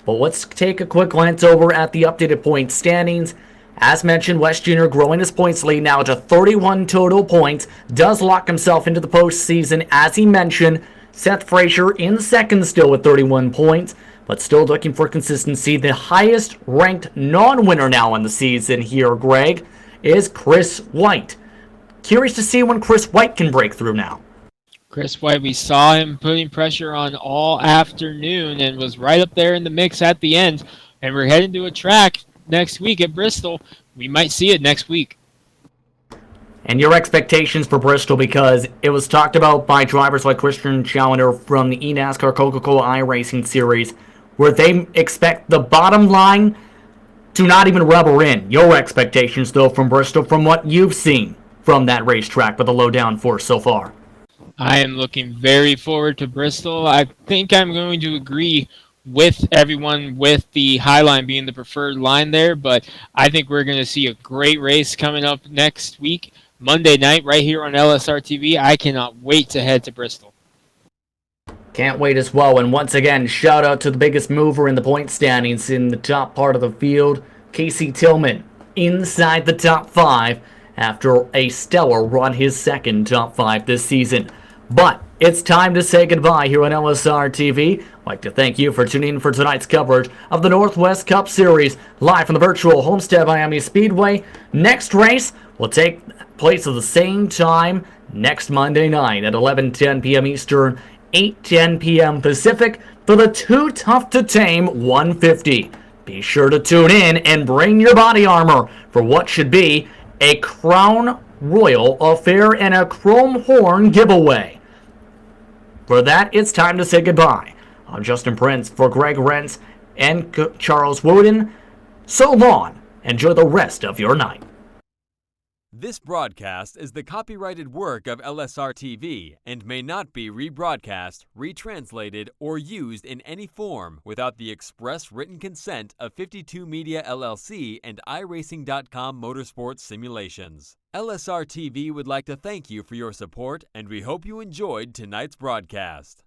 But let's take a quick glance over at the updated point standings. As mentioned, West Jr. growing his points lead now to 31 total points. Does lock himself into the postseason, as he mentioned. Seth Frazier in second still with 31 points, but still looking for consistency. The highest ranked non-winner now in the season here, Greg, is Chris White. Curious to see when Chris White can break through now. Chris White, we saw him putting pressure on all afternoon and was right up there in the mix at the end. And we're heading to a track next week at Bristol. We might see it next week. And your expectations for Bristol, because it was talked about by drivers like Christian Challenger from the eNASCAR Coca-Cola iRacing Series, where they expect the bottom line to not even rubber in. Your expectations, though, from Bristol, from what you've seen from that racetrack with the low downforce so far. I am looking very forward to Bristol. I think I'm going to agree with everyone with the high line being the preferred line there, but I think we're going to see a great race coming up next week, Monday night, right here on LSR TV. I cannot wait to head to Bristol. Can't wait as well. And once again, shout out to the biggest mover in the point standings in the top part of the field, Casey Tillman, inside the top 5 after a stellar run, his second top 5 this season. But it's time to say goodbye here on LSR TV. I'd like to thank you for tuning in for tonight's coverage of the Northwest Cup Series, live from the virtual Homestead-Miami Speedway. Next race will take place at the same time next Monday night at 11:10 p.m. Eastern, 8:10 p.m. Pacific for the Too Tough to Tame 150. Be sure to tune in and bring your body armor for what should be a Crown Royal affair and a Chrome Horn giveaway. For that, it's time to say goodbye. I'm Justin Prince for Greg Rentz and Charles Wooden. So long. Enjoy the rest of your night. This broadcast is the copyrighted work of LSR TV and may not be rebroadcast, retranslated, or used in any form without the express written consent of 52 Media LLC and iRacing.com Motorsports Simulations. LSR TV would like to thank you for your support, and we hope you enjoyed tonight's broadcast.